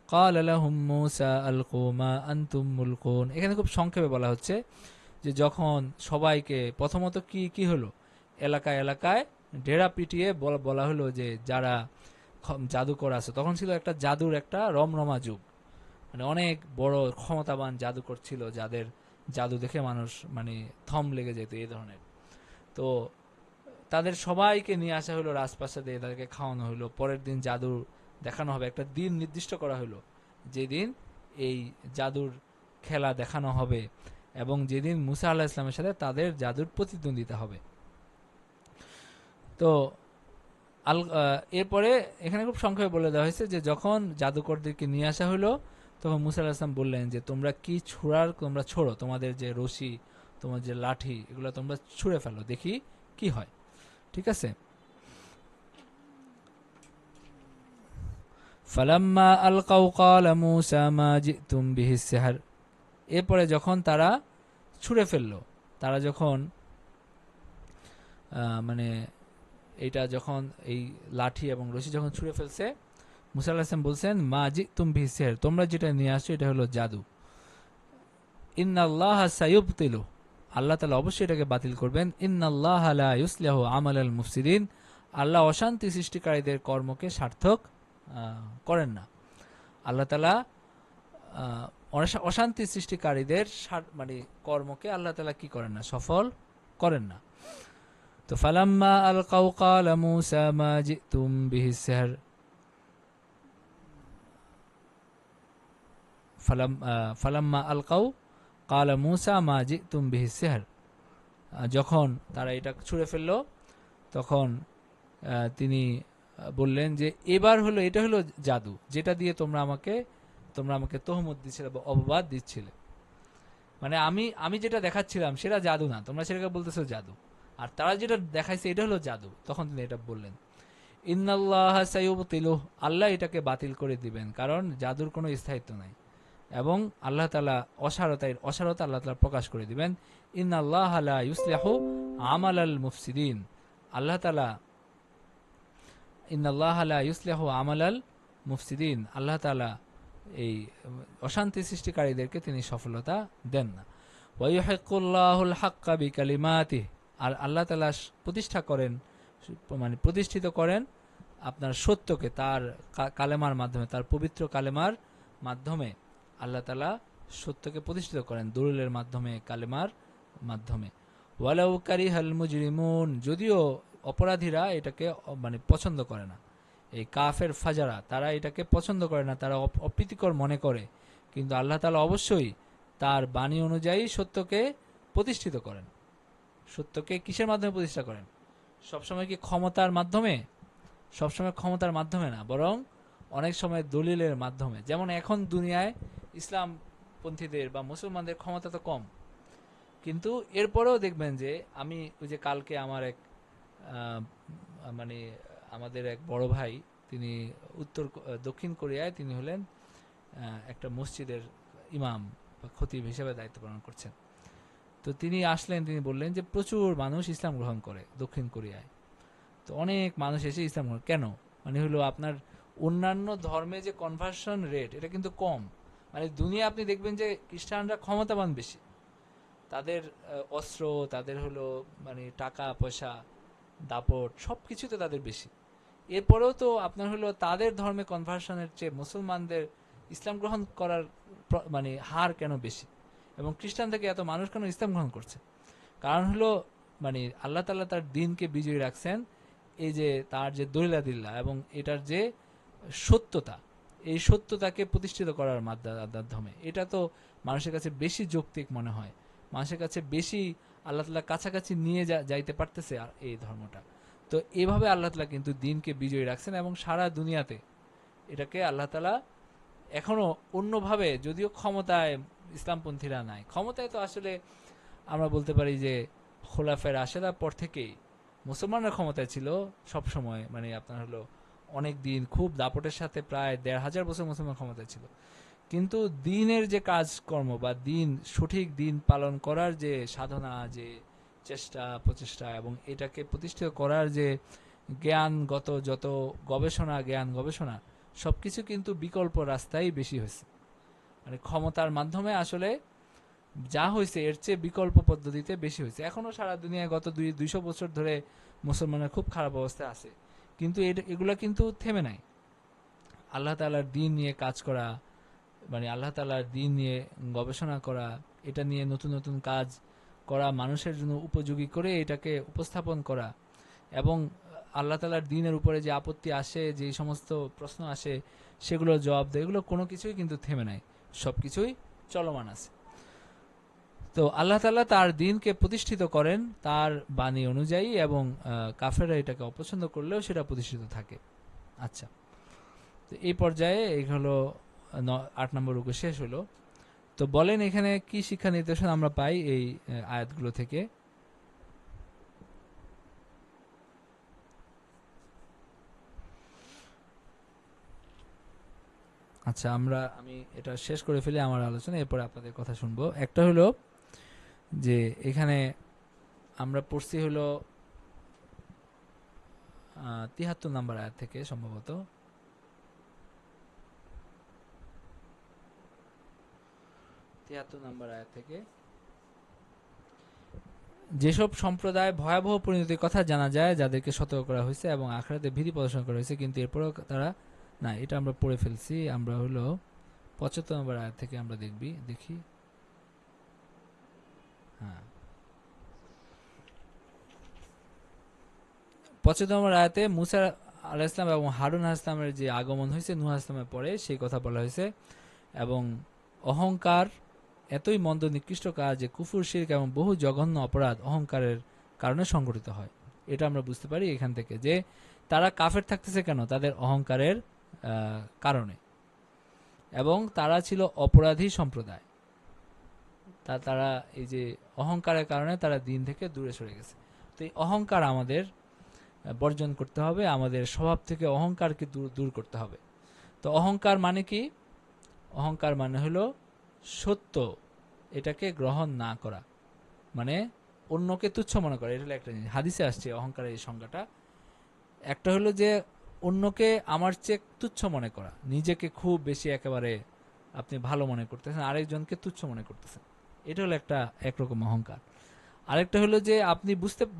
ক্বালা লাহুম মূসা আলকু মা আনতুম মুলকুন। এখানে খুব সংক্ষেপে বলা হচ্ছে যে যখন সবাইকে প্রথমত কি কি হলো, এলাকায় এলাকায় ডেরা পিটিয়ে বলা হলো যে যারা জাদুকর আছে, তখন ছিল একটা জাদুর একটা রমরমা যুগ, মানে অনেক বড় ক্ষমতাবান জাদুকর ছিল যাদের জাদু দেখে মানুষ মানে থম লেগে যেত, এই ধরনের। তো তাদের সবাইকে নিয়ে আসা হলো রাজপ্রাসাদে, তাদেরকে খাওয়ানো হলো। পরের দিন জাদু দেখানো হবে, একটা দিন নির্দিষ্ট করা হলো যেদিন এই জাদুর খেলা দেখানো হবে এবং যেদিন মুসা আল্লাহ ইসলামের সাথে তাদের জাদুর প্রতিদ্বন্দ্বিতা হবে। তো এরপরে এখানে খুব সংক্ষেপে বলে দেওয়া হয়েছে যে যখন জাদুকরদেরকে নিয়ে আসা হলো, তখন মুসা আল্লাহ ইসলাম বললেন যে তোমরা কি ছুড়ার তোমরা ছোড়ো, তোমাদের যে রশি, তোমার যে লাঠি, এগুলো তোমরা ছুঁড়ে ফেলো, দেখি কি হয়। ঠিক আছে। ফালাম্মা আলকাউ ক্বালা মূসা মা জিতুম বিহি সিহর। এরপরে যখন তারা ছুঁড়ে ফেললো, তারা যখন মানে এইটা যখন এই লাঠি এবং রশি যখন ছুঁড়ে ফেলছে, মুসা আলাইহিস সালাম বলছেন মা জিতুম বিহি সিহর, তোমরা যেটা নিয়ে আসছো এটা হলো জাদু। ইন্নাল্লাহা সায়ুবতিলু, আল্লাহ তাআলা অবশ্যই এটাকে বাতিল করবেন। ইন্নাল্লাহা লা ইউসলিহু আমালাল মুফসিদিন, আল্লাহ অশান্তি সৃষ্টিকারীদের কর্মকে সার্থক করেন না। আল্লাহ তাআলা অশান্তি সৃষ্টিকারীদের মানে কর্মকে আল্লাহ তাআলা কি করেন না, সফল করেন না। তো ফালাম্মা আলকাউ ক্বালা মূসা মা জিতুম বিহি সিহর, ফালাম্মা আলকাউ ক্বালা মূসা মা জিতুম বিহি সিহর। যখন তারা এটা ছুঁড়ে ফেললো, তখন তিনি বললেন যে এবার হলো, এটা হলো জাদু, যেটা দিয়ে তোমরা আমাকে তহমত দিচ্ছিলে বা অপবাদ দিচ্ছিলে। মানে আমি যেটা দেখাচ্ছিলাম সেটা জাদু না, তোমরা সেটাকে বলতেছো জাদু, আর তারা যেটা দেখাইছে এটা হলো জাদু। তখন তিনি এটা বললেন ইন্নাল্লাহা সায়ুবতিলুহু, আল্লাহ এটাকে বাতিল করে দিবেন, কারণ জাদুর কোনো স্থায়িত্ব নাই এবং আল্লাহ তাআলা অসারতা আল্লাহ তাআলা প্রকাশ করে দিবেন। ইন্নাল্লাহা লা ইউসলিহু আমালাল মুফসিদিন, আল্লাহ তাআলা ইন্নাল্লাহা লা ইউসলিহু আমালাল মুফসিদিন, আল্লাহ তাআলা এই অশান্তি সৃষ্টিকারীদেরকে তিনি সফলতা দেন না। ওয়া ইউহিক্কুল্লাহুল হাক্কা বিকালিমাতিহি, আর আল্লাহ তাআলা প্রতিষ্ঠা করেন, মানে প্রতিষ্ঠিত করেন আপনার সত্যকে তার কালেমার মাধ্যমে, তার পবিত্র কালেমার মাধ্যমে আল্লাহ তাআলা সত্যকে প্রতিষ্ঠিত করেন, দলিলের মাধ্যমে, কালেমার মাধ্যমে। ওয়ালাউ কারিহাল মুজরিমুন, যদিও অপরাধীরা এটাকে মানে পছন্দ করে না, এই কাফের ফাজারা তারা এটাকে পছন্দ করে না, তারা অপ্রীতিকর মনে করে, কিন্তু আল্লাহ তাআলা অবশ্যই তার বাণী অনুযায়ী সত্যকে প্রতিষ্ঠিত করেন। সত্যকে কিসের মাধ্যমে প্রতিষ্ঠা করেন? সবসময় কি ক্ষমতার মাধ্যমে? সবসময় ক্ষমতার মাধ্যমে না, বরং অনেক সময় দলিলের মাধ্যমে। যেমন এখন দুনিয়ায় ইসলামপন্থীদের বা মুসলমানদের ক্ষমতা তো কম, কিন্তু এরপরেও দেখবেন যে আমি ওই যে কালকে আমার এক মানে আমাদের এক বড় ভাই, তিনি দক্ষিণ কোরিয়ায় তিনি হলেন একটা মসজিদের ইমাম বা খতিব হিসেবে দায়িত্ব পালন করছেন। তো তিনি আসলেন, তিনি বললেন যে প্রচুর মানুষ ইসলাম গ্রহণ করে দক্ষিণ কোরিয়ায়। তো অনেক মানুষ এসে ইসলাম গ্রহণ, কেন? মানে হলো আপনার অন্যান্য ধর্মে যে কনভার্সন রেট এটা কিন্তু কম। মানে দুনিয়া আপনি দেখবেন যে খ্রিস্টানরা ক্ষমতাবান বেশি, তাদের অস্ত্র, তাদের হলো মানে টাকা পয়সা, দাপট, সব কিছুতে তাদের বেশি। এরপরেও তো আপনার হলো তাদের ধর্মে কনভার্সনের চেয়ে মুসলমানদের ইসলাম গ্রহণ করার মানে হার কেন বেশি, এবং খ্রিস্টান থেকে এত মানুষ কেন ইসলাম গ্রহণ করছে? কারণ হলো মানে আল্লাহ তাআলা তার দ্বীনকে বিজয়ী রাখছেন, এই যে তার যে দলিলাদিল্লাহ এবং এটার যে সত্যতা, এই সত্যতাকে প্রতিষ্ঠিত করার মাধ্যমে। এটা তো মানুষের কাছে বেশি যৌক্তিক মনে হয়, মানুষের কাছে বেশি আল্লাহ তাআলা কাছাকাছি নিয়ে যাইতে পারতেছে এই ধর্মটা। তো এভাবে আল্লাহ তাআলা কিন্তু দ্বীনকে বিজয়ী রাখছেন, এবং সারা দুনিয়াতে এটাকে আল্লাহ তাআলা এখনো অন্যভাবে, যদিও ক্ষমতায় ইসলামপন্থীরা নাই, ক্ষমতায় তো আসলে আমরা বলতে পারি যে খোলাফায়ে রাশেদার পর থেকেই মুসলমানরা ক্ষমতায় ছিল সব সময়, মানে আপনার হলো অনেক দিন খুব দাপটের সাথে প্রায় ১৫০০ বছর মুসলমান ক্ষমতায় ছিল। কিন্তু দিনের যে কাজকর্ম বা দিন সঠিক দিন পালন করার যে সাধনা, যে চেষ্টা প্রচেষ্টা, এবং এটাকে প্রতিষ্ঠিত করার যে জ্ঞানগত যত গবেষণা, জ্ঞান গবেষণা, সবকিছু কিন্তু বিকল্প রাস্তায় বেশি হয়েছে। মানে ক্ষমতার মাধ্যমে আসলে যা হয়েছে এর চেয়ে বিকল্প পদ্ধতিতে বেশি হয়েছে। এখনো সারা দুনিয়ায় গত ২০০ বছর ধরে মুসলমানের খুব খারাপ অবস্থায় আছে, কিন্তু এগুলা কিন্তু থেমে নাই। আল্লাহ তাআলার দ্বীন নিয়ে কাজ করা, মানে আল্লাহ তাআলার দ্বীন নিয়ে গবেষণা করা, এটা নিয়ে নতুন নতুন কাজ করা, মানুষের জন্য উপযোগী করে এটাকে উপস্থাপন করা, এবং আল্লাহ তাআলার দ্বীনের উপরে যে আপত্তি আসে, যে সমস্ত প্রশ্ন আসে, সেগুলোর জবাব দেয়, এগুলো কোনো কিছুই কিন্তু থেমে নাই, সব কিছুই চলমান আছে। তো আল্লাহ তাআলা তার দ্বীনকে প্রতিষ্ঠিত করেন তার বাণী অনুযায়ী, এবং কাফেররা এটাকে অপছন্দ করলেও সেটা প্রতিষ্ঠিত থাকে। আচ্ছা, তো এই পর্যায়ে এই হলো ৮ নম্বর রুকু শেষ হলো। তো বলেন এখানে কি শিক্ষা নির্দেশনা আমরা পাই এই আয়াতগুলো থেকে? আচ্ছা, আমি এটা শেষ করে ফেলি আমার আলোচনা, এরপরে আপনাদের কথা শুনবো। একটা হলো যে এখানে আমরা পড়ছি হলো ৭৩ নম্বর আয়াত থেকে, সম্ভবত ৭৩ নম্বর আয়াত থেকে, যেসব সম্প্রদায় ভয়াবহ পরিণতির কথা জানা যায়, যাদেরকে সতর্ক করা হয়েছে এবং আখিরাতে ভীতি প্রদর্শন করা হয়েছে, কিন্তু এরপরেও তারা না, এটা আমরা পড়ে ফেলছি। আমরা হলো ৭৫ নম্বর আয়াত থেকে আমরা দেখি। হ্যাঁ, ৭৫ নম্বর আয়াতে মুসা আলাইহিস সালাম এবং হারুন আলাইহিস সালামের যে আগমন হয়েছে নূহ আলাইহিস সালামের পরে, সেই কথা বলা হয়েছে। এবং অহংকার এতই মন্দ নিকৃষ্ট কাজ যে কুফর, শিরক এবং বহু জঘন্য অপরাধ অহংকারের কারণে সংঘটিত হয়। এটা আমরা বুঝতে পারি এখান থেকে যে তারা কাফের থাকতেছে কেন, তাদের অহংকারের কারণে, এবং তারা ছিল অপরাধী সম্প্রদায়। তারা এই যে অহংকারের কারণে তারা দিন থেকে দূরে সরে গেছে। তো এই অহংকার আমাদের বর্জন করতে হবে, আমাদের স্বভাব থেকে অহংকারকে দূর করতে হবে। তো অহংকার মানে কি? অহংকার মানে হলো সত্য এটাকে গ্রহণ না করা, মানে অন্যকে তুচ্ছ মনে করা। এটা হলো একটা জিনিস, হাদিসে আসছে অহংকারের এই সংজ্ঞাটা। একটা হলো যে অন্যকে আমার চেয়ে তুচ্ছ মনে করা, নিজেকে খুব বেশি একেবারে আপনি ভালো মনে করতেছেন, আরেকজনকে তুচ্ছ মনে করতেছেন, এটা হলো একরকম অহংকার। আরেকটা হলো যে আপনি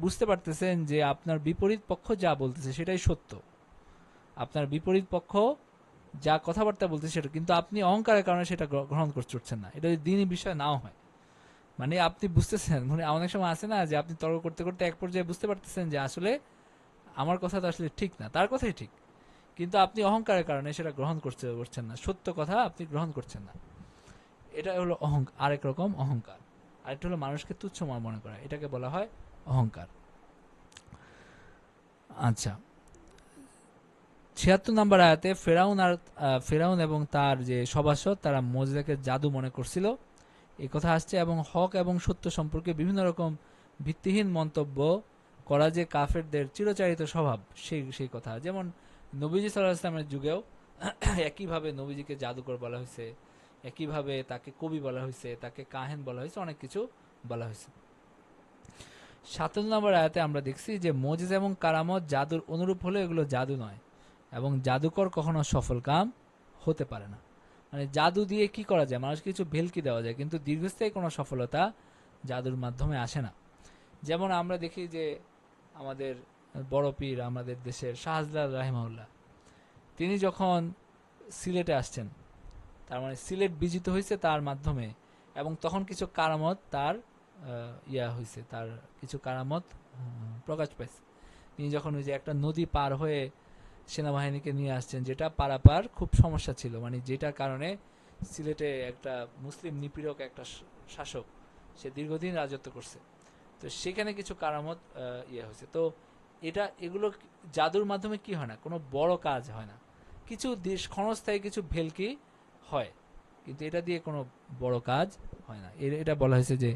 বুঝতে পারতেছেন যে আপনার বিপরীত পক্ষ যা বলতেছে সেটাই সত্য, আপনার বিপরীত পক্ষ যা কথাবার্তা বলতেছে সেটা, কিন্তু আপনি অহংকারের কারণে সেটা গ্রহণ করছেন না। এটা যদি দিনই বিষয় নাও হয়, মানে আপনি বুঝতেছেন, মানে অনেক সময় আছে না যে আপনি তর্ক করতে করতে এক পর্যায়ে বুঝতে পারতেছেন যে আসলে আমার কথা তো আসলে ঠিক না, তার কথাই ঠিক, কিন্তু আপনি অহংকারের কারণে সেটা গ্রহণ করছেন না, সত্য কথা আপনি গ্রহণ করছেন না। এটা হলো আরেক রকম অহংকার। আরেকটা হলো মানুষকে তুচ্ছ মনে করা, এটাকে বলা হয় অহংকার। আচ্ছা, ৭৬ নম্বর আয়াতে ফেরাউন এবং তার যে সভাসদ তারা মুজিজাকে জাদু মনে করছিল, এই কথা আসছে। এবং হক এবং সত্য সম্পর্কে বিভিন্ন রকম ভিত্তিহীন মন্তব্য করা যে কাফেরদের চিরচারিত স্বভাব, সেই কথা। যেমন নবীজি সাল্লাল্লাহু আলাইহি ওয়াসাল্লামের যুগেও একইভাবে নবীজিকে জাদুকর বলা হয়েছে, একইভাবে তাকে কবি বলা হয়েছে, তাকে কাহেন বলা হয়েছে, অনেক কিছু বলা হয়েছে। ৭৭ নম্বর আয়াতে আমরা দেখছি যে মুজিজা এবং কারামত জাদুর অনুরূপ হলে এগুলো জাদু নয়, এবং জাদুকর কখনো সফল কাম হতে পারে না। মানে জাদু দিয়ে কি করা যায়, মানুষ কিছু ভেলকি দেওয়া যায়, কিন্তু দীর্ঘস্থায়ী কোনো সফলতা জাদুর মাধ্যমে আসে না। যেমন আমরা দেখি যে আমাদের বড় পীর আমাদের দেশের শাহজালাল রাহিমাহুল্লাহ, তিনি যখন সিলেটে আসছেন, তার মানে সিলেট বিজিত হয়েছে তার মাধ্যমে, এবং তখন কিছু কারামত তার হয়েছে, তার কিছু কারামত প্রকাশ পাইছে। তিনি যখন ওই যে একটা নদী পার হয়ে সেনাবাহিনীকে নিয়ে আসছেন, যেটা পারাপার খুব সমস্যা ছিল, মানে যেটার কারণে সিলেটে একটা মুসলিম নিপীড়ক একটা শাসক, সে দীর্ঘদিন রাজত্ব করছে, তো সেখানে কিছু কারামত হয়েছে। তো এগুলো জাদুর মাধ্যমে কি হয় না, কোনো বড় কাজ হয় না, কিছু ক্ষণস্থায়ী কিছু ভেলকি হয়, কিন্তু এটা দিয়ে কোনো বড় কাজ হয় না। এটা বলা হয়েছে যে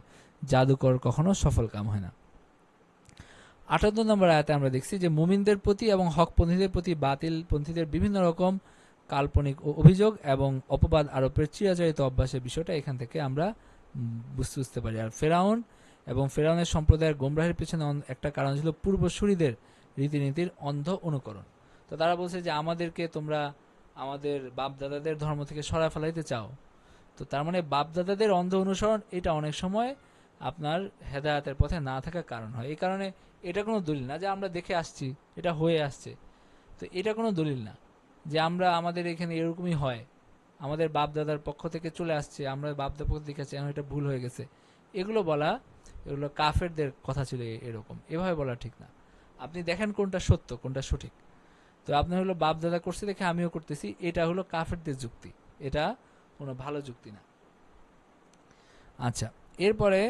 জাদুকর কখনো সফল কাম হয় না। ৭৮ নম্বর আয়াতে আমরা দেখছি যে মুমিনদের প্রতি এবং হকপন্থীদের প্রতি বাতিলপন্থীদের বিভিন্ন রকম কাল্পনিক অভিযোগ এবং অপবাদ আরোপের চিরাচরিত অভ্যাসের বিষয়টা এখান থেকে আমরা বুঝতে পারি। আর ফেরাউন এবং ফেরাউনের সম্প্রদায়ের গোমরাহের পেছনে একটা কারণ ছিল পূর্বসূরীদের রীতিনীতির অন্ধ অনুকরণ। তো তারা বলছে যে আমাদেরকে তোমরা আমাদের বাপদাদাদের ধর্ম থেকে সরায় ফেলাইতে চাও, তো তার মানে বাপদাদাদের অন্ধ অনুসরণ এটা অনেক সময় আপনার হেদায়েতের পথে না থাকার কারণ হয়। এই কারণে এটা কোনো দলিল না যে আমরা দেখে আসছি এটা হয়ে আসছে, তো এটা কোনো দলিল না যে আমরা আমাদের এখানে এরকমই হয়, আমাদের বাপদাদার পক্ষ থেকে চলে আসছে, আমরা বাপদাদার পক্ষ থেকে এটা ভুল হয়ে গেছে, এগুলো বলা, এগুলো কাফেরদের কথা ছিল এরকম, এভাবে বলা ঠিক না। আপনি দেখেন কোনটা সত্য কোনটা সঠিক। তো আপনার হলো বাপদাদা করছে দেখে আমিও করতেছি, এটা হলো কাফেরদের যুক্তি, এটা কোনো ভালো যুক্তি না। আচ্ছা, এরপরে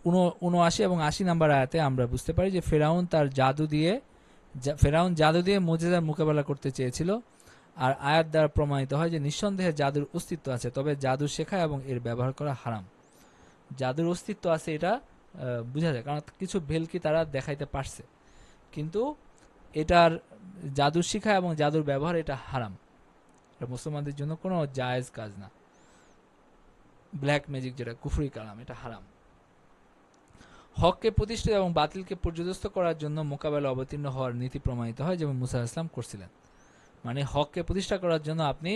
৭৯ এবং ৮০ নাম্বার আয়াতে আমরা বুঝতে পারি যে ফেরাউন জাদু দিয়ে মুজিজার মোকাবেলা করতে চেয়েছিল। আর আয়াত দ্বারা প্রমাণিত হয় যে নিঃসন্দেহে জাদুর অস্তিত্ব আছে, তবে জাদু শেখা এবং এর ব্যবহার করা হারাম। জাদুর অস্তিত্ব আছে এটা বোঝা যায়, কারণ কিছু ভেলকি তারা দেখাইতে পারছে, কিন্তু এটার জাদু শিখা এবং জাদুর ব্যবহার এটা হারাম, এটা মুসলমানদের জন্য কোনো জায়েজ কাজ না। ব্ল্যাক ম্যাজিক যেটা কুফরি কালাম, এটা হারাম। হককে প্রতিষ্ঠিত এবং বাতিলকে পর্যদস্ত করার জন্য মোকাবেলা অবতীর্ণ হওয়ার নীতি প্রমাণিত হয়, যেমন মুসা ইসলাম করছিলেন। মানে হককে প্রতিষ্ঠা করার জন্য আপনি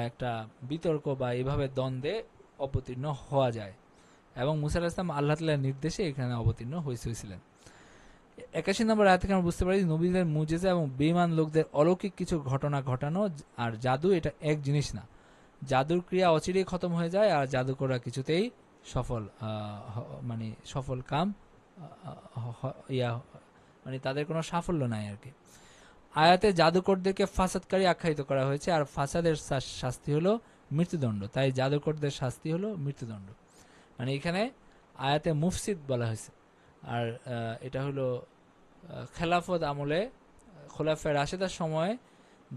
একটা বিতর্ক বা এইভাবে দ্বন্দ্বে অবতীর্ণ হওয়া যায়, এবং মুসা ইসলাম আল্লাহ তাআলার নির্দেশে এখানে অবতীর্ণ হয়েছিলেন। ৮১ নম্বর আয়াত থেকে আমরা বুঝতে পারি নবীদের মুজিজা এবং বেঈমান লোকদের অলৌকিক কিছু ঘটনা ঘটানো আর জাদু এটা এক জিনিস না। জাদুর ক্রিয়া অচিরেই খতম হয়ে যায়, আর জাদুকররা কিছুতেই সফল কাম মানে তাদের কোনো সাফল্য নাই আর কি। আয়াতে জাদুকরদেরকে ফাসাদকারী আখ্যায়িত করা হয়েছে, আর ফাসাদের শাস্তি হলো মৃত্যুদণ্ড, তাই জাদুকরদের শাস্তি হলো মৃত্যুদণ্ড। মানে এখানে আয়াতে মুফসিদ বলা হয়েছে, আর এটা হলো খেলাফত আমলে খোলাফায়ে রাশেদার সময়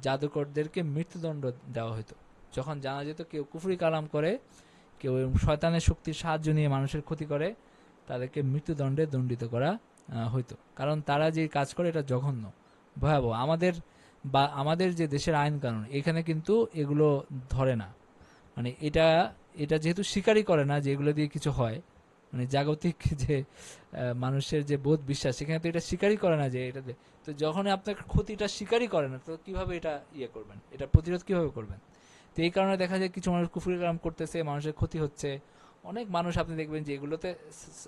জাদুকরদেরকে মৃত্যুদণ্ড দেওয়া হতো। যখন জানা যেত কেউ কুফরি কালাম করে, কেউ শয়তানের শক্তির সাহায্য নিয়ে মানুষের ক্ষতি করে, তাদেরকে মৃত্যুদণ্ডে দণ্ডিত করা হইতো, কারণ তারা যে কাজ করে এটা জঘন্য ভয়াবহ। আমাদের যে দেশের আইন কানুন এখানে কিন্তু এগুলো ধরে না, মানে এটা যেহেতু স্বীকারই করে না যে এগুলো দিয়ে কিছু হয়, মানে জাগতিক যে মানুষের যে বোধ বিশ্বাস সেখানে তো এটা স্বীকারই করে না যে এটাতে, তো যখন আপনার ক্ষতিটা স্বীকারই করে না, তো কিভাবে এটা করবেন, এটা প্রতিরোধ কিভাবে করবেন? তো এই কারণে দেখা যায় কিছু মানুষ কুফরি কালাম করতেছে, মানুষের ক্ষতি হচ্ছে, অনেক মানুষ আপনি দেখবেন যে এগুলোতে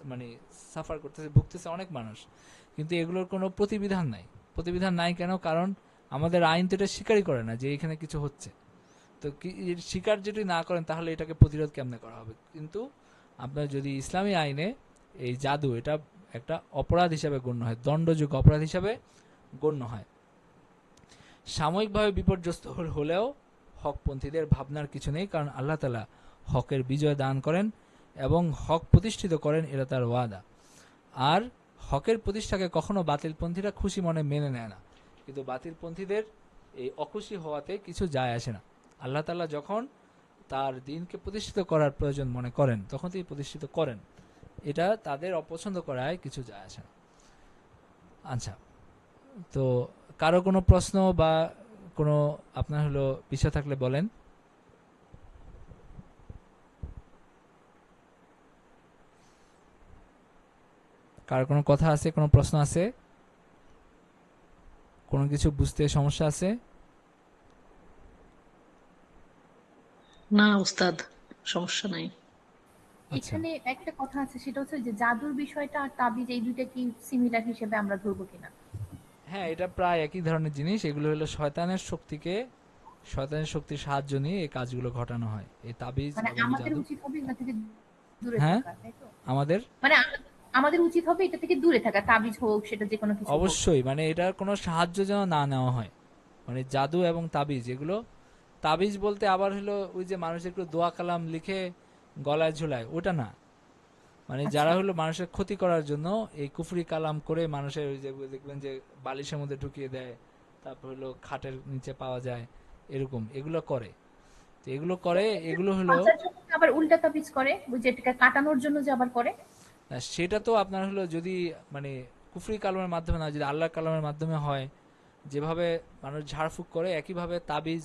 মানে সাফার করতেছে, ভুগতেছে অনেক মানুষ, কিন্তু এগুলোর কোনো প্রতিবিধান নাই কেন? কারণ আমাদের আইন তো এটা স্বীকারই করে না যে এখানে কিছু হচ্ছে। তো স্বীকার যদি না করেন তাহলে এটাকে প্রতিরোধ কেমনে করা হবে? কিন্তু আপনার যদি ইসলামী আইনে এই জাদু এটা একটা অপরাধ হিসাবে গণ্য হয়, দণ্ডযোগ্য অপরাধ হিসাবে গণ্য হয়। সাময়িকভাবে বিপর্যস্ত হলেও হকপন্থীদের ভাবনার কিছু নেই, কারণ আল্লাহ তাআলা হকের বিজয় দান করেন এবং হক প্রতিষ্ঠিত করেন, এটা তার ওয়াদা। আর হকের প্রতিষ্ঠাকে কখনো বাতিলপন্থীরা খুশি মনে মেনে নেয় না, কিন্তু বাতিলপন্থীদের এই অখুশি হওয়াতে কিছু যায় আসে না। আল্লাহ তাআলা যখন তার দ্বীনকে প্রতিষ্ঠিত করার প্রয়োজন মনে করেন তখন তিনি প্রতিষ্ঠিত করেন, এটা তাদের অপছন্দ করায় কিছু যায় আসে না। আচ্ছা, তো কারো কোনো প্রশ্ন বা কোনো আপনার হলো বিষয় থাকলে বলেন। কার কোনো কথা আছে, কোনো প্রশ্ন আছে, কোনো কিছু বুঝতে সমস্যা আছে? না উস্তাদ, সমস্যা নাই। আচ্ছা, এখানে একটা কথা আছে, সেটা হচ্ছে যে জাদুর বিষয়টা আর তাবিজ এই দুইটা কি সিমিলার হিসেবে আমরা ধরবো কিনা? হ্যাঁ, এটা প্রায় একই ধরনের জিনিস। এগুলো হলো শয়তানের শক্তির সাহায্য নিয়ে এই কাজগুলো ঘটানো হয়, এই তাবিজ মানে এবং আমাদের জাদু। উচিত হবে এগুলা থেকে দূরে হ্যাঁ, থাকা, তাই তো? আমাদের মানে আমাদের উচিত হবে এটা থেকে দূরে থাকা, তাবিজ হোক সেটা যে কোনো কিছু হোক। অবশ্যই মানে এটার কোনো সাহায্য যেন না নেওয়া হয়। মানে জাদু এবং তাবিজ এগুলো, তাবিজ বলতে আবার হলো ওই যে মানুষ একটু দোয়া কালাম লিখে গলায় ঝুলায়, ওটা না। মানে যারা আচ্ছা, হলো মানুষের ক্ষতি করার জন্য এই কুফরি কালাম করে মানুষের ওই যে দেখবেন যে বালিশের মধ্যে ঢুকিয়ে দেয়, তারপর হলো খাটের নিচে পাওয়া যায়, এরকম এগুলো করে। তো এগুলো তো করে, এটা এগুলো হলো বাঁচার জন্য কি আবার উল্টা তাবিজ করে, ওই যেটাকে কাটানোর জন্য যে আবার করে? সেটা তো আপনার হলো যদি মানে কুফরি কালামের মাধ্যমে না, যদি আল্লাহর কালামের মাধ্যমে হয়, যেভাবে মানুষ ঝাড়ফুঁক করে একইভাবে তাবিজ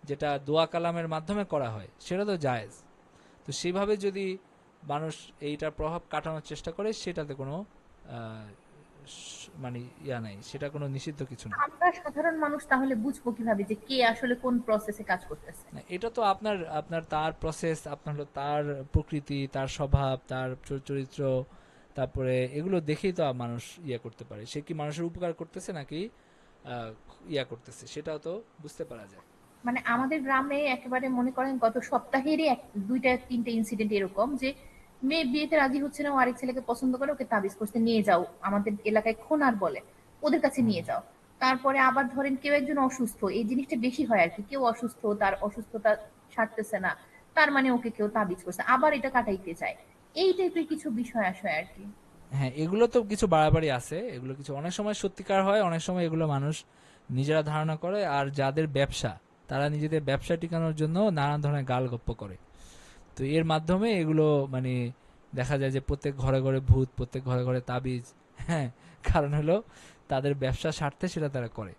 যেটা দোয়া কালামের মাধ্যমে করা হয় সেটা তো জায়েজ। তো সেইভাবে যদি মানুষ এইটার প্রভাব কাটানোর চেষ্টা করে সেটাতে কোনো আহ, মানে ইয়া নাই, সেটা কোনো নিষিদ্ধ কিছু না। আমরা সাধারণ মানুষ তাহলে বুঝবো কিভাবে যে কে আসলে কোন প্রসেসে কাজ করতেছে? না, এটা তো আপনার আপনার তার প্রসেস, আপনার হলো তার প্রকৃতি, তার স্বভাব, তার চরিত্র, তারপরে এগুলো দেখেই তো মানুষ ইয়া করতে পারে সে কি মানুষের উপকার করতেছে নাকি আহ, ইয়া করতেছে, সেটাও তো বুঝতে পারা যায়। মানে আমাদের গ্রামে একেবারে মনে করেন গত সপ্তাহেরই দুইটা তিনটে ইনসিডেন্ট এরকম যে মেয়ে বিয়েতে রাজি হচ্ছে না, ও আরেক ছেলেকে পছন্দ করে, ওকে তাবিজ করতে নিয়ে যাও, আমাদের এলাকায় খোনার বলে, ওদের কাছে হুম। নিয়ে যাও। তারপরে আবার ধরেন কেউ একজন অসুস্থ, এই জিনিসটা বেশি হয় আর কি, কেউ অসুস্থ, তার অসুস্থতা সারতেছে না, তার মানে ওকে কেউ তাবিজ করছে, আবার এটা কাটাইতে চায়। এই টাইপের কিছু বিষয় আসে আর কি। হ্যাঁ, এগুলো তো কিছু বাড়াবাড়ি আছে, এগুলো কিছু অনেক সময় সত্যিকার হয়, অনেক সময় এগুলো মানুষ নিজেরা ধারণা করে। আর যাদের ব্যবসা, তারা নিজেদের ব্যবসা টিকানোর জন্য নানান ধরনের গালগপ্প করে। তো এর মাধ্যমে এগুলো মানে দেখা যায় যে প্রত্যেক ঘরে ঘরে ভূত, প্রত্যেক ঘরে ঘরে তাবিজ। হ্যাঁ, কারণ হলো তাদের ব্যবসা স্বার্থে সেটা তারা করে।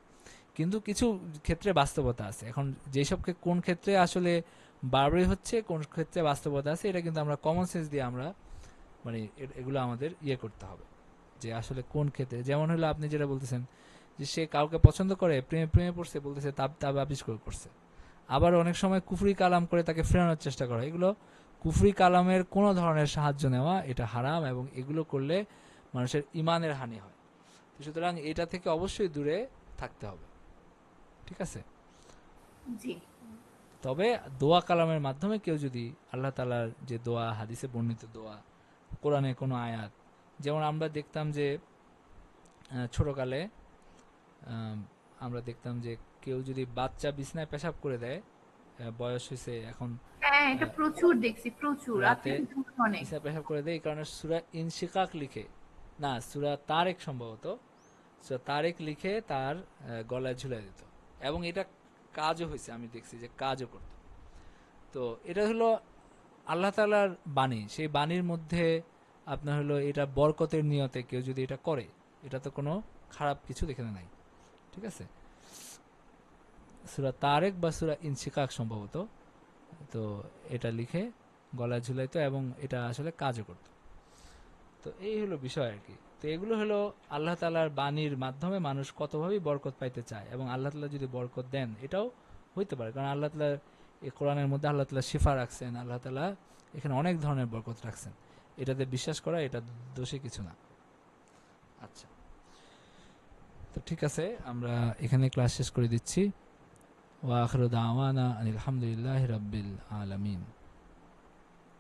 কিন্তু কিছু ক্ষেত্রে বাস্তবতা আছে। এখন যেসব কোন ক্ষেত্রে আসলে বাড়াবাড়ি হচ্ছে, কোন ক্ষেত্রে বাস্তবতা আছে, এটা কিন্তু আমরা কমন সেন্স দিয়ে আমরা মানে এগুলো আমাদের ইয়ে করতে হবে যে আসলে কোন ক্ষেত্রে। যেমন হলো আপনি যেটা বলতেছেন যে সে কাউকে পছন্দ করে, প্রেমে প্রেমে পড়ছে, বলতেছে তাব তাব আবিষ্কার করছে। আবার অনেক সময় কুফরি কালাম করে তাকে ফেরানোর চেষ্টা করা, এগুলো কুফরি কালামের কোনো ধরনের সাহায্য নেওয়া এটা হারাম, এবং এগুলো করলে মানুষের ইমানের হানি হয়। তো সুতরাং এটা থেকে অবশ্যই দূরে থাকতে হবে, ঠিক আছে? জি। তবে দোয়া কালামের মাধ্যমে কেউ যদি আল্লাহ তালার যে দোয়া, হাদিসে বর্ণিত দোয়া, কোরআনে কোনো আয়াত, যেমন আমরা দেখতাম যে ছোটকালে আমরা দেখতাম যে কেউ যদি বাচ্চা বিছনায় পেশাব করে দেয়, বয়স হয়েছে এখন, হ্যাঁ, এটা আহ, প্রচুর দেখছি, প্রচুর রাতে আপনি কিন্তু অনেক। বিছনায় পেশাব করে দেয়, এই কারণে সূরা ইনশিকাক লিখে, না সূরা তারেক সম্ভবত, সূরা তারেক লিখে তার গলায় ঝুলাই দিত। এবং এটা কাজও হয়েছে, আমি দেখছি যে কাজও করত। তো এটা হলো আল্লাহ তাআলার বাণী, সেই বাণীর মধ্যে আপনার হলো এটা বরকতের নিয়তে কেউ যদি এটা করে, এটা তো কোনো খারাপ কিছু এখানে নাই, ঠিক আছে? সূরা তারেক বা সূরা ইনশিকাক সম্ভবত। তো এটা লিখে গলায় ঝুলাইতো এবং এটা আসলে কাজও করত। তো এই হলো বিষয় আর কি। তো এগুলো হলো আল্লাহ তাআলার বাণীর মাধ্যমে মানুষ কতভাবেই বরকত পাইতে চায়, এবং আল্লাহ তাআলা যদি বরকত দেন এটাও হইতে পারে, কারণ আল্লাহ তাআলা এই কোরআনের মধ্যে আল্লাহ তাআলা শিফা রাখছেন, আল্লাহ তাআলা এখানে অনেক ধরনের বরকত রাখছেন। এটাতে বিশ্বাস করা এটা দোষী কিছু না। আচ্ছা, তো ঠিক আছে, আমরা এখানে ক্লাস শেষ করে দিচ্ছি। ওয়া আখিরু দাওয়ানা আনিল হামদুলিল্লাহি রাব্বিল আলামিন।